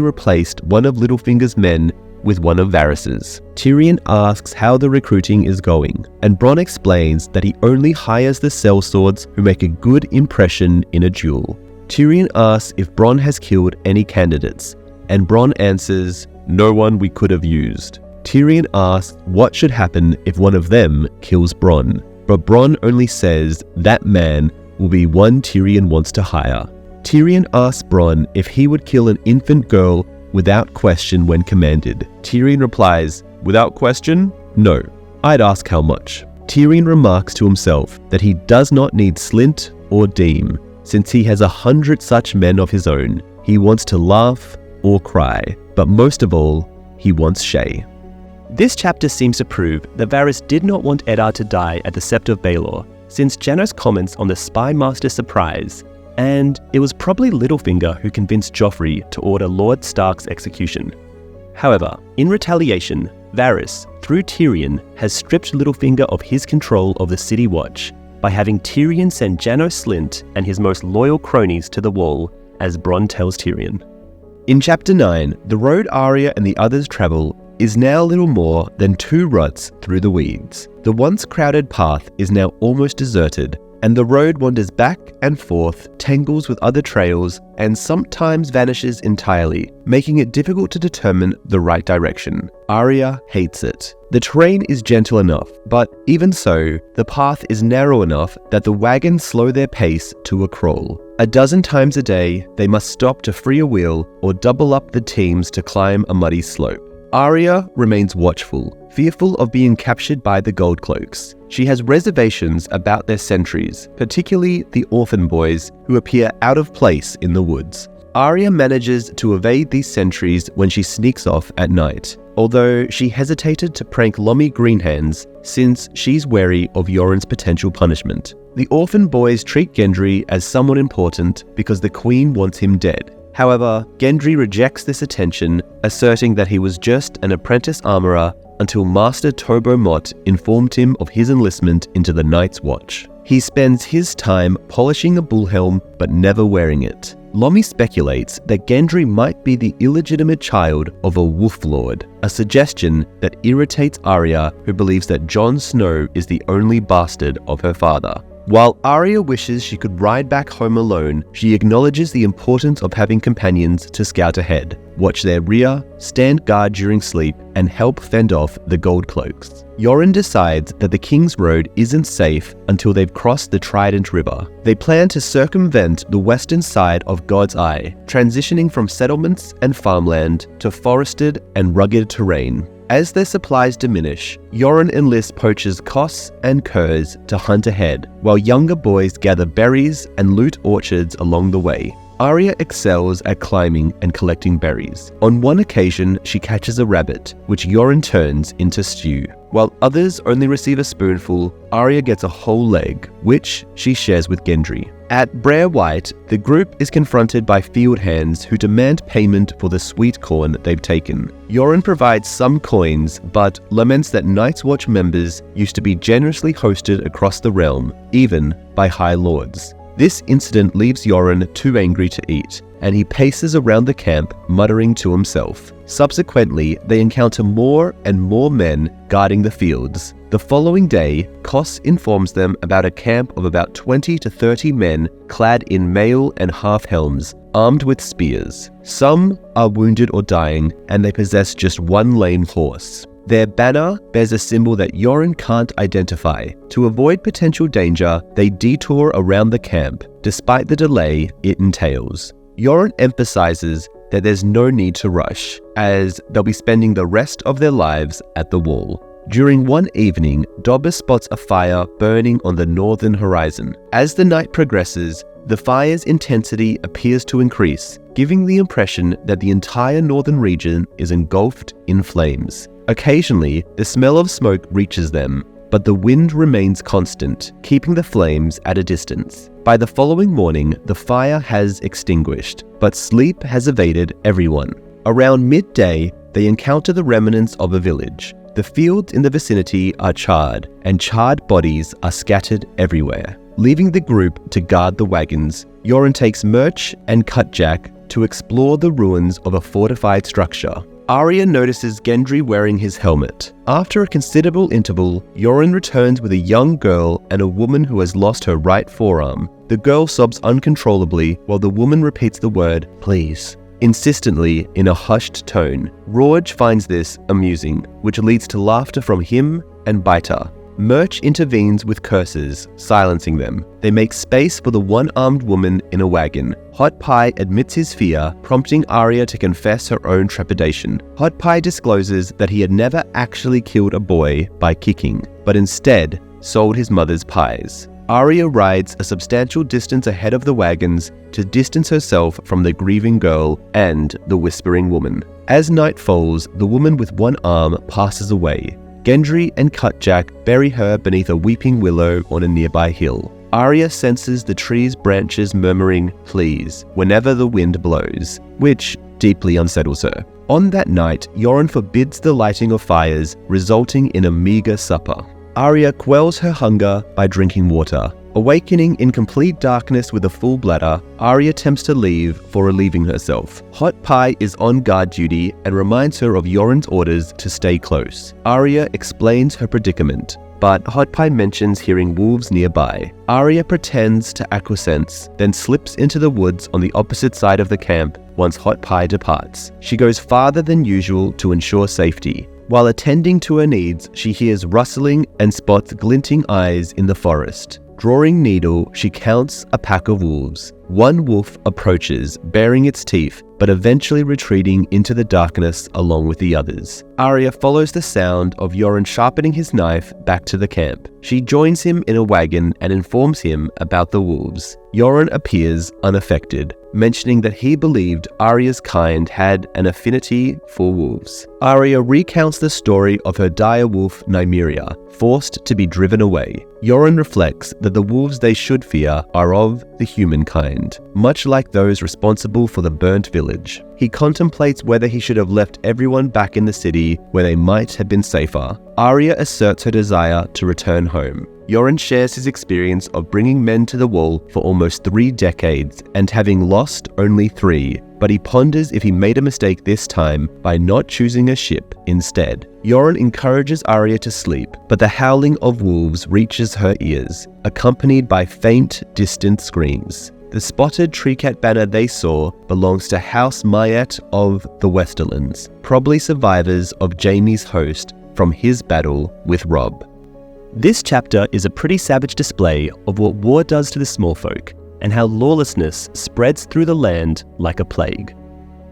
replaced one of Littlefinger's men with one of Varys's. Tyrion asks how the recruiting is going, and Bronn explains that he only hires the sellswords who make a good impression in a duel. Tyrion asks if Bronn has killed any candidates, and Bronn answers, "No one we could have used." Tyrion asks what should happen if one of them kills Bronn, but Bronn only says that man will be one Tyrion wants to hire. Tyrion asks Bronn if he would kill an infant girl without question when commanded. Tyrion replies, "Without question? No. I'd ask how much." Tyrion remarks to himself that he does not need Slynt or Deem, since he has 100 such men of his own. He wants to laugh or cry, but most of all, he wants Shae. This chapter seems to prove that Varys did not want Eddard to die at the Sept of Baelor, since Janos comments on the Spy Master's surprise, and it was probably Littlefinger who convinced Joffrey to order Lord Stark's execution. However, in retaliation, Varys, through Tyrion, has stripped Littlefinger of his control of the City Watch by having Tyrion send Janos Slynt and his most loyal cronies to the Wall, as Bronn tells Tyrion. In Chapter 9, the road Arya and the others travel is now little more than 2 ruts through the weeds. The once crowded path is now almost deserted, and the road wanders back and forth, tangles with other trails, and sometimes vanishes entirely, making it difficult to determine the right direction. Arya hates it. The terrain is gentle enough, but even so, the path is narrow enough that the wagons slow their pace to a crawl. 12 times a day, they must stop to free a wheel or double up the teams to climb a muddy slope. Arya remains watchful, fearful of being captured by the Goldcloaks. She has reservations about their sentries, particularly the orphan boys who appear out of place in the woods. Arya manages to evade these sentries when she sneaks off at night, although she hesitated to prank Lomy Greenhands since she's wary of Yoren's potential punishment. The orphan boys treat Gendry as someone important because the Queen wants him dead. However, Gendry rejects this attention, asserting that he was just an apprentice armorer until Master Tobo Mott informed him of his enlistment into the Night's Watch. He spends his time polishing a bullhelm but never wearing it. Lomi speculates that Gendry might be the illegitimate child of a wolf lord, a suggestion that irritates Arya, who believes that Jon Snow is the only bastard of her father. While Arya wishes she could ride back home alone, she acknowledges the importance of having companions to scout ahead, watch their rear, stand guard during sleep, and help fend off the Gold Cloaks. Yoren decides that the King's Road isn't safe until they've crossed the Trident River. They plan to circumvent the western side of God's Eye, transitioning from settlements and farmland to forested and rugged terrain. As their supplies diminish, Yoren enlists poachers Koss and Kurz to hunt ahead, while younger boys gather berries and loot orchards along the way. Arya excels at climbing and collecting berries. On one occasion, she catches a rabbit, which Yoren turns into stew. While others only receive a spoonful, Arya gets a whole leg, which she shares with Gendry. At Brer White, the group is confronted by field hands who demand payment for the sweet corn they've taken. Yoren provides some coins, but laments that Night's Watch members used to be generously hosted across the realm, even by High Lords. This incident leaves Yoren too angry to eat, and he paces around the camp, muttering to himself. Subsequently, they encounter more and more men guarding the fields. The following day, Koss informs them about a camp of about 20 to 30 men clad in mail and half-helms, armed with spears. Some are wounded or dying, and they possess just one lame horse. Their banner bears a symbol that Yoren can't identify. To avoid potential danger, they detour around the camp, despite the delay it entails. Yoren emphasizes that there's no need to rush, as they'll be spending the rest of their lives at the wall. During one evening, Dobber spots a fire burning on the northern horizon. As the night progresses, the fire's intensity appears to increase, giving the impression that the entire northern region is engulfed in flames. Occasionally, the smell of smoke reaches them, but the wind remains constant, keeping the flames at a distance. By the following morning, the fire has extinguished, but sleep has evaded everyone. Around midday, they encounter the remnants of a village. The fields in the vicinity are charred, and charred bodies are scattered everywhere. Leaving the group to guard the wagons, Yoren takes Murch and Cutjack to explore the ruins of a fortified structure. Arya notices Gendry wearing his helmet. After a considerable interval, Yoren returns with a young girl and a woman who has lost her right forearm. The girl sobs uncontrollably while the woman repeats the word, "please," insistently in a hushed tone. Rorge finds this amusing, which leads to laughter from him and Baita. Murch intervenes with curses, silencing them. They make space for the one-armed woman in a wagon. Hot Pie admits his fear, prompting Arya to confess her own trepidation. Hot Pie discloses that he had never actually killed a boy by kicking, but instead sold his mother's pies. Arya rides a substantial distance ahead of the wagons to distance herself from the grieving girl and the whispering woman. As night falls, the woman with one arm passes away. Gendry and Cutjack bury her beneath a weeping willow on a nearby hill. Arya senses the tree's branches murmuring, "please," whenever the wind blows, which deeply unsettles her. On that night, Yoren forbids the lighting of fires, resulting in a meager supper. Arya quells her hunger by drinking water. Awakening in complete darkness with a full bladder, Arya attempts to leave for relieving herself. Hot Pie is on guard duty and reminds her of Yoren's orders to stay close. Arya explains her predicament, but Hot Pie mentions hearing wolves nearby. Arya pretends to acquiesce, then slips into the woods on the opposite side of the camp once Hot Pie departs. She goes farther than usual to ensure safety. While attending to her needs, she hears rustling and spots glinting eyes in the forest. Drawing needle, she counts a pack of wolves. One wolf approaches, baring its teeth, but eventually retreating into the darkness along with the others. Arya follows the sound of Yoren sharpening his knife back to the camp. She joins him in a wagon and informs him about the wolves. Yoren appears unaffected, mentioning that he believed Arya's kind had an affinity for wolves. Arya recounts the story of her dire wolf Nymeria, forced to be driven away. Yoren reflects that the wolves they should fear are of the humankind. mind, much like those responsible for the burnt village. He contemplates whether he should have left everyone back in the city where they might have been safer. Arya asserts her desire to return home. Yoren shares his experience of bringing men to the wall for almost 3 decades and having lost only 3, but he ponders if he made a mistake this time by not choosing a ship instead. Yoren encourages Arya to sleep, but the howling of wolves reaches her ears, accompanied by faint, distant screams. The spotted tree-cat banner they saw belongs to House Myatt of the Westerlands, probably survivors of Jaime's host from his battle with Robb. This chapter is a pretty savage display of what war does to the small folk and how lawlessness spreads through the land like a plague.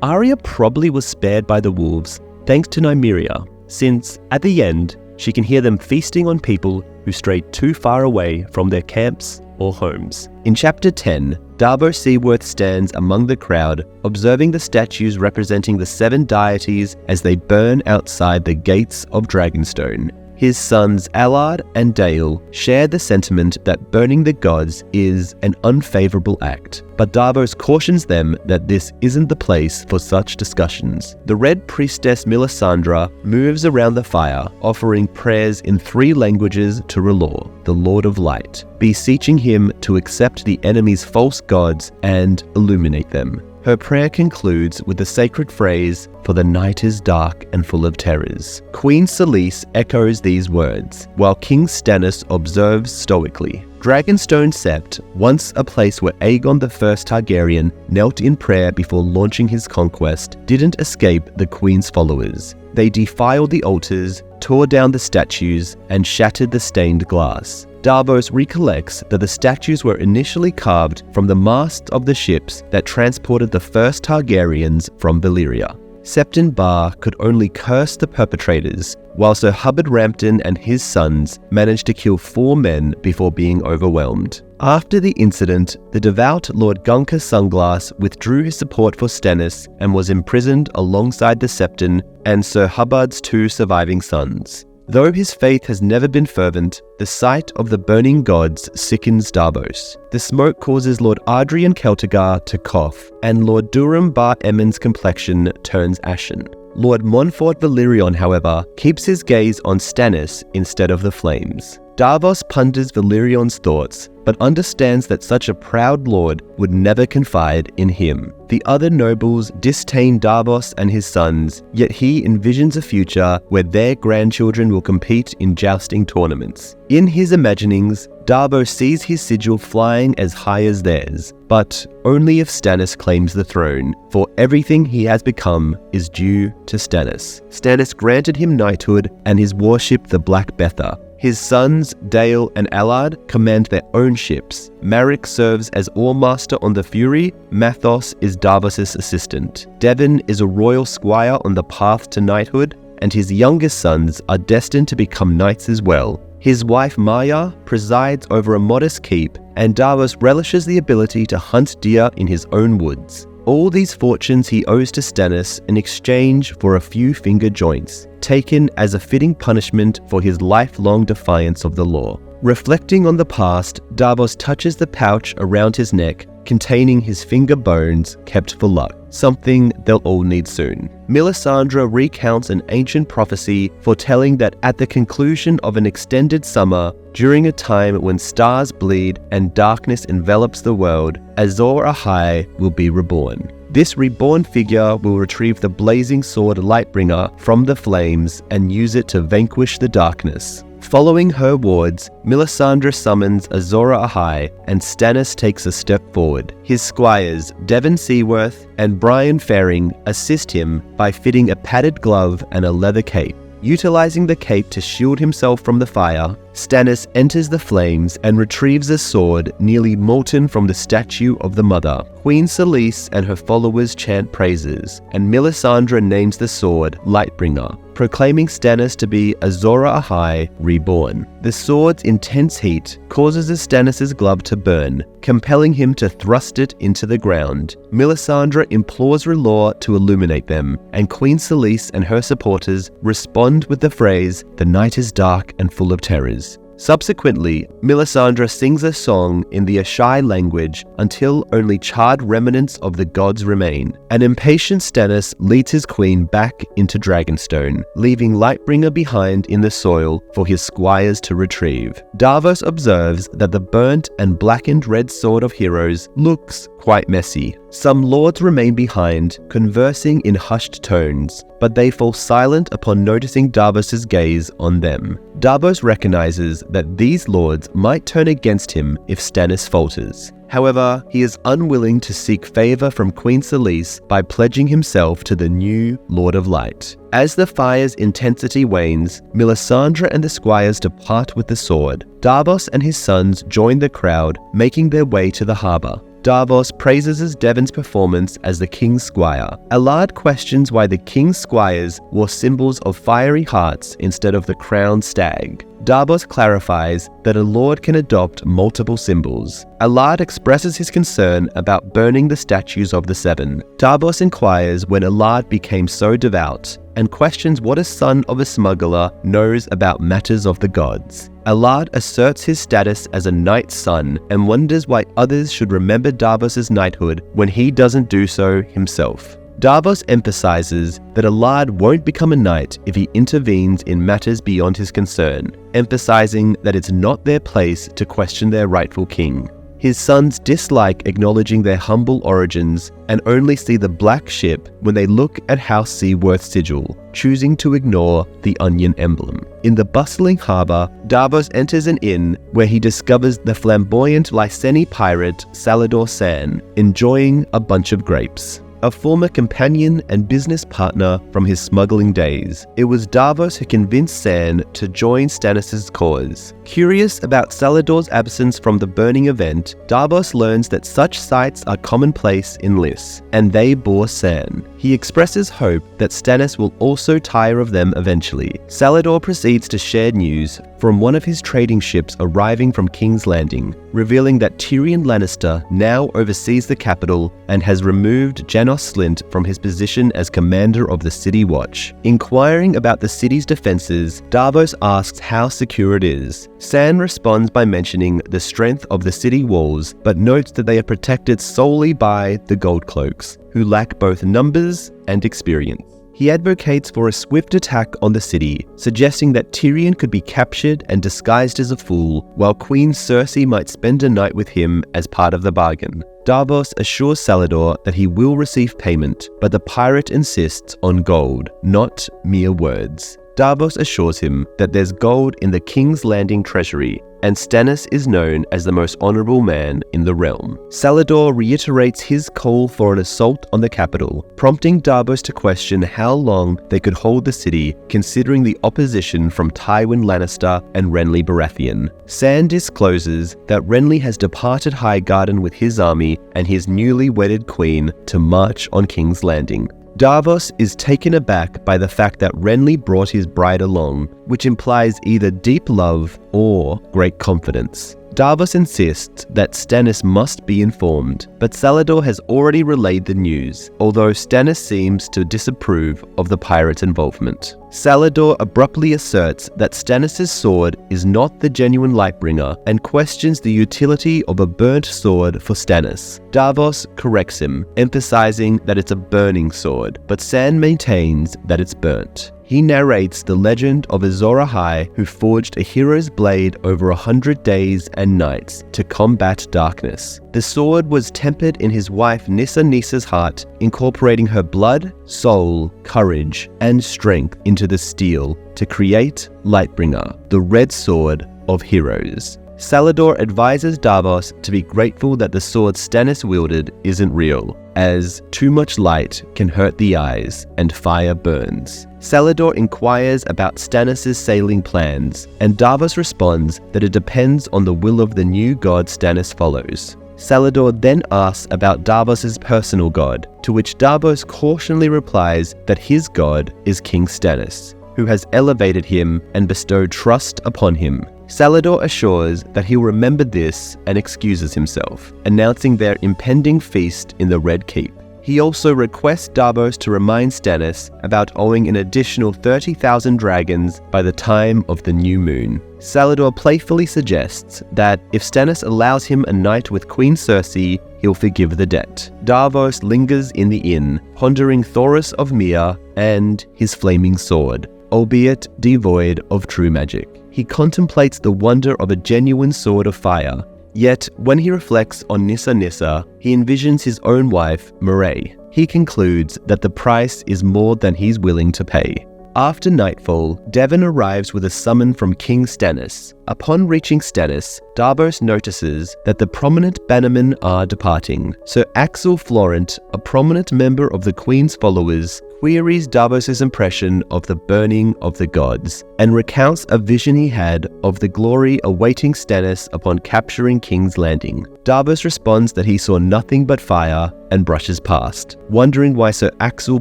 Arya probably was spared by the wolves thanks to Nymeria, since at the end she can hear them feasting on people who strayed too far away from their camps or homes. In chapter 10, Davos Seaworth stands among the crowd, observing the statues representing the 7 deities as they burn outside the gates of Dragonstone. His sons Allard and Dale share the sentiment that burning the gods is an unfavorable act, but Davos cautions them that this isn't the place for such discussions. The Red Priestess Melisandre moves around the fire, offering prayers in 3 languages to R'hllor, the Lord of Light, beseeching him to accept the enemy's false gods and illuminate them. Her prayer concludes with the sacred phrase, "For the night is dark and full of terrors." Queen Selyse echoes these words, while King Stannis observes stoically. Dragonstone Sept, once a place where Aegon I Targaryen knelt in prayer before launching his conquest, didn't escape the Queen's followers. They defiled the altars, tore down the statues, and shattered the stained glass. Davos recollects that the statues were initially carved from the masts of the ships that transported the first Targaryens from Valyria. Septon Bar could only curse the perpetrators, while Sir Hubbard Rampton and his sons managed to kill 4 men before being overwhelmed. After the incident, the devout Lord Gunka Sunglass withdrew his support for Stannis and was imprisoned alongside the Septon and Sir Hubbard's 2 surviving sons. Though his faith has never been fervent, the sight of the burning gods sickens Davos. The smoke causes Lord Adrian Celtigar to cough, and Lord Durham Bar Emmon's complexion turns ashen. Lord Montfort Valerion, however, keeps his gaze on Stannis instead of the flames. Davos ponders Valerion's thoughts, but understands that such a proud lord would never confide in him. The other nobles disdain Davos and his sons, yet he envisions a future where their grandchildren will compete in jousting tournaments. In his imaginings, Davos sees his sigil flying as high as theirs, but only if Stannis claims the throne, for everything he has become is due to Stannis. Stannis granted him knighthood and his warship the Black Betha. His sons, Dale and Allard, command their own ships. Marek serves as oarmaster on the Fury. Mathos is Davos' assistant. Devon is a royal squire on the path to knighthood, and his youngest sons are destined to become knights as well. His wife Maya presides over a modest keep, and Davos relishes the ability to hunt deer in his own woods. All these fortunes he owes to Stannis in exchange for a few finger joints, taken as a fitting punishment for his lifelong defiance of the law. Reflecting on the past, Davos touches the pouch around his neck containing his finger bones kept for luck, something they'll all need soon. Melisandre recounts an ancient prophecy foretelling that at the conclusion of an extended summer, during a time when stars bleed and darkness envelops the world, Azor Ahai will be reborn. This reborn figure will retrieve the blazing sword Lightbringer from the flames and use it to vanquish the darkness. Following her words, Melisandre summons Azor Ahai, and Stannis takes a step forward. His squires, Devon Seaworth and Brian Ferring, assist him by fitting a padded glove and a leather cape. Utilizing the cape to shield himself from the fire, Stannis enters the flames and retrieves a sword nearly molten from the statue of the mother. Queen Selyse and her followers chant praises, and Melisandre names the sword Lightbringer, proclaiming Stannis to be Azor Ahai reborn. The sword's intense heat causes Stannis' glove to burn, compelling him to thrust it into the ground. Melisandre implores R'hllor to illuminate them, and Queen Selyse and her supporters respond with the phrase, "The night is dark and full of terrors." Subsequently, Melisandre sings a song in the Ashai language until only charred remnants of the gods remain. An impatient Stannis leads his queen back into Dragonstone, leaving Lightbringer behind in the soil for his squires to retrieve. Davos observes that the burnt and blackened red sword of heroes looks quite messy. Some lords remain behind, conversing in hushed tones, but they fall silent upon noticing Davos's gaze on them. Davos recognizes that these lords might turn against him if Stannis falters. However, he is unwilling to seek favor from Queen Selyse by pledging himself to the new Lord of Light. As the fire's intensity wanes, Melisandre and the squires depart with the sword. Davos and his sons join the crowd, making their way to the harbor. Davos praises Devon's performance as the king's squire. Allard questions why the king's squires wore symbols of fiery hearts instead of the crowned stag. Davos clarifies that a lord can adopt multiple symbols. Allard expresses his concern about burning the statues of the Seven. Davos inquires when Allard became so devout, and questions what a son of a smuggler knows about matters of the gods. Allard asserts his status as a knight's son and wonders why others should remember Davos's knighthood when he doesn't do so himself. Davos emphasizes that Allard won't become a knight if he intervenes in matters beyond his concern, emphasizing that it's not their place to question their rightful king. His sons dislike acknowledging their humble origins and only see the black ship when they look at House Seaworth's sigil, choosing to ignore the onion emblem. In the bustling harbor, Davos enters an inn where he discovers the flamboyant Lyseni pirate Salladhor Saan enjoying a bunch of grapes. A former companion and business partner from his smuggling days, it was Davos who convinced Saan to join Stannis' cause. Curious about Salladhor's absence from the burning event, Davos learns that such sights are commonplace in Lys, and they bore Saan. He expresses hope that Stannis will also tire of them eventually. Salladhor proceeds to share news from one of his trading ships arriving from King's Landing, revealing that Tyrion Lannister now oversees the capital and has removed Janos Slynt from his position as commander of the City Watch. Inquiring about the city's defenses, Davos asks how secure it is. Saan responds by mentioning the strength of the city walls, but notes that they are protected solely by the Goldcloaks, who lack both numbers and experience. He advocates for a swift attack on the city, suggesting that Tyrion could be captured and disguised as a fool, while Queen Cersei might spend a night with him as part of the bargain. Davos assures Salladhor that he will receive payment, but the pirate insists on gold, not mere words. Davos assures him that there's gold in the King's Landing treasury, and Stannis is known as the most honorable man in the realm. Salladhor reiterates his call for an assault on the capital, prompting Davos to question how long they could hold the city, considering the opposition from Tywin Lannister and Renly Baratheon. Saan discloses that Renly has departed Highgarden with his army and his newly wedded queen to march on King's Landing. Davos is taken aback by the fact that Renly brought his bride along, which implies either deep love or great confidence. Davos insists that Stannis must be informed, but Salladhor has already relayed the news, although Stannis seems to disapprove of the pirate's involvement. Salladhor abruptly asserts that Stannis' sword is not the genuine Lightbringer and questions the utility of a burnt sword for Stannis. Davos corrects him, emphasizing that it's a burning sword, but Saan maintains that it's burnt. He narrates the legend of Azor Ahai, who forged a hero's blade over 100 days and nights to combat darkness. The sword was tempered in his wife Nissa Nissa's heart, incorporating her blood, soul, courage, and strength into the steel to create Lightbringer, the red sword of heroes. Salladhor advises Davos to be grateful that the sword Stannis wielded isn't real, as too much light can hurt the eyes and fire burns. Salladhor inquires about Stannis' sailing plans, and Davos responds that it depends on the will of the new god Stannis follows. Salladhor then asks about Davos' personal god, to which Davos cautionally replies that his god is King Stannis, who has elevated him and bestowed trust upon him. Salladhor assures that he'll remember this and excuses himself, announcing their impending feast in the Red Keep. He He also requests Davos to remind Stannis about owing an additional 30,000 dragons by the time of the new moon. Salladhor playfully suggests that if Stannis allows him a night with Queen Cersei, he'll forgive the debt. Davos lingers in the inn, pondering Thoros of Myr and his flaming sword, albeit devoid of true magic. He contemplates the wonder of a genuine sword of fire, yet when he reflects on Nissa Nissa, he envisions his own wife, Merae. He concludes that the price is more than he's willing to pay. After nightfall, Devon arrives with a summon from King Stannis. Upon reaching Stannis, Davos notices that the prominent bannermen are departing. Sir Axel Florent, a prominent member of the Queen's followers, queries Davos' impression of the burning of the gods, and recounts a vision he had of the glory awaiting Stannis upon capturing King's Landing. Davos responds that he saw nothing but fire and brushes past, wondering why Sir Axel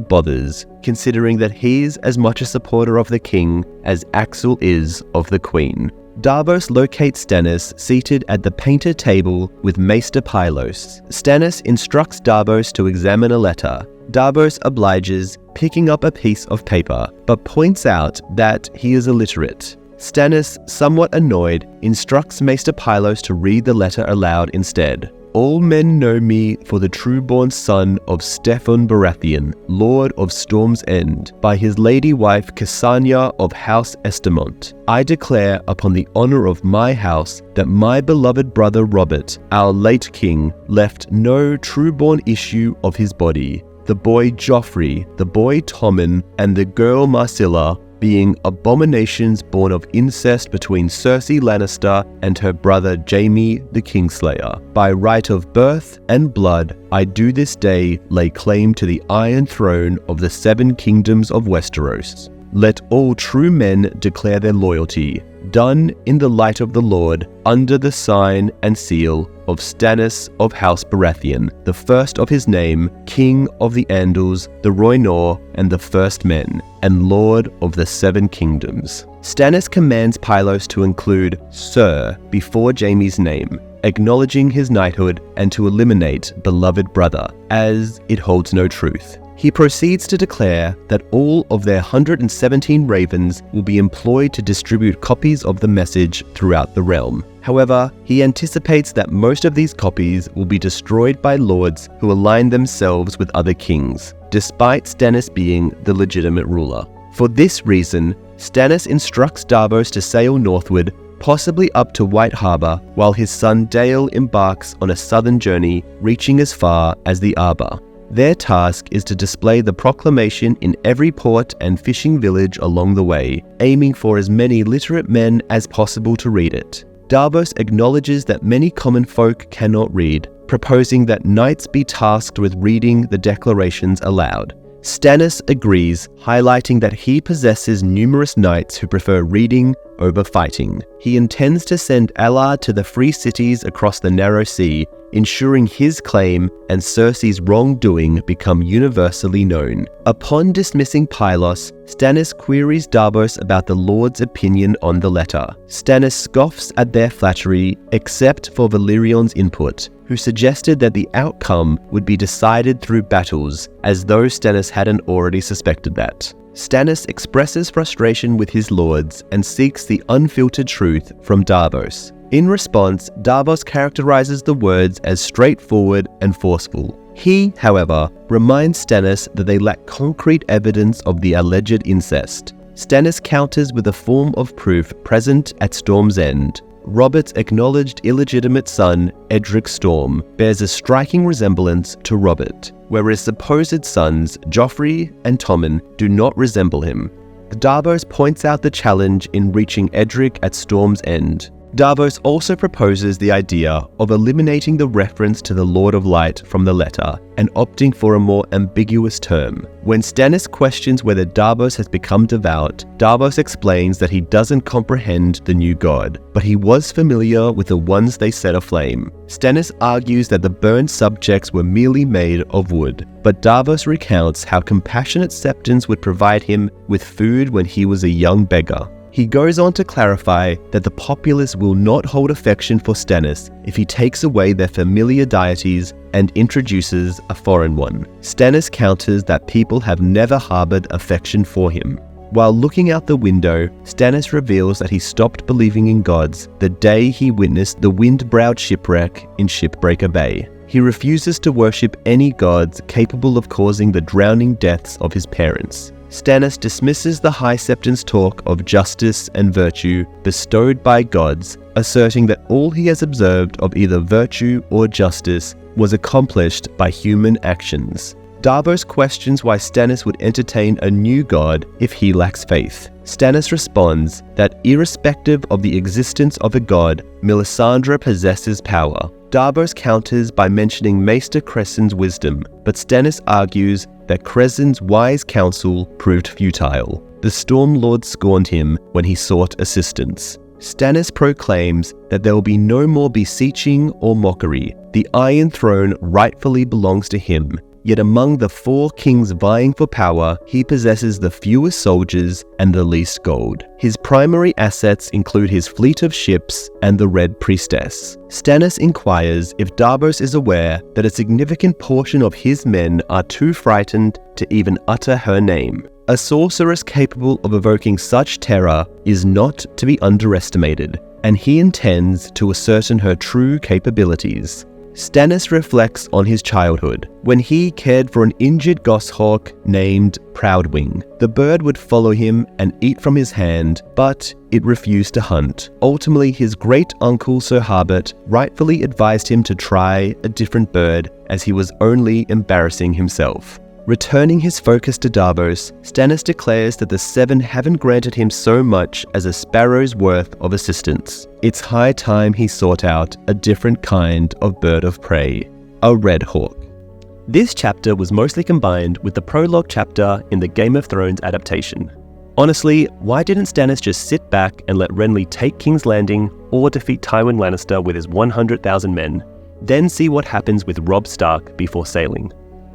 bothers, considering that he's as much a supporter of the king as Axel is of the queen. Davos locates Stannis seated at the painted table with Maester Pylos. Stannis instructs Davos to examine a letter. Davos obliges, picking up a piece of paper, but points out that he is illiterate. Stannis, somewhat annoyed, instructs Maester Pylos to read the letter aloud instead. All men know me for the true-born son of Steffon Baratheon, Lord of Storm's End, by his lady wife Cassania of House Estamont. I declare upon the honor of my house that my beloved brother Robert, our late king, left no true-born issue of his body. The boy Joffrey, the boy Tommen, and the girl Marcilla, being abominations born of incest between Cersei Lannister and her brother Jaime the Kingslayer. By right of birth and blood, I do this day lay claim to the Iron Throne of the 7 kingdoms of Westeros. Let all true men declare their loyalty, done in the light of the Lord, under the sign and seal of Stannis of House Baratheon, the first of his name, King of the Andals, the Rhoynar, and the First Men, and Lord of the 7 kingdoms. Stannis commands Pylos to include Sir before Jaime's name, acknowledging his knighthood, and to eliminate beloved brother, as it holds no truth. He proceeds to declare that all of their 117 ravens will be employed to distribute copies of the message throughout the realm. However, he anticipates that most of these copies will be destroyed by lords who align themselves with other kings, despite Stannis being the legitimate ruler. For this reason, Stannis instructs Davos to sail northward, possibly up to White Harbor, while his son Dale embarks on a southern journey, reaching as far as the Arbor. Their task is to display the proclamation in every port and fishing village along the way, aiming for as many literate men as possible to read it. Davos acknowledges that many common folk cannot read, proposing that knights be tasked with reading the declarations aloud. Stannis agrees, highlighting that he possesses numerous knights who prefer reading over fighting. He intends to send Allard to the free cities across the Narrow Sea, ensuring his claim and Cersei's wrongdoing become universally known. Upon dismissing Pylos, Stannis queries Davos about the Lord's opinion on the letter. Stannis scoffs at their flattery, except for Valyrion's input, who suggested that the outcome would be decided through battles, as though Stannis hadn't already suspected that. Stannis expresses frustration with his lords and seeks the unfiltered truth from Davos. In response, Davos characterizes the words as straightforward and forceful. He, however, reminds Stannis that they lack concrete evidence of the alleged incest. Stannis counters with a form of proof present at Storm's End. Robert's acknowledged illegitimate son, Edric Storm, bears a striking resemblance to Robert, whereas supposed sons, Joffrey and Tommen, do not resemble him. Davos points out the challenge in reaching Edric at Storm's End. Davos also proposes the idea of eliminating the reference to the Lord of Light from the letter and opting for a more ambiguous term. When Stannis questions whether Davos has become devout, Davos explains that he doesn't comprehend the new god, but he was familiar with the ones they set aflame. Stannis argues that the burned subjects were merely made of wood, but Davos recounts how compassionate Septons would provide him with food when he was a young beggar. He goes on to clarify that the populace will not hold affection for Stannis if he takes away their familiar deities and introduces a foreign one. Stannis counters that people have never harbored affection for him. While looking out the window, Stannis reveals that he stopped believing in gods the day he witnessed the wind-browed shipwreck in Shipbreaker Bay. He refuses to worship any gods capable of causing the drowning deaths of his parents. Stannis dismisses the High Septon's talk of justice and virtue bestowed by gods, asserting that all he has observed of either virtue or justice was accomplished by human actions. Davos questions why Stannis would entertain a new god if he lacks faith. Stannis responds that irrespective of the existence of a god, Melisandre possesses power. Davos counters by mentioning Maester Cressen's wisdom, but Stannis argues that Cressen's wise counsel proved futile. The Storm Lord scorned him when he sought assistance. Stannis proclaims that there will be no more beseeching or mockery. The Iron Throne rightfully belongs to him. Yet among the 4 kings vying for power, he possesses the fewest soldiers and the least gold. His primary assets include his fleet of ships and the Red Priestess. Stannis inquires if Davos is aware that a significant portion of his men are too frightened to even utter her name. A sorceress capable of evoking such terror is not to be underestimated, and he intends to ascertain her true capabilities. Stannis reflects on his childhood, when he cared for an injured goshawk named Proudwing. The bird would follow him and eat from his hand, but it refused to hunt. Ultimately, his great-uncle Sir Harbert rightfully advised him to try a different bird, as he was only embarrassing himself. Returning his focus to Davos, Stannis declares that the 7 haven't granted him so much as a sparrow's worth of assistance. It's high time he sought out a different kind of bird of prey, a red hawk. This chapter was mostly combined with the prologue chapter in the Game of Thrones adaptation. Honestly, why didn't Stannis just sit back and let Renly take King's Landing or defeat Tywin Lannister with his 100,000 men, then see what happens with Robb Stark before sailing?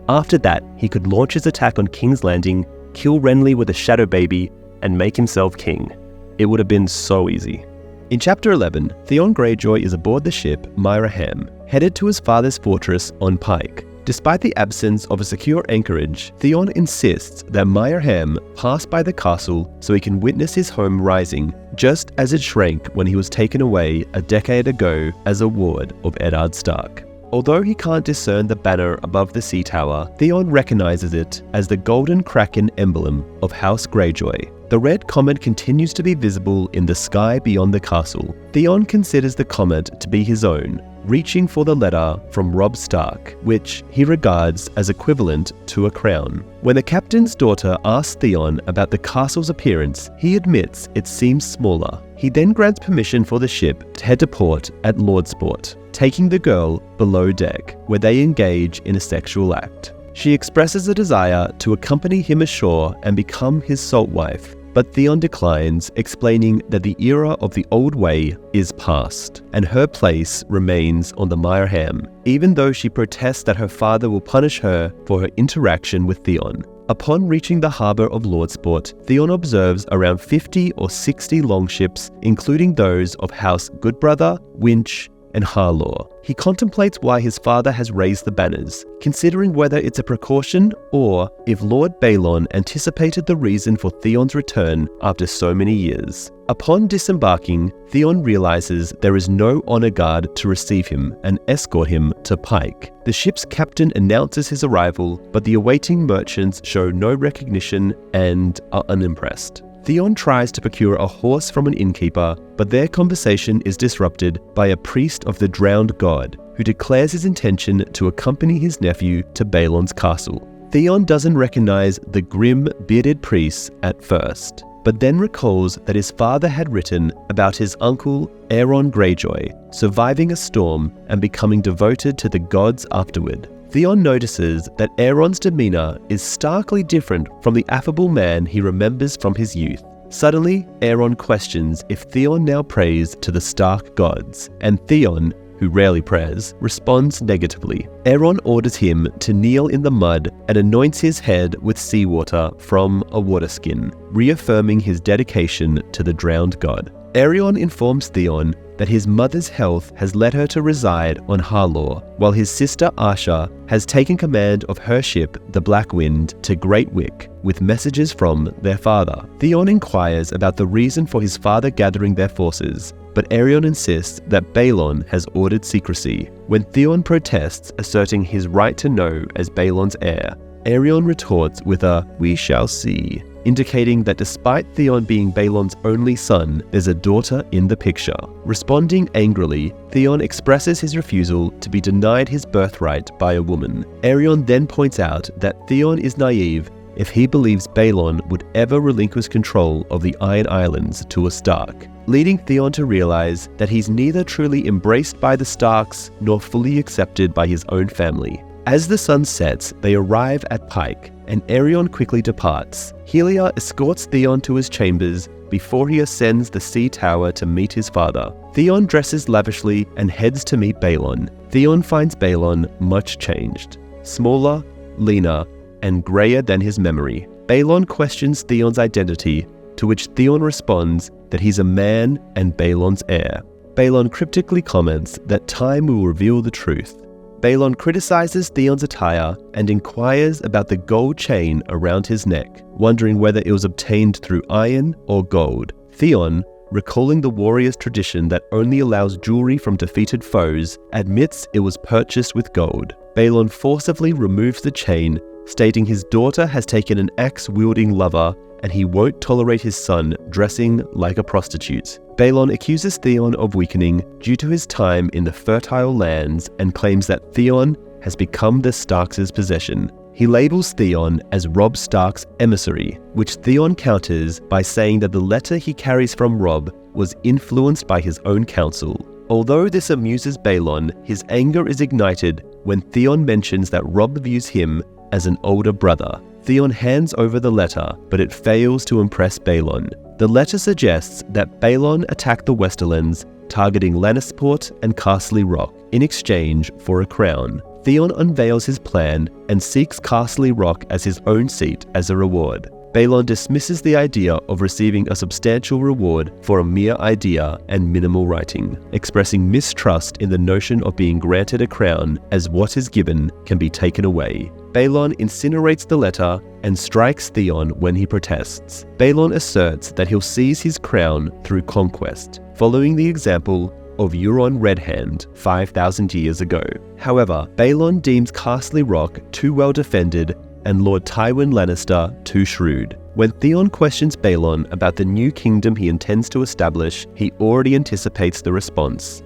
After that, he could launch his attack on King's Landing, kill Renly with a shadow baby, and make himself king. It would have been so easy. In Chapter 11, Theon Greyjoy is aboard the ship Myraham, headed to his father's fortress on Pike. Despite the absence of a secure anchorage, Theon insists that Myraham pass by the castle so he can witness his home rising, just as it shrank when he was taken away a decade ago as a ward of Eddard Stark. Although he can't discern the banner above the sea tower, Theon recognizes it as the golden kraken emblem of House Greyjoy. The red comet continues to be visible in the sky beyond the castle. Theon considers the comet to be his own, reaching for the letter from Robb Stark, which he regards as equivalent to a crown. When the captain's daughter asks Theon about the castle's appearance, he admits it seems smaller. He then grants permission for the ship to head to port at Lordsport, taking the girl below deck, where they engage in a sexual act. She expresses a desire to accompany him ashore and become his salt wife, but Theon declines, explaining that the era of the old way is past, and her place remains on the Myraham, even though she protests that her father will punish her for her interaction with Theon. Upon reaching the harbour of Lordsport, Theon observes around 50 or 60 longships, including those of House Goodbrother, Winch, and Harlaw. He contemplates why his father has raised the banners, considering whether it's a precaution or if Lord Balon anticipated the reason for Theon's return after so many years. Upon disembarking, Theon realizes there is no honor guard to receive him and escort him to Pike. The ship's captain announces his arrival, but the awaiting merchants show no recognition and are unimpressed. Theon tries to procure a horse from an innkeeper, but their conversation is disrupted by a priest of the drowned god, who declares his intention to accompany his nephew to Balon's castle. Theon doesn't recognize the grim, bearded priest at first, but then recalls that his father had written about his uncle, Aeron Greyjoy, surviving a storm and becoming devoted to the gods afterward. Theon notices that Aeron's demeanor is starkly different from the affable man he remembers from his youth. Suddenly, Aeron questions if Theon now prays to the Stark gods, and Theon, who rarely prays, responds negatively. Aeron orders him to kneel in the mud and anoints his head with seawater from a waterskin, reaffirming his dedication to the drowned god. Aeron informs Theon that his mother's health has led her to reside on Harlaw, while his sister Asha has taken command of her ship, the Black Wind, to Great Wick, with messages from their father. Theon inquires about the reason for his father gathering their forces, but Aeron insists that Balon has ordered secrecy. When Theon protests, asserting his right to know as Balon's heir, Aeron retorts with a "we shall see," indicating that despite Theon being Balon's only son, there's a daughter in the picture. Responding angrily, Theon expresses his refusal to be denied his birthright by a woman. Aeron then points out that Theon is naive if he believes Balon would ever relinquish control of the Iron Islands to a Stark, leading Theon to realize that he's neither truly embraced by the Starks nor fully accepted by his own family. As the sun sets, they arrive at Pike, and Aeron quickly departs. Helia escorts Theon to his chambers before he ascends the sea tower to meet his father. Theon dresses lavishly and heads to meet Balon. Theon finds Balon much changed, smaller, leaner, and greyer than his memory. Balon questions Theon's identity, to which Theon responds that he's a man and Balon's heir. Balon cryptically comments that time will reveal the truth. Balon criticizes Theon's attire and inquires about the gold chain around his neck, wondering whether it was obtained through iron or gold. Theon, recalling the warrior's tradition that only allows jewelry from defeated foes, admits it was purchased with gold. Balon forcibly removes the chain, stating his daughter has taken an axe-wielding lover and he won't tolerate his son dressing like a prostitute. Balon accuses Theon of weakening due to his time in the fertile lands and claims that Theon has become the Starks' possession. He labels Theon as Robb Stark's emissary, which Theon counters by saying that the letter he carries from Robb was influenced by his own counsel. Although this amuses Balon, his anger is ignited when Theon mentions that Robb views him as an older brother. Theon hands over the letter, but it fails to impress Balon. The letter suggests that Balon attacked the Westerlands, targeting Lannisport and Castle Rock, in exchange for a crown. Theon unveils his plan and seeks Castle Rock as his own seat as a reward. Balon dismisses the idea of receiving a substantial reward for a mere idea and minimal writing, expressing mistrust in the notion of being granted a crown, as what is given can be taken away. Balon incinerates the letter and strikes Theon when he protests. Balon asserts that he'll seize his crown through conquest, following the example of Euron Redhand 5,000 years ago. However, Balon deems Castle Rock too well defended and Lord Tywin Lannister too shrewd. When Theon questions Balon about the new kingdom he intends to establish, he already anticipates the response.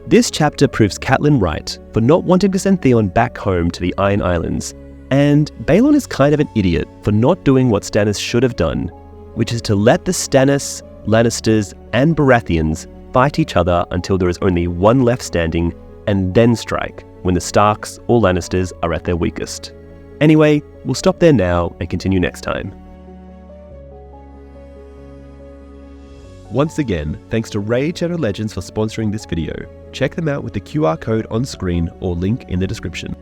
This chapter proves Catelyn right for not wanting to send Theon back home to the Iron Islands, and Balon is kind of an idiot for not doing what Stannis should have done, which is to let the Stannis, Lannisters, and Baratheons fight each other until there is only one left standing, and then strike when the Starks or Lannisters are at their weakest. Anyway, we'll stop there now and continue next time. Once again, thanks to Raid Shadow Legends for sponsoring this video. Check them out with the QR code on screen or link in the description.